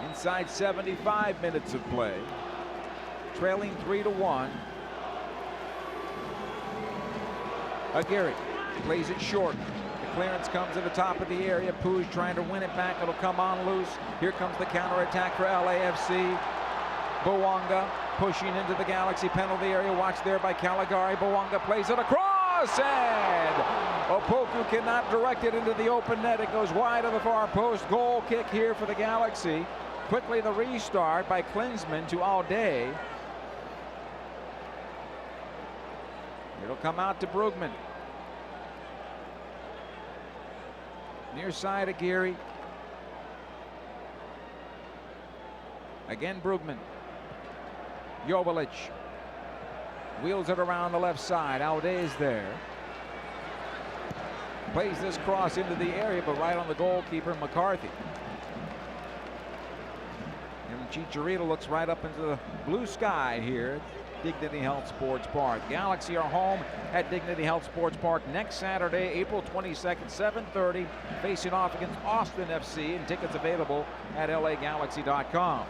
Inside 75 minutes of play. Trailing 3-1. Aguirre plays it short. The clearance comes to the top of the area. Puig trying to win it back. It'll come on loose. Here comes the counterattack for LAFC. Bouanga pushing into the Galaxy penalty area. Watched there by Caligari. Bouanga plays it across, and Opoku cannot direct it into the open net. It goes wide of the far post. Goal kick here for the Galaxy. Quickly the restart by Klinsmann to Alday. It'll come out to Brugman. Near side Aguirre. Again Brugman. Joveljic wheels it around the left side. Alday is there. Plays this cross into the area, but right on the goalkeeper, McCarthy. And Chicharito looks right up into the blue sky here. Dignity Health Sports Park. Galaxy are home at Dignity Health Sports Park next Saturday, April 22nd, 7:30, facing off against Austin FC, and tickets available at LAGalaxy.com.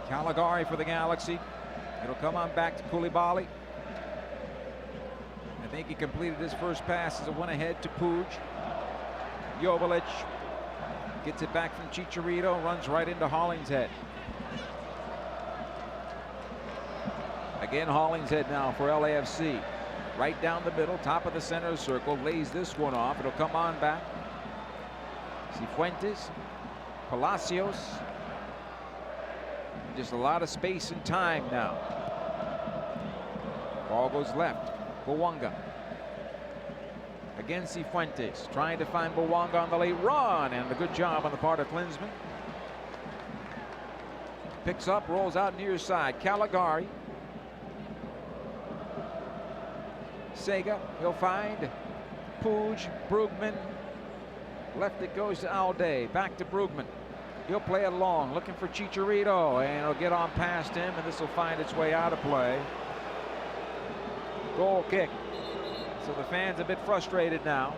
Caligari for the Galaxy. It'll come on back to Koulibaly. I think he completed his first pass as it went ahead to Puig. Joveljic gets it back from Chicharito, runs right into Hollingshead. Again, Hollingshead now for LAFC. Right down the middle, top of the center circle, lays this one off. It'll come on back. Cifuentes, Palacios. Just a lot of space and time now. Ball goes left. Bouanga. Again, Cifuentes trying to find Bouanga on the late run, and a good job on the part of Klinsmann. Picks up, rolls out near side. Caligari. Sega, he'll find Puig, Brugman. Left it goes to Alday. Back to Brugman. He'll play it long, looking for Chicharito, and it'll get on past him, and this will find its way out of play. Goal kick. So the fans a bit frustrated now.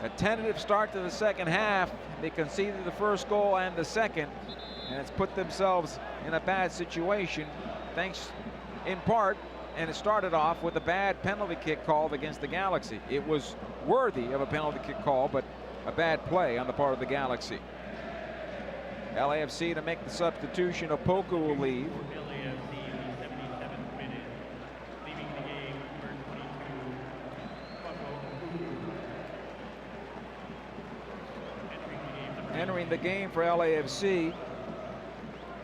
A tentative start to the second half. They conceded the first goal and the second, and it's put themselves in a bad situation, thanks in part, and it started off with a bad penalty kick called against the Galaxy. It was worthy of a penalty kick call, but a bad play on the part of the Galaxy. LAFC to make the substitution. Opoku will leave. LAFC in the 77th minute, leaving the game number 22. Entering the game for LAFC,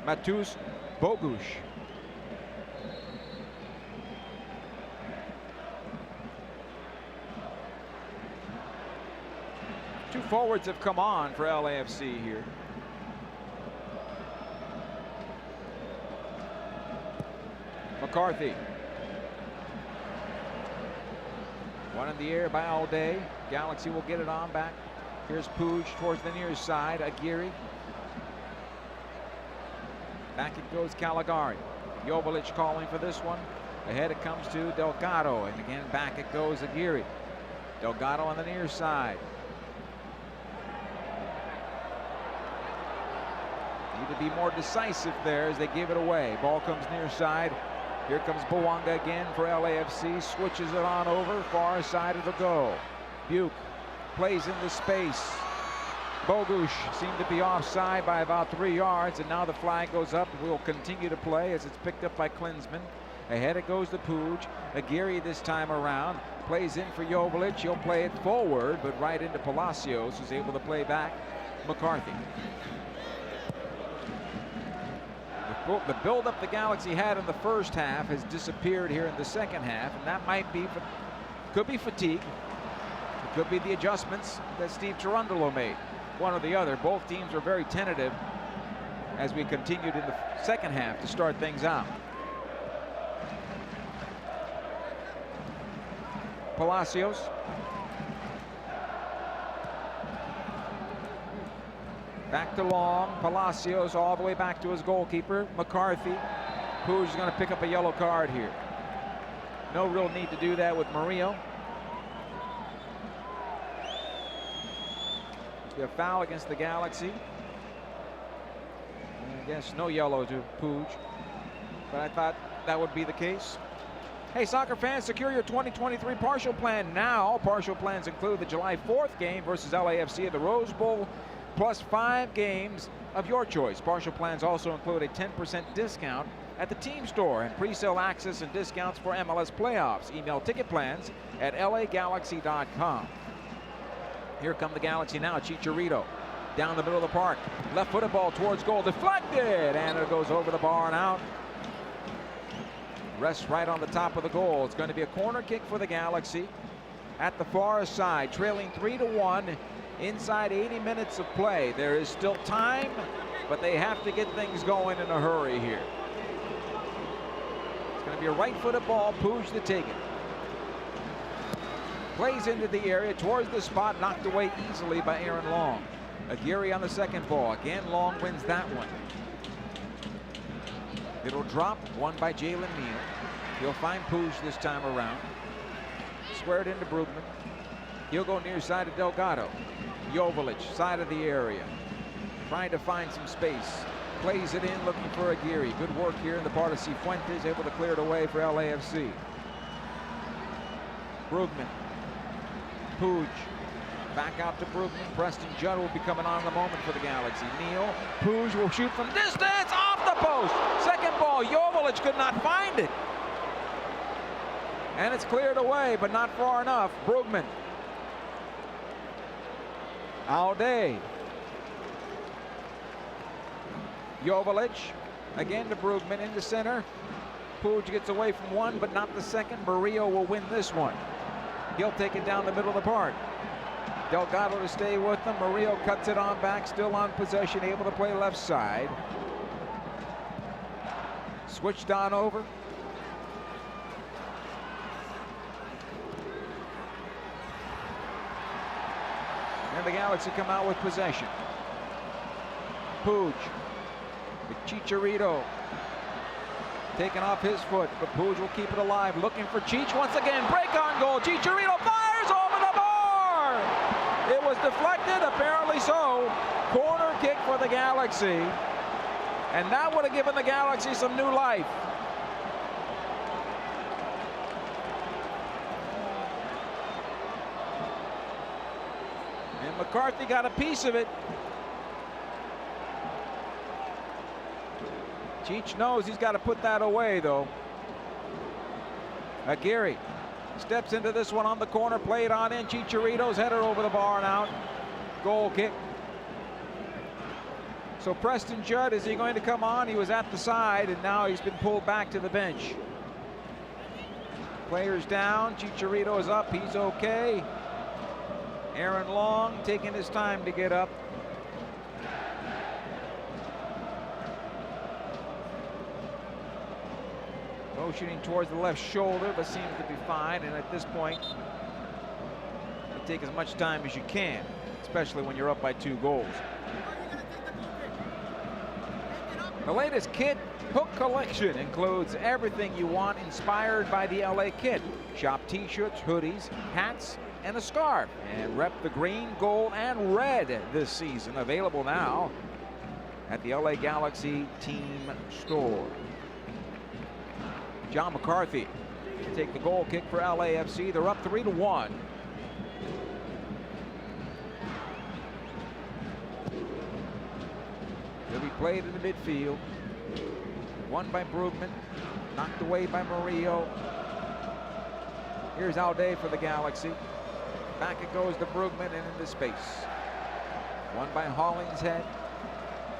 Matus Bogusz. Two forwards have come on for LAFC here. McCarthy. One in the air by Alday. Galaxy will get it on back. Here's Puig towards the near side. Aguirre. Back it goes Caligari. Joveljic calling for this one. Ahead it comes to Delgado. And again back it goes Aguirre. Delgado on the near side. Need to be more decisive there as they give it away. Ball comes near side. Here comes Bouanga again for LAFC. Switches it on over. Far side of the goal. Buke plays into space. Bogusz seemed to be offside by about 3 yards, and now the flag goes up. We'll continue to play as it's picked up by Klinsmann. Ahead it goes to Puig. Aguirre this time around. Plays in for Joveljic. He'll play it forward, but right into Palacios, who's able to play back McCarthy. The build-up the Galaxy had in the first half has disappeared here in the second half, and that might be, could be fatigue. It could be the adjustments that Steve Cherundolo made. One or the other. Both teams are very tentative as we continued in the second half to start things out. Palacios. Back to Long. Palacios all the way back to his goalkeeper, McCarthy. Puig is going to pick up a yellow card here. No real need to do that with Murillo. A foul against the Galaxy. I guess no yellow to Puig, but I thought that would be the case. Hey, soccer fans, secure your 2023 partial plan now. Partial plans include the July 4th game versus LAFC at the Rose Bowl, plus 5 games of your choice. Partial plans also include a 10% discount at the team store and pre-sale access and discounts for MLS playoffs. Email ticket plans at lagalaxy.com. Here come the Galaxy now. Chicharito down the middle of the park. Left-footed ball towards goal. Deflected, and it goes over the bar and out. Rests right on the top of the goal. It's going to be a corner kick for the Galaxy at the far side, trailing 3-1 inside 80 minutes of play. There is still time, but they have to get things going in a hurry here. It's going to be a right-footed ball. Puig to take it. Plays into the area towards the spot, knocked away easily by Aaron Long. Aguirre on the second ball. Again, Long wins that one. It'll drop, won by Jalen Neal. He'll find Puig this time around. Squared into Brugman. He'll go near side to Delgado. Joveljic, side of the area. Trying to find some space. Plays it in, looking for Aguirre. Good work here in the part of Cifuentes, able to clear it away for LAFC. Brugman. Puig. Back out to Brugman. Preston Judd will be coming on in the moment for the Galaxy. Neal. Puig will shoot from distance. Off the post. Second ball. Joveljic could not find it. And it's cleared away, but not far enough. Brugman. Alday. Joveljic. Again to Brugman into center. Puig gets away from one, but not the second. Murillo will win this one. He'll take it down the middle of the park. Delgado to stay with them. Murillo cuts it on back, still on possession, able to play left side. Switched on over. And the Galaxy come out with possession. Puig. With Chicharito. Taken off his foot, but Puig will keep it alive. Looking for Cheech once again. Break on goal. Chicharito fires over the bar. It was deflected, apparently so. Corner kick for the Galaxy. And that would have given the Galaxy some new life. And McCarthy got a piece of it. Cheech knows he's got to put that away, though. Aguirre steps into this one on the corner, played on in. Chicharito's headed over the bar and out. Goal kick. So Preston Judd, is he going to come on? He was at the side, and now he's been pulled back to the bench. Players down. Chicharito is up. He's okay. Aaron Long taking his time to get up. Motioning towards the left shoulder, but seems to be fine. And at this point, you take as much time as you can, especially when you're up by 2 goals. The latest Kit Hook collection includes everything you want inspired by the LA Kit. Shop t-shirts, hoodies, hats, and a scarf. And rep the green, gold, and red this season. Available now at the LA Galaxy team store. John McCarthy to take the goal kick for LAFC. They're up 3-1. He'll be played in the midfield. Won by Brugman, knocked away by Murillo. Here's Alday for the Galaxy. Back it goes to Brugman and into space. Won by Hollingshead.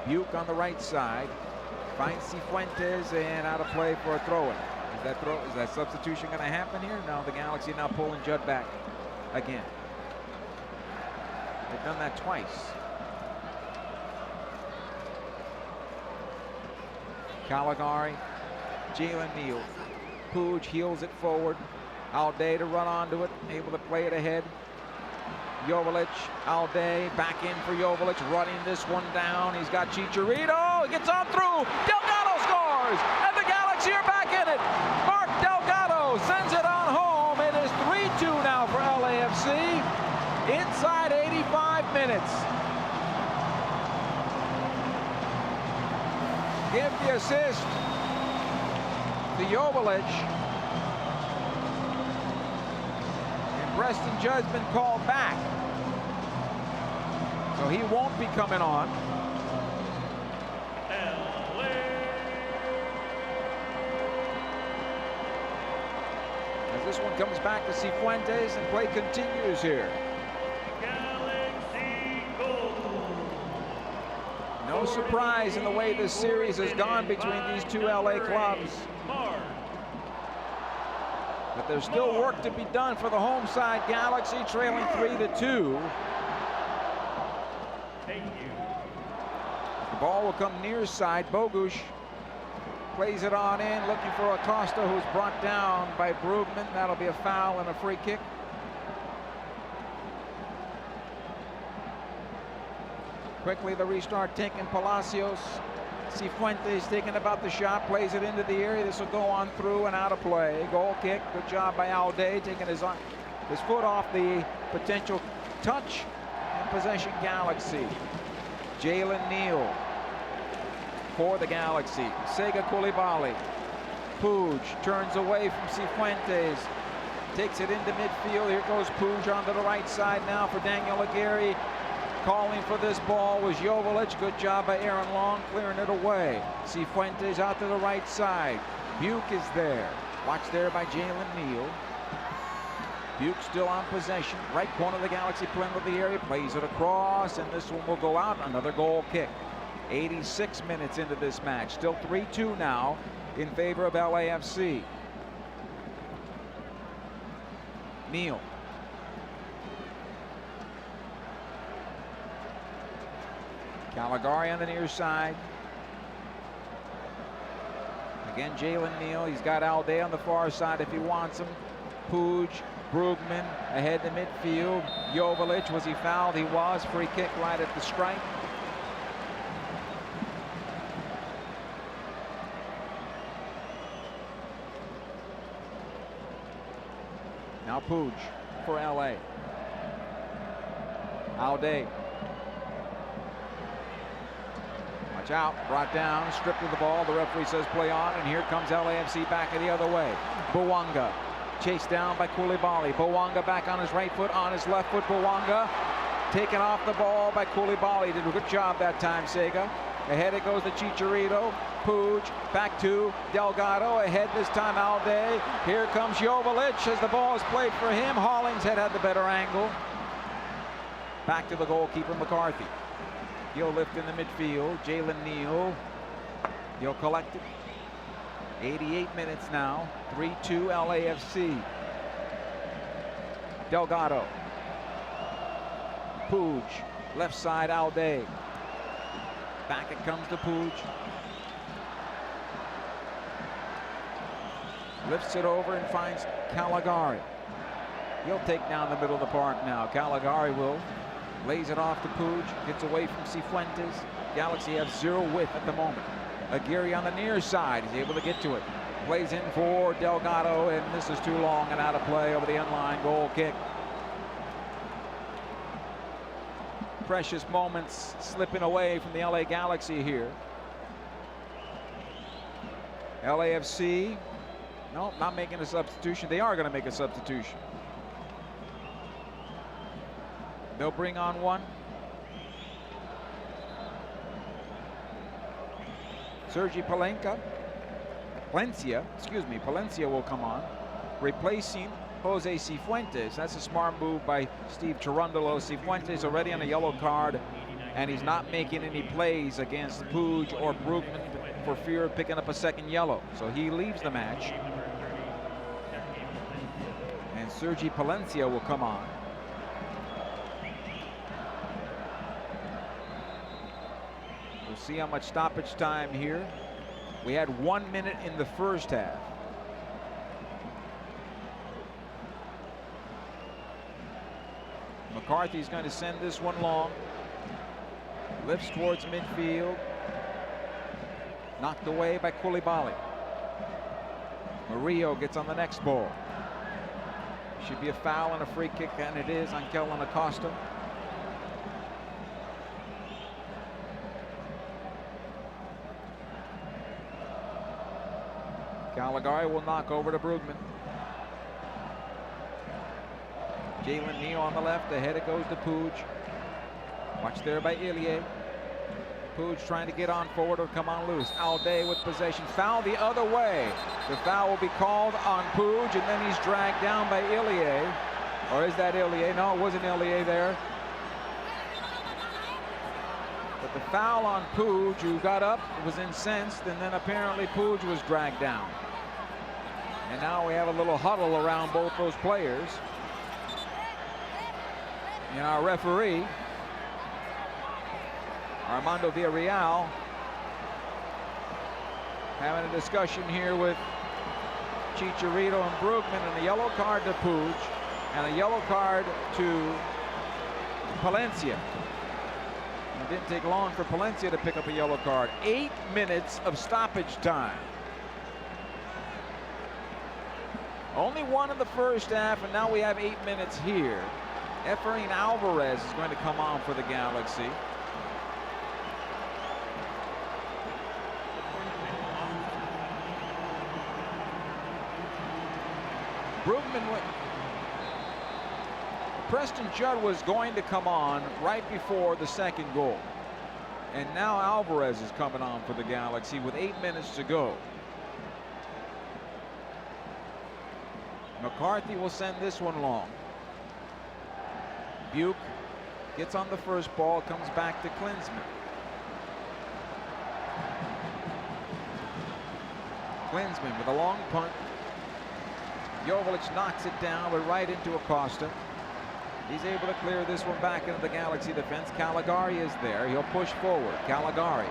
Buke on the right side. Finds Cifuentes and out of play for a throw-in. Is that substitution going to happen here? No, the Galaxy now pulling Judd back again. They've done that twice. Caligari, Jalen Neal. Puig heels it forward. Alday to run onto it, able to play it ahead. Joveljic, Alday back in for Joveljic, running this one down. He's got Chicharito, he gets on through. Delgado scores, and the Galaxy are back in it. Mark Delgado sends it on home. It is 3-2 now for LAFC. Inside 85 minutes. Give the assist to Joveljic. And Preston Judd's been called back, so he won't be coming on. As this one comes back to Cifuentes and play continues here. No surprise in the way this series has gone between these 2 LA clubs. But there's still work to be done for the home side. Galaxy trailing 3-2. The ball will come near side. Bogusz plays it on in, looking for Acosta, who's brought down by Brugman. That'll be a foul and a free kick. Quickly the restart taken. Palacios. Cifuentes taking about the shot, plays it into the area. This will go on through and out of play. Goal kick. Good job by Alday, taking his foot off the potential touch. And possession Galaxy. Jalen Neal for the Galaxy. Sega Coulibaly. Puig turns away from Cifuentes. Takes it into midfield. Here goes Puig onto the right side now for Daniel Aguirre. Calling for this ball was Joveljic. Good job by Aaron Long, clearing it away. Cifuentes out to the right side. Buke is there. Watched there by Jalen Neal. Buke still on possession. Right corner of the Galaxy, playing with the area. Plays it across, and this one will go out. Another goal kick. 86 minutes into this match. Still 3-2 now in favor of LAFC. Neal. Caligari on the near side. Again, Jalen Neal. He's got Alday on the far side if he wants him. Puig, Brugman ahead to midfield. Joveljic, was he fouled? He was. Free kick right at the stripe. Now Puig for LA. Alday. Watch out, brought down, stripped of the ball. The referee says play on, and here comes LAFC back the other way. Bouanga, chased down by Coulibaly. Bouanga back on his right foot, on his left foot. Bouanga taken off the ball by Coulibaly. Did a good job that time, Sega. Ahead it goes to Chicharito. Puig back to Delgado. Ahead this time Alday. Here comes Joveljic as the ball is played for him. Hollingshead had the better angle. Back to the goalkeeper McCarthy. He'll lift in the midfield. Jalen Neal. He'll collect it. 88 minutes now. 3-2 LAFC. Delgado. Puig. Left side Alday. Back it comes to Puig. Lifts it over and finds Caligari. He'll take down the middle of the park now. Caligari will. Lays it off to Puig. Gets away from Cifuentes. Galaxy have zero width at the moment. Aguirre on the near side. He's able to get to it. Plays in for Delgado, and this is too long and out of play over the unlined goal kick. Precious moments slipping away from the LA Galaxy here. LAFC, no, not making a substitution. They are going to make a substitution. They'll bring on one. Palencia will come on, replacing Jose Cifuentes. That's a smart move by Steve Cherundolo. Cifuentes already on a yellow card, and he's not making any plays against Puig or Brugman for fear of picking up a second yellow. So he leaves the match. And Sergi Palencia will come on. We'll see how much stoppage time here. We had 1 minute in the first half. McCarthy's going to send this one long. Lifts towards midfield. Knocked away by Koulibaly. Murillo gets on the next ball. Should be a foul and a free kick, and it is on Kellen Acosta. Caligari will knock over to Brugman. Jalen Neal on the left. Ahead it goes to Puig. Watched there by Ilie. Puig trying to get on forward or come on loose. Alday with possession. Foul the other way. The foul will be called on Puig, and then he's dragged down by Ilie. Or is that Ilie? No, it wasn't Ilie there. But the foul on Puig, who got up, was incensed, and then apparently Puig was dragged down. And now we have a little huddle around both those players. And our referee, Armando Villarreal, having a discussion here with Chicharito and Brugman, and a yellow card to Puig and a yellow card to Palencia. It didn't take long for Palencia to pick up a yellow card. 8 minutes of stoppage time. Only one in the first half, and now we have 8 minutes here. Efrain Alvarez is going to come on for the Galaxy. Brugman went. Preston Judd was going to come on right before the second goal. And now Alvarez is coming on for the Galaxy with 8 minutes to go. McCarthy will send this one long. Buke gets on the first ball, comes back to Klinsmann. Klinsmann with a long punt. Joveljic knocks it down, but right into Acosta. He's able to clear this one back into the Galaxy defense. Caligari is there. He'll push forward. Caligari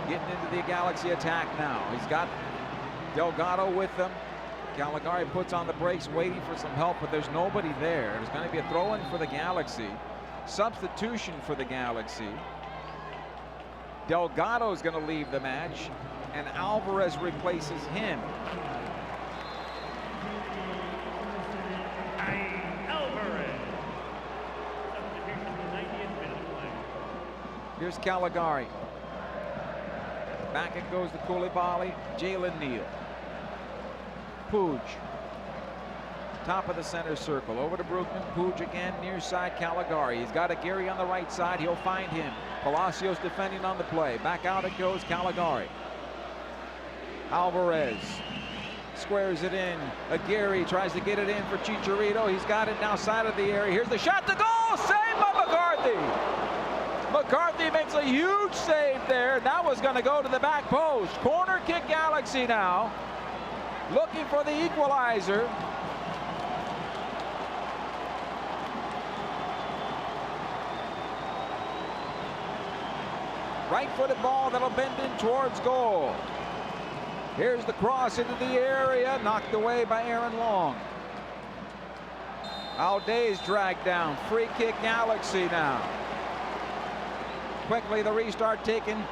getting into the Galaxy attack now. He's got Delgado with them. Caligari puts on the brakes, waiting for some help, but there's nobody there. There's going to be a throw-in for the Galaxy. Substitution for the Galaxy. Delgado is going to leave the match, and Alvarez replaces him. Here's Caligari. Back it goes to Koulibaly. Jalen Neal. Puig. top of the center circle. Over to Brugman. Puig again, near side Caligari. He's got Aguirre on the right side. He'll find him. Palacios defending on the play. Back out it goes Caligari. Alvarez squares it in. Aguirre tries to get it in for Chicharito. He's got it now side of the area. Here's the shot to goal. Saved by McCarthy. McCarthy makes a huge save there. That was going to go to the back post. Corner kick Galaxy now. Looking for the equalizer. Right-footed ball that'll bend in towards goal. Here's the cross into the area, knocked away by Aaron Long. Alday's dragged down. Free kick Galaxy now. Quickly the restart taken.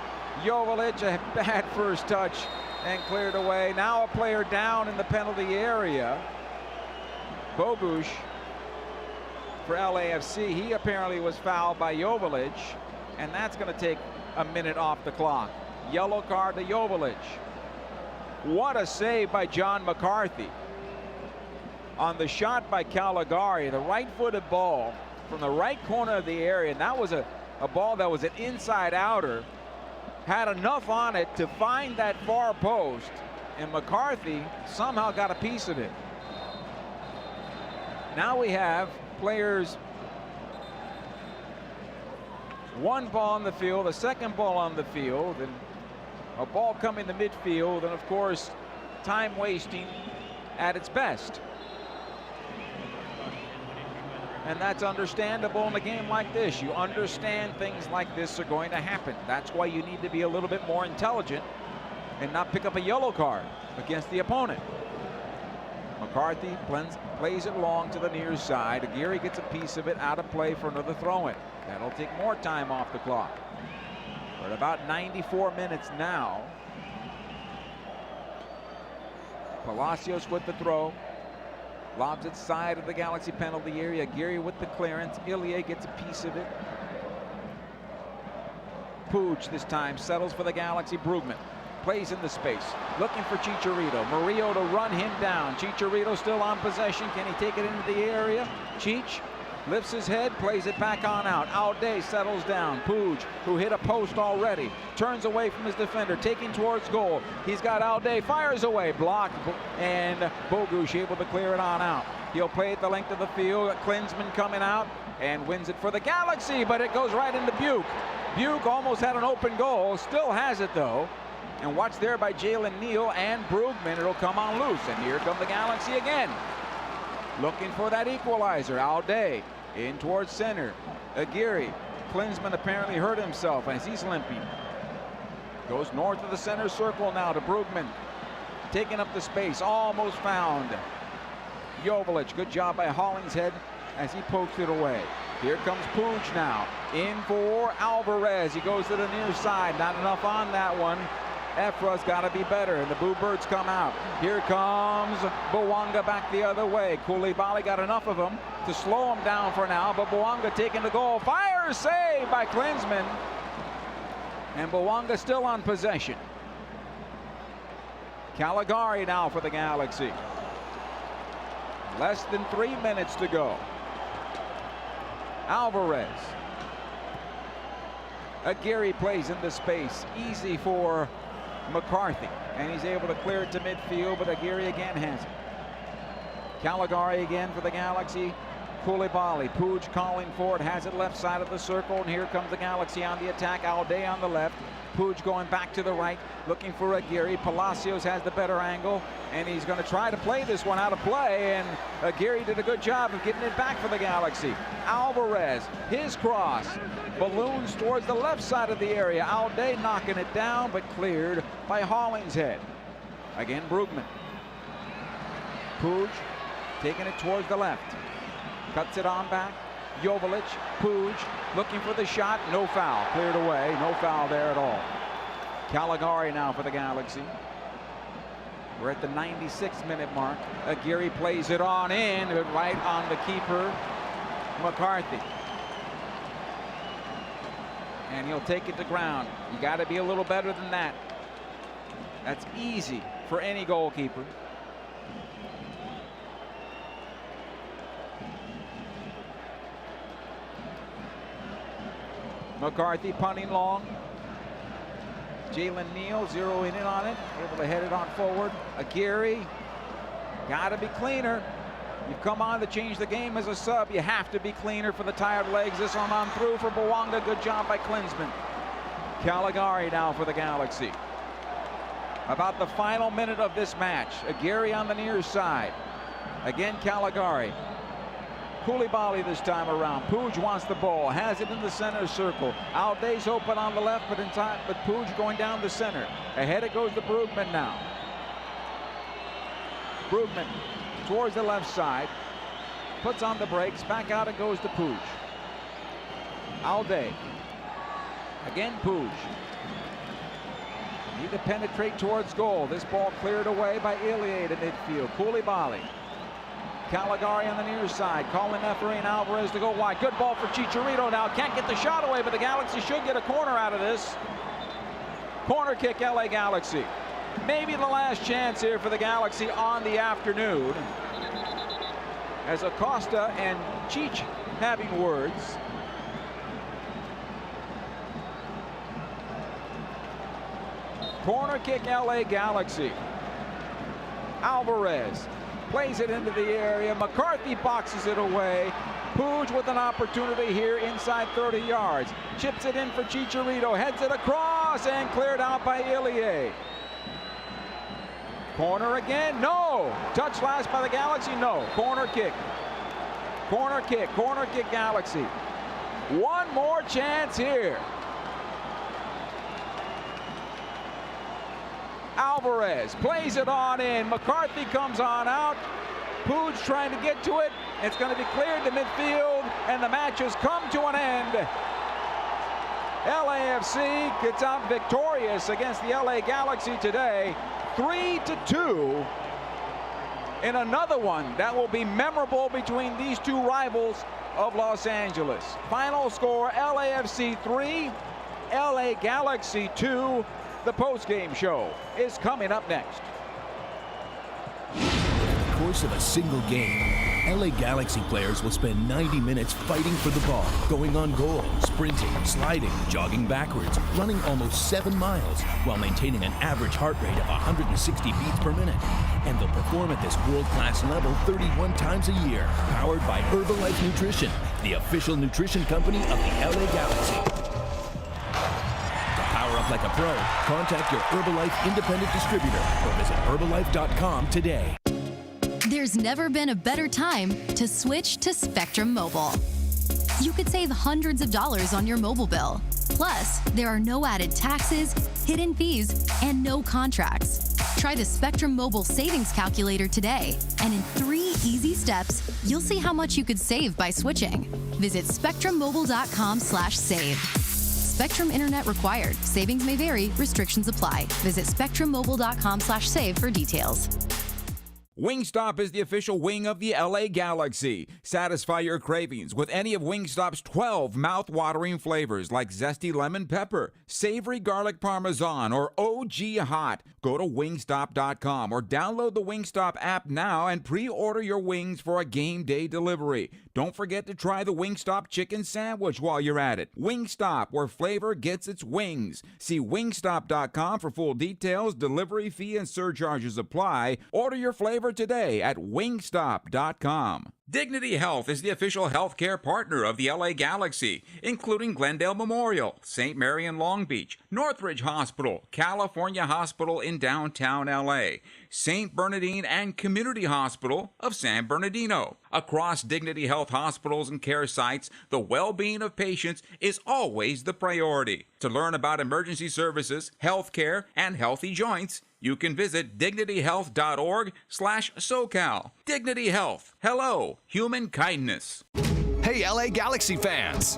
Joveljic, a bad first touch and cleared away. Now a player down in the penalty area. Bogusz for LAFC. He apparently was fouled by Joveljic, and that's going to take a minute off the clock. Yellow card to Joveljic. What a save by John McCarthy. On the shot by Caligari, the right-footed ball from the right corner of the area, and that was a ball that was an inside outer, had enough on it to find that far post, and McCarthy somehow got a piece of it. Now we have players, one ball on the field, a second ball on the field, and a ball coming to midfield, and of course time wasting at its best. And that's understandable in a game like this. You understand things like this are going to happen. That's why you need to be a little bit more intelligent and not pick up a yellow card against the opponent. McCarthy plays it long to the near side. Aguirre gets a piece of it out of play for another throw-in. That'll take more time off the clock. We're at about 94 minutes now. Palacios with the throw. Lobs it side of the Galaxy penalty area. Aguirre with the clearance. Ilie gets a piece of it. Puig this time settles for the Galaxy. Brugman plays in the space, looking for Chicharito. Murillo to run him down. Chicharito still on possession. Can he take it into the area? Cheech lifts his head, plays it back on out. Alday settles down. Puig, who hit a post already, turns away from his defender, taking towards goal. He's got Alday, fires away, blocked, and Bogusz able to clear it on out. He'll play it the length of the field. Klinsmann coming out and wins it for the Galaxy, but it goes right into Buke. Buke almost had an open goal, still has it though. And watch there by Jalen Neal and Brugman. It'll come on loose, and here come the Galaxy again. Looking for that equalizer. Alday in towards center. Aguirre. Klinsmann apparently hurt himself as he's limping. Goes north of the center circle now to Brugman. Taking up the space. Almost found. Joveljic. Good job by Hollingshead as he pokes it away. Here comes Puig now. In for Alvarez. He goes to the near side. Not enough on that one. Efra's got to be better, and the Boo Birds come out. Here comes Bouanga back the other way. Koulibaly got enough of him to slow him down for now, but Bouanga taking the goal. Fire save by Klinsmann. And Bouanga still on possession. Caligari now for the Galaxy. Less than 3 minutes to go. Alvarez. Aguirre plays into space. Easy for McCarthy, and he's able to clear it to midfield, but Aguirre again has it. Caligari again for the Galaxy. Koulibaly, Puig calling for it, has it left side of the circle, and here comes the Galaxy on the attack. Alday on the left. Puig going back to the right, looking for Aguirre. Palacios has the better angle, and he's going to try to play this one out of play, and Aguirre did a good job of getting it back for the Galaxy. Alvarez, his cross, balloons towards the left side of the area. Alday knocking it down, but cleared by Hollingshead. Again, Brugman. Puig taking it towards the left. Cuts it on back. Joveljic, Puig looking for the shot. No foul. Cleared away. No foul there at all. Caligari now for the Galaxy. We're at the 96-minute mark. Aguirre plays it on in, right on the keeper, McCarthy. And he'll take it to ground. You got to be a little better than that. That's easy for any goalkeeper. McCarthy punting long. Jalen Neal zeroing in on it, able to head it on forward. Aguirre, got to be cleaner. You've come on to change the game as a sub. You have to be cleaner for the tired legs. This one on through for Bwanga. Good job by Klinsman. Caligari now for the Galaxy. About the final minute of this match. Aguirre on the near side. Again, Caligari. Koulibaly this time around. Puig wants the ball, has it in the center circle. Alde's open on the left, but in time, but Puig going down the center. Ahead it goes to Brugman now. Brugman towards the left side, puts on the brakes, back out it goes to Puig. Alde, again Puig. Need to penetrate towards goal. This ball cleared away by Ilie to midfield. Koulibaly. Caligari on the near side, calling Efrain Alvarez to go wide. Good ball for Chicharito now. Can't get the shot away, but the Galaxy should get a corner out of this. Corner kick, LA Galaxy. Maybe the last chance here for the Galaxy on the afternoon. As Acosta and Cheech having words. Corner kick, LA Galaxy. Alvarez plays it into the area. McCarthy boxes it away. Puig with an opportunity here inside 30 yards. Chips it in for Chicharito. Heads it across and cleared out by Ilie. Corner again. No. Touch last by the Galaxy. No. Corner kick. Corner kick. Corner kick Galaxy. One more chance here. Alvarez plays it on in. McCarthy comes on out. Puig trying to get to it. It's going to be cleared to midfield, and the match has come to an end. LAFC gets out victorious against the LA Galaxy today, 3-2. In another one that will be memorable between these two rivals of Los Angeles. Final score, LAFC 3, LA Galaxy 2. The post-game show is coming up next. In the course of a single game, LA Galaxy players will spend 90 minutes fighting for the ball, going on goal, sprinting, sliding, jogging backwards, running almost 7 miles, while maintaining an average heart rate of 160 beats per minute. And they'll perform at this world-class level 31 times a year, powered by Herbalife Nutrition, the official nutrition company of the LA Galaxy. Up like a pro, contact your Herbalife independent distributor or visit Herbalife.com today. There's never been a better time to switch to Spectrum Mobile. You could save hundreds of dollars on your mobile bill. Plus, there are no added taxes, hidden fees, and no contracts. Try the Spectrum Mobile Savings Calculator today, and in 3 easy steps, you'll see how much you could save by switching. Visit spectrummobile.com/save. Spectrum Internet required. Savings may vary. Restrictions apply. Visit spectrummobile.com/save for details. Wingstop is the official wing of the LA Galaxy. Satisfy your cravings with any of Wingstop's 12 mouth-watering flavors like zesty lemon pepper, savory garlic parmesan, or OG hot. Go to wingstop.com or download the Wingstop app now and pre-order your wings for a game day delivery. Don't forget to try the Wingstop chicken sandwich while you're at it. Wingstop, where flavor gets its wings. See wingstop.com for full details. Delivery fee and surcharges apply. Order your flavor today at wingstop.com. Dignity Health is the official healthcare partner of the LA Galaxy, including Glendale Memorial, St. Mary in Long Beach, Northridge Hospital, California Hospital in downtown LA, St. Bernardine and Community Hospital of San Bernardino. Across Dignity Health hospitals and care sites, the well-being of patients is always the priority. To learn about emergency services, healthcare, and healthy joints, you can visit dignityhealth.org/SoCal. Dignity Health. Hello, human kindness. Hey, LA Galaxy fans!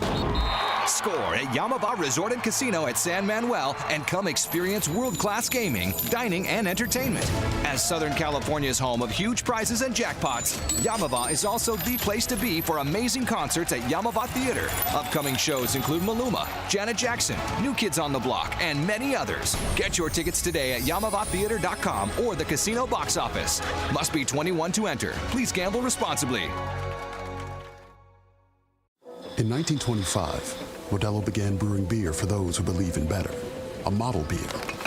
Score at Yamava Resort and Casino at San Manuel and come experience world-class gaming, dining, and entertainment. As Southern California's home of huge prizes and jackpots, Yamava is also the place to be for amazing concerts at Yamava Theater. Upcoming shows include Maluma, Janet Jackson, New Kids on the Block, and many others. Get your tickets today at YamavaTheater.com or the casino box office. Must be 21 to enter. Please gamble responsibly. In In 1925, Modelo began brewing beer for those who believe in better. A model beer,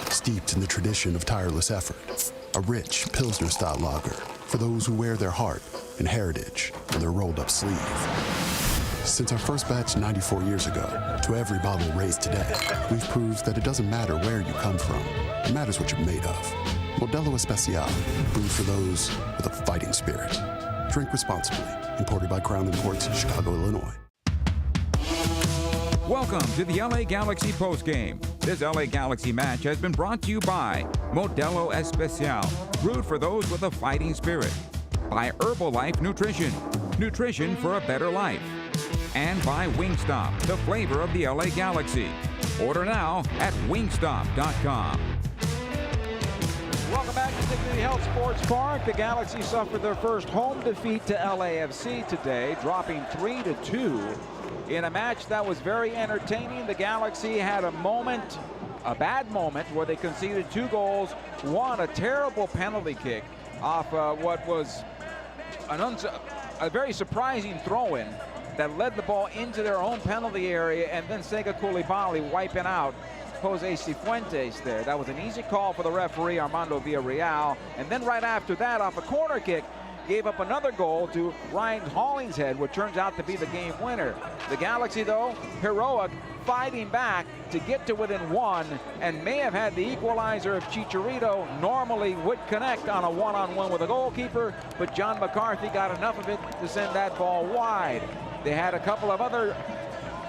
steeped in the tradition of tireless effort. A rich Pilsner-style lager for those who wear their heart and heritage on their rolled-up sleeve. Since our first batch 94 years ago, to every bottle raised today, we've proved that it doesn't matter where you come from. It matters what you're made of. Modelo Especial, brewed for those with a fighting spirit. Drink responsibly. Imported by Crown Imports, Chicago, Illinois. Welcome to the LA Galaxy postgame. This LA Galaxy match has been brought to you by Modelo Especial, brewed for those with a fighting spirit. By Herbalife Nutrition, nutrition for a better life. And by Wingstop, the flavor of the LA Galaxy. Order now at wingstop.com. Welcome back to Dignity Health Sports Park. The Galaxy suffered their first home defeat to LAFC today, dropping 3-2 in a match that was very entertaining. The Galaxy had a bad moment, where they conceded 2 goals, one a terrible penalty kick off what was a very surprising throw-in that led the ball into their own penalty area, and then Sega Coulibaly wiping out Jose Cifuentes there. That was an easy call for the referee, Armando Villarreal. And then right after that, off a corner kick, gave up another goal to Ryan Hollingshead, which turns out to be the game winner. The Galaxy, though, heroic, fighting back to get to within 1, and may have had the equalizer if Chicharito normally would connect on a one-on-one with a goalkeeper, but John McCarthy got enough of it to send that ball wide. They had a couple of other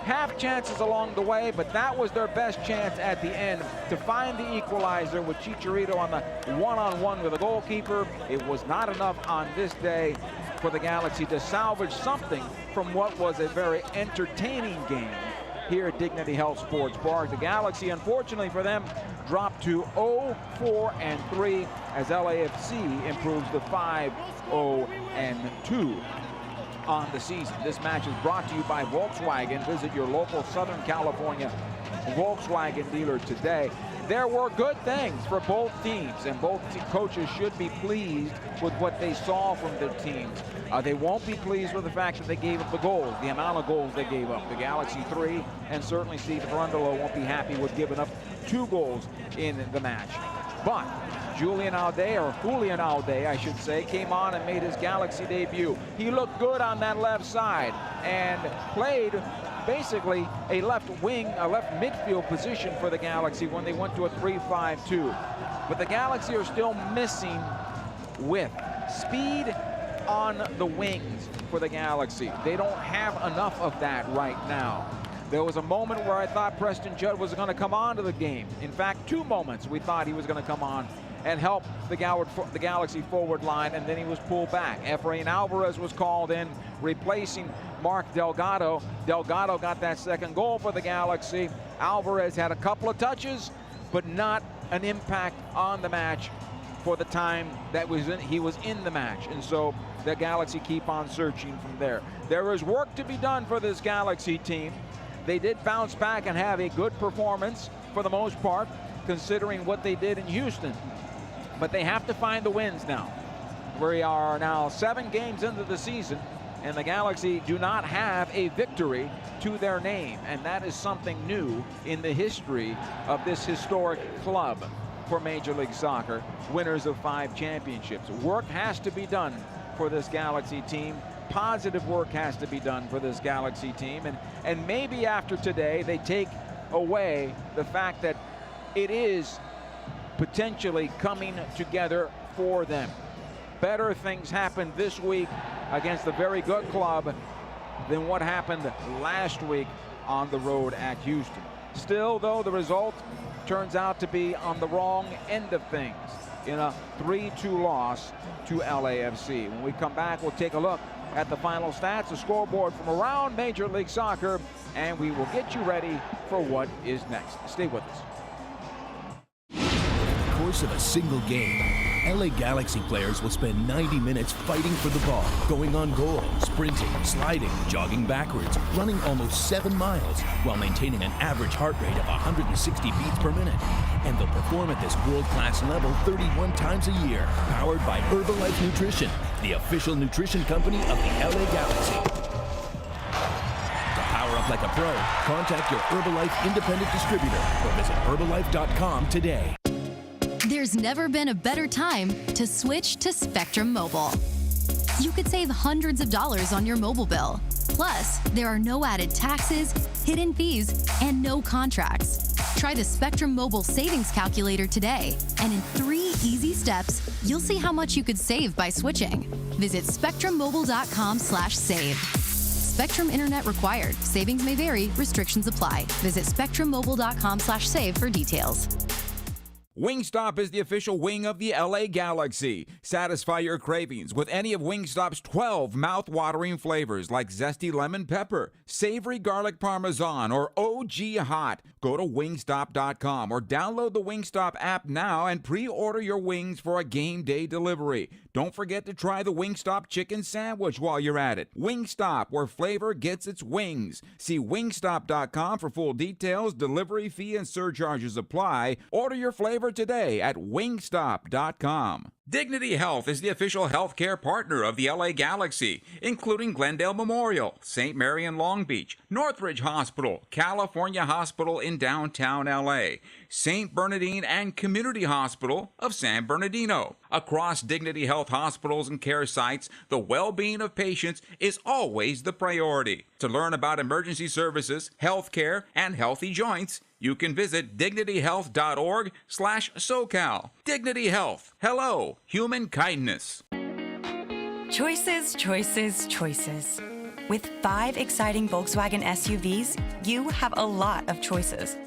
half chances along the way, but that was their best chance at the end to find the equalizer with Chicharito on the one-on-one with the goalkeeper. It was not enough on this day for the Galaxy to salvage something from what was a very entertaining game here at Dignity Health Sports Park. The Galaxy, unfortunately for them, dropped to 0-4-3 as LAFC improves to 5-0-2 on the season. This match is brought to you by Volkswagen. Visit your local Southern California Volkswagen dealer today. There were good things for both teams, and both coaches should be pleased with what they saw from their teams. They won't be pleased with the fact that they gave up the goals, the amount of goals they gave up. The Galaxy 3, and certainly Steve Brundolo won't be happy with giving up 2 goals in the match. But Julian Alday, I should say, came on and made his Galaxy debut. He looked good on that left side and played basically a left wing, a left midfield position for the Galaxy when they went to a 3-5-2. But the Galaxy are still missing width, speed on the wings for the Galaxy. They don't have enough of that right now. There was a moment where I thought Preston Judd was going to come on to the game. In fact, 2 moments we thought he was going to come on and help the Galaxy forward line, and then he was pulled back. Efrain Alvarez was called in, replacing Mark Delgado. Delgado got that second goal for the Galaxy. Alvarez had a couple of touches, but not an impact on the match for the time that he was in the match. And so the Galaxy keep on searching from there. There is work to be done for this Galaxy team. They did bounce back and have a good performance for the most part, considering what they did in Houston. But they have to find the wins now. We are now 7 games into the season, and the Galaxy do not have a victory to their name. And that is something new in the history of this historic club for Major League Soccer, winners of 5 championships. Work has to be done for this Galaxy team. Positive work has to be done for this Galaxy team. And maybe after today, they take away the fact that it is potentially coming together for them. Better things happened this week against a very good club than what happened last week on the road at Houston. Still, though, the result turns out to be on the wrong end of things in a 3-2 loss to LAFC. When we come back, we'll take a look at the final stats, the scoreboard from around Major League Soccer, and we will get you ready for what is next. Stay with us. In the course of a single game, LA Galaxy players will spend 90 minutes fighting for the ball, going on goal, sprinting, sliding, jogging backwards, running almost 7 miles, while maintaining an average heart rate of 160 beats per minute. And they'll perform at this world-class level 31 times a year, powered by Herbalife Nutrition, the official nutrition company of the LA Galaxy. To power Power up like a pro. Contact your Herbalife independent distributor or visit Herbalife.com today. There's never been a better time to switch to Spectrum Mobile. You could save hundreds of dollars on your mobile bill. Plus, there are no added taxes, hidden fees, and no contracts. Try the Spectrum Mobile Savings Calculator today, and in 3 easy steps, you'll see how much you could save by switching. Visit spectrummobile.com/save. Spectrum Internet required. Savings may vary. Restrictions apply. Visit spectrummobile.com/save for details. Wingstop is the official wing of the LA Galaxy. Satisfy your cravings with any of Wingstop's 12 mouth-watering flavors like zesty lemon pepper, savory garlic parmesan, or OG hot. Go to wingstop.com or download the Wingstop app now and pre-order your wings for a game day delivery. Don't forget to try the Wingstop chicken sandwich while you're at it. Wingstop, where flavor gets its wings. See wingstop.com for full details. Delivery fee and surcharges apply. Order your flavor today at wingstop.com. Dignity Health is the official healthcare partner of the LA Galaxy, including Glendale Memorial, St. Mary in Long Beach, Northridge Hospital, California Hospital in downtown LA, St. Bernardine and Community Hospital of San Bernardino. Across Dignity Health hospitals and care sites, the well-being of patients is always the priority. To learn about emergency services, healthcare, and healthy joints, you can visit dignityhealth.org/SoCal. Dignity Health. Hello, human kindness. Choices, choices, choices. With 5 exciting Volkswagen SUVs, you have a lot of choices.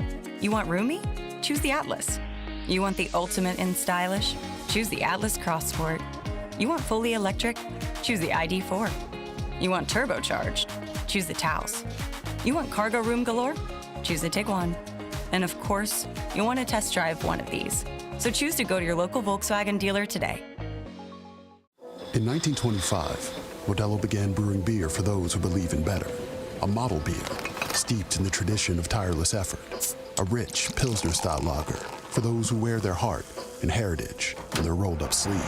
You want roomy? Choose the Atlas. You want the ultimate in stylish? Choose the Atlas Cross Sport. You want fully electric? Choose the ID4. You want turbocharged? Choose the Taos. You want cargo room galore? Choose the Tiguan. And of course, you want to test drive one of these. So choose to go to your local Volkswagen dealer today. In 1925, Modelo began brewing beer for those who believe in better. A model beer, steeped in the tradition of tireless effort. A rich Pilsner-style lager for those who wear their heart and heritage on their rolled-up sleeve.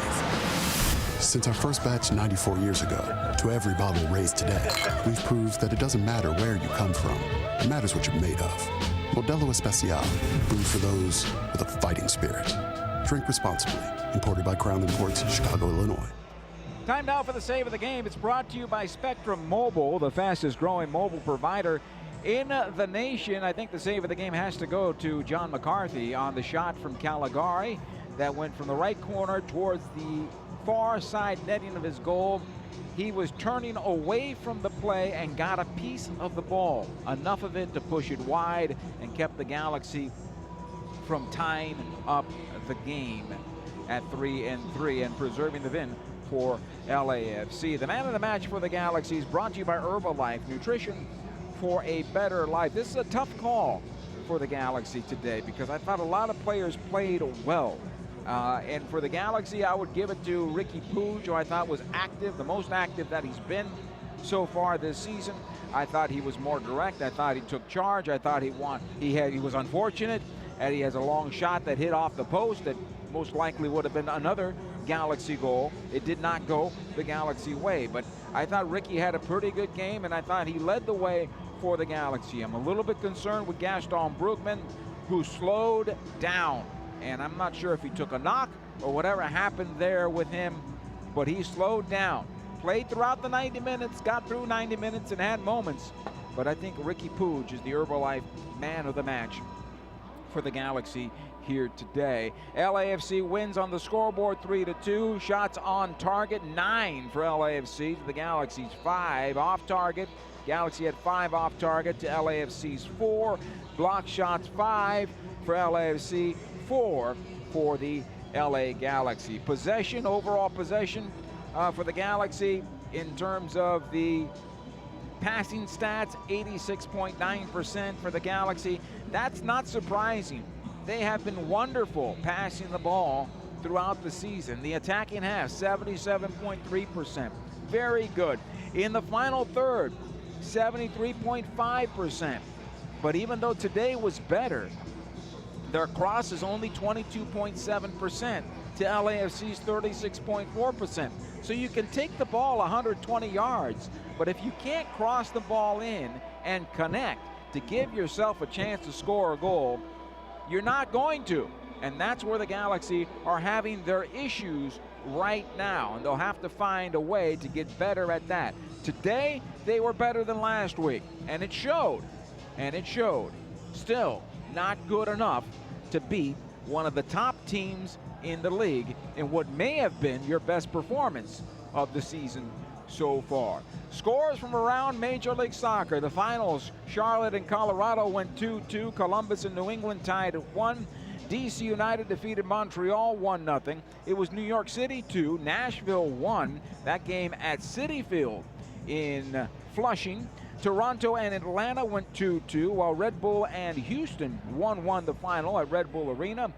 Since our first batch 94 years ago, to every bottle raised today, we've proved that it doesn't matter where you come from. It matters what you're made of. Modelo Especial, brewed for those with a fighting spirit. Drink responsibly. Imported by Crown Imports, Chicago, Illinois. Time now for the save of the game. It's brought to you by Spectrum Mobile, the fastest growing mobile provider in the nation. I think the save of the game has to go to John McCarthy on the shot from Caligari that went from the right corner towards the far side netting of his goal. He was turning away from the play and got a piece of the ball, enough of it to push it wide, and kept the Galaxy from tying up the game at 3-3 and preserving the win for LAFC. The man of the match for the Galaxy is brought to you by Herbalife, nutrition for a better life. This is a tough call for the Galaxy today because I thought a lot of players played well. And for the Galaxy, I would give it to Ricky Puig, who I thought was active, the most active that he's been so far this season. I thought he was more direct. I thought he took charge. I thought he was unfortunate, and he has a long shot that hit off the post that most likely would have been another Galaxy goal. It did not go the Galaxy way, but I thought Ricky had a pretty good game, and I thought he led the way for the Galaxy. I'm a little bit concerned with Gaston Brugman, who slowed down. And I'm not sure if he took a knock or whatever happened there with him, but he slowed down. Played throughout the 90 minutes, got through 90 minutes and had moments. But I think Ricky Puig is the Herbalife man of the match for the Galaxy here today. LAFC wins on the scoreboard 3-2. Shots on target, 9 for LAFC to the Galaxy's 5 off target. Galaxy had 5 off target to LAFC's 4. Block shots 5 for LAFC. 4 for the LA Galaxy. Possession, overall possession for the Galaxy in terms of the passing stats, 86.9% for the Galaxy. That's not surprising. They have been wonderful passing the ball throughout the season. The attacking half, 77.3%. Very good. In the final third, 73.5%. But even though today was better, their cross is only 22.7% to LAFC's 36.4%. So you can take the ball 120 yards But if you can't cross the ball in and connect to give yourself a chance to score a goal, you're not going to. And that's where the Galaxy are having their issues right now, and they'll have to find a way to get better at that. Today, they were better than last week, and it showed. And it showed. Still, not good enough to beat one of the top teams in the league in what may have been your best performance of the season so far. Scores from around Major League Soccer. The finals, Charlotte and Colorado went 2-2. Columbus and New England tied at 1. DC United defeated Montreal 1-0. It was New York City 2, Nashville 1. That game at Citi Field in Flushing. Toronto and Atlanta went 2-2, while Red Bull and Houston 1-1 the final at Red Bull Arena.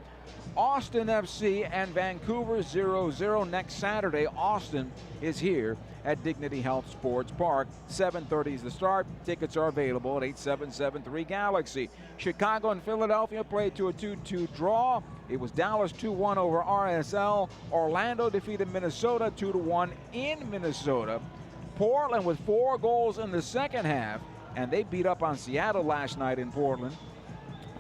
Austin FC and Vancouver 0-0. Next Saturday, Austin is here at Dignity Health Sports Park. 7:30 is the start. Tickets are available at 8773-GALAXY. Chicago and Philadelphia played to a 2-2 draw. It was Dallas 2-1 over RSL. Orlando defeated Minnesota 2-1 in Minnesota. Portland with 4 goals in the second half, and they beat up on Seattle last night in Portland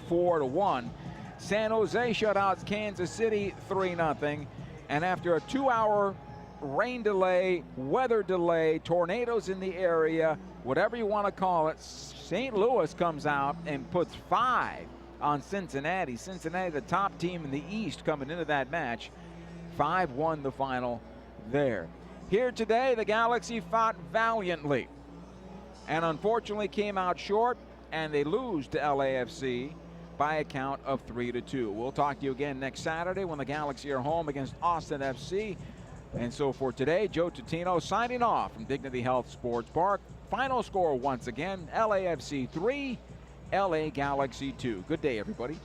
4-1. San Jose shut out Kansas City 3-0, and after a 2-hour rain delay, weather delay, tornadoes in the area, whatever you want to call it, St. Louis comes out and puts 5 on Cincinnati. Cincinnati, the top team in the East coming into that match. 5-1 the final there. Here today, the Galaxy fought valiantly and unfortunately came out short, and they lose to LAFC by a count of 3-2. We'll talk to you again next Saturday when the Galaxy are home against Austin FC. And so for today, Joe Tutino signing off from Dignity Health Sports Park. Final score once again, LAFC 3, LA Galaxy 2. Good day, everybody.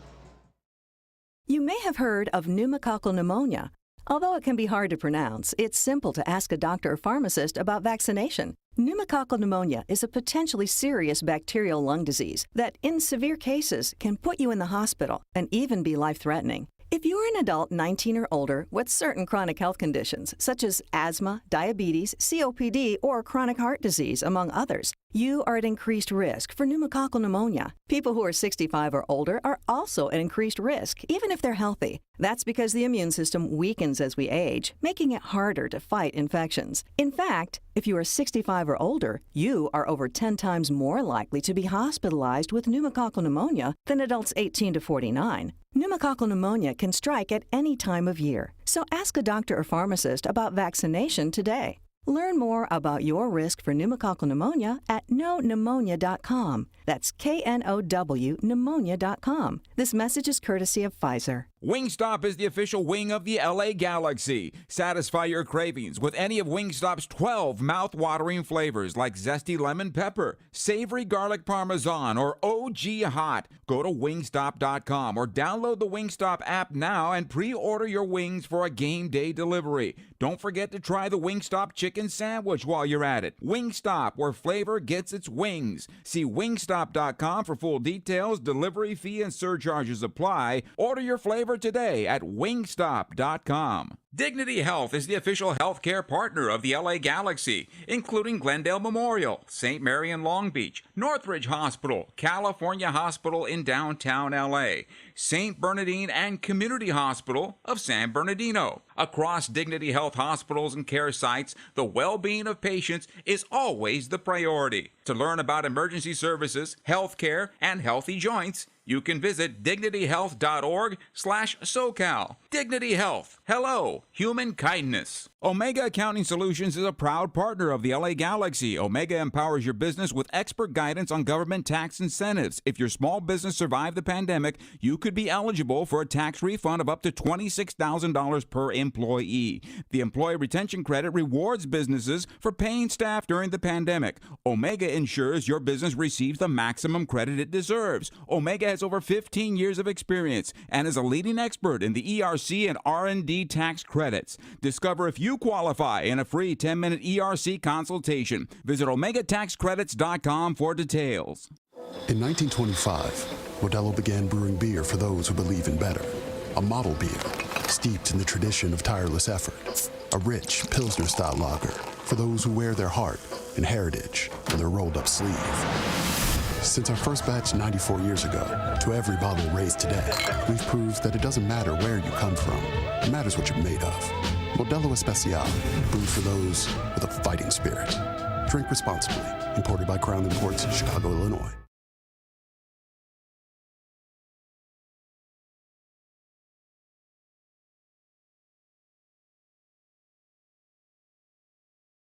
You may have heard of pneumococcal pneumonia. Although it can be hard to pronounce, it's simple to ask a doctor or pharmacist about vaccination. Pneumococcal pneumonia is a potentially serious bacterial lung disease that, in severe cases, can put you in the hospital and even be life-threatening. If you're an adult 19 or older with certain chronic health conditions, such as asthma, diabetes, COPD, or chronic heart disease, among others, you are at increased risk for pneumococcal pneumonia. People who are 65 or older are also at increased risk, even if they're healthy. That's because the immune system weakens as we age, making it harder to fight infections. In fact, if you are 65 or older, you are over 10 times more likely to be hospitalized with pneumococcal pneumonia than adults 18 to 49. Pneumococcal pneumonia can strike at any time of year, so ask a doctor or pharmacist about vaccination today. Learn more about your risk for pneumococcal pneumonia at knowpneumonia.com. That's KNOW pneumonia.com. This message is courtesy of Pfizer. Wingstop is the official wing of the LA Galaxy. Satisfy your cravings with any of Wingstop's 12 mouth-watering flavors like zesty lemon pepper, savory garlic parmesan, or OG hot. Go to wingstop.com or download the Wingstop app now and pre-order your wings for a game day delivery. Don't forget to try the Wingstop chicken sandwich while you're at it. Wingstop, where flavor gets its wings. See wingstop.com for full details. Delivery fee and surcharges apply. Order your flavor today at wingstop.com. Dignity Health is the official healthcare partner of the LA Galaxy, including Glendale Memorial, St. Mary in Long Beach, Northridge Hospital, California Hospital in downtown LA, St. Bernardine and Community Hospital of San Bernardino. Across Dignity Health hospitals and care sites, the well-being of patients is always the priority. To learn about emergency services, healthcare, and healthy joints, you can visit dignityhealth.org/SoCal. Dignity Health. Hello, human kindness. Omega Accounting Solutions is a proud partner of the LA Galaxy. Omega empowers your business with expert guidance on government tax incentives. If your small business survived the pandemic, you could be eligible for a tax refund of up to $26,000 per employee. The Employee Retention Credit rewards businesses for paying staff during the pandemic. Omega ensures your business receives the maximum credit it deserves. Omega has over 15 years of experience and is a leading expert in the ERC and R&D tax credits. Discover if you qualify in a free 10-minute ERC consultation. Visit OmegaTaxCredits.com for details. In 1925, Modelo began brewing beer for those who believe in better. A model beer, steeped in the tradition of tireless effort. A rich Pilsner-style lager, for those who wear their heart and heritage on their rolled-up sleeve. Since our first batch 94 years ago, to every bottle raised today, we've proved that it doesn't matter where you come from. It matters what you're made of. Modelo Especial, brewed for those with a fighting spirit. Drink responsibly. Imported by Crown Imports, Chicago, Illinois.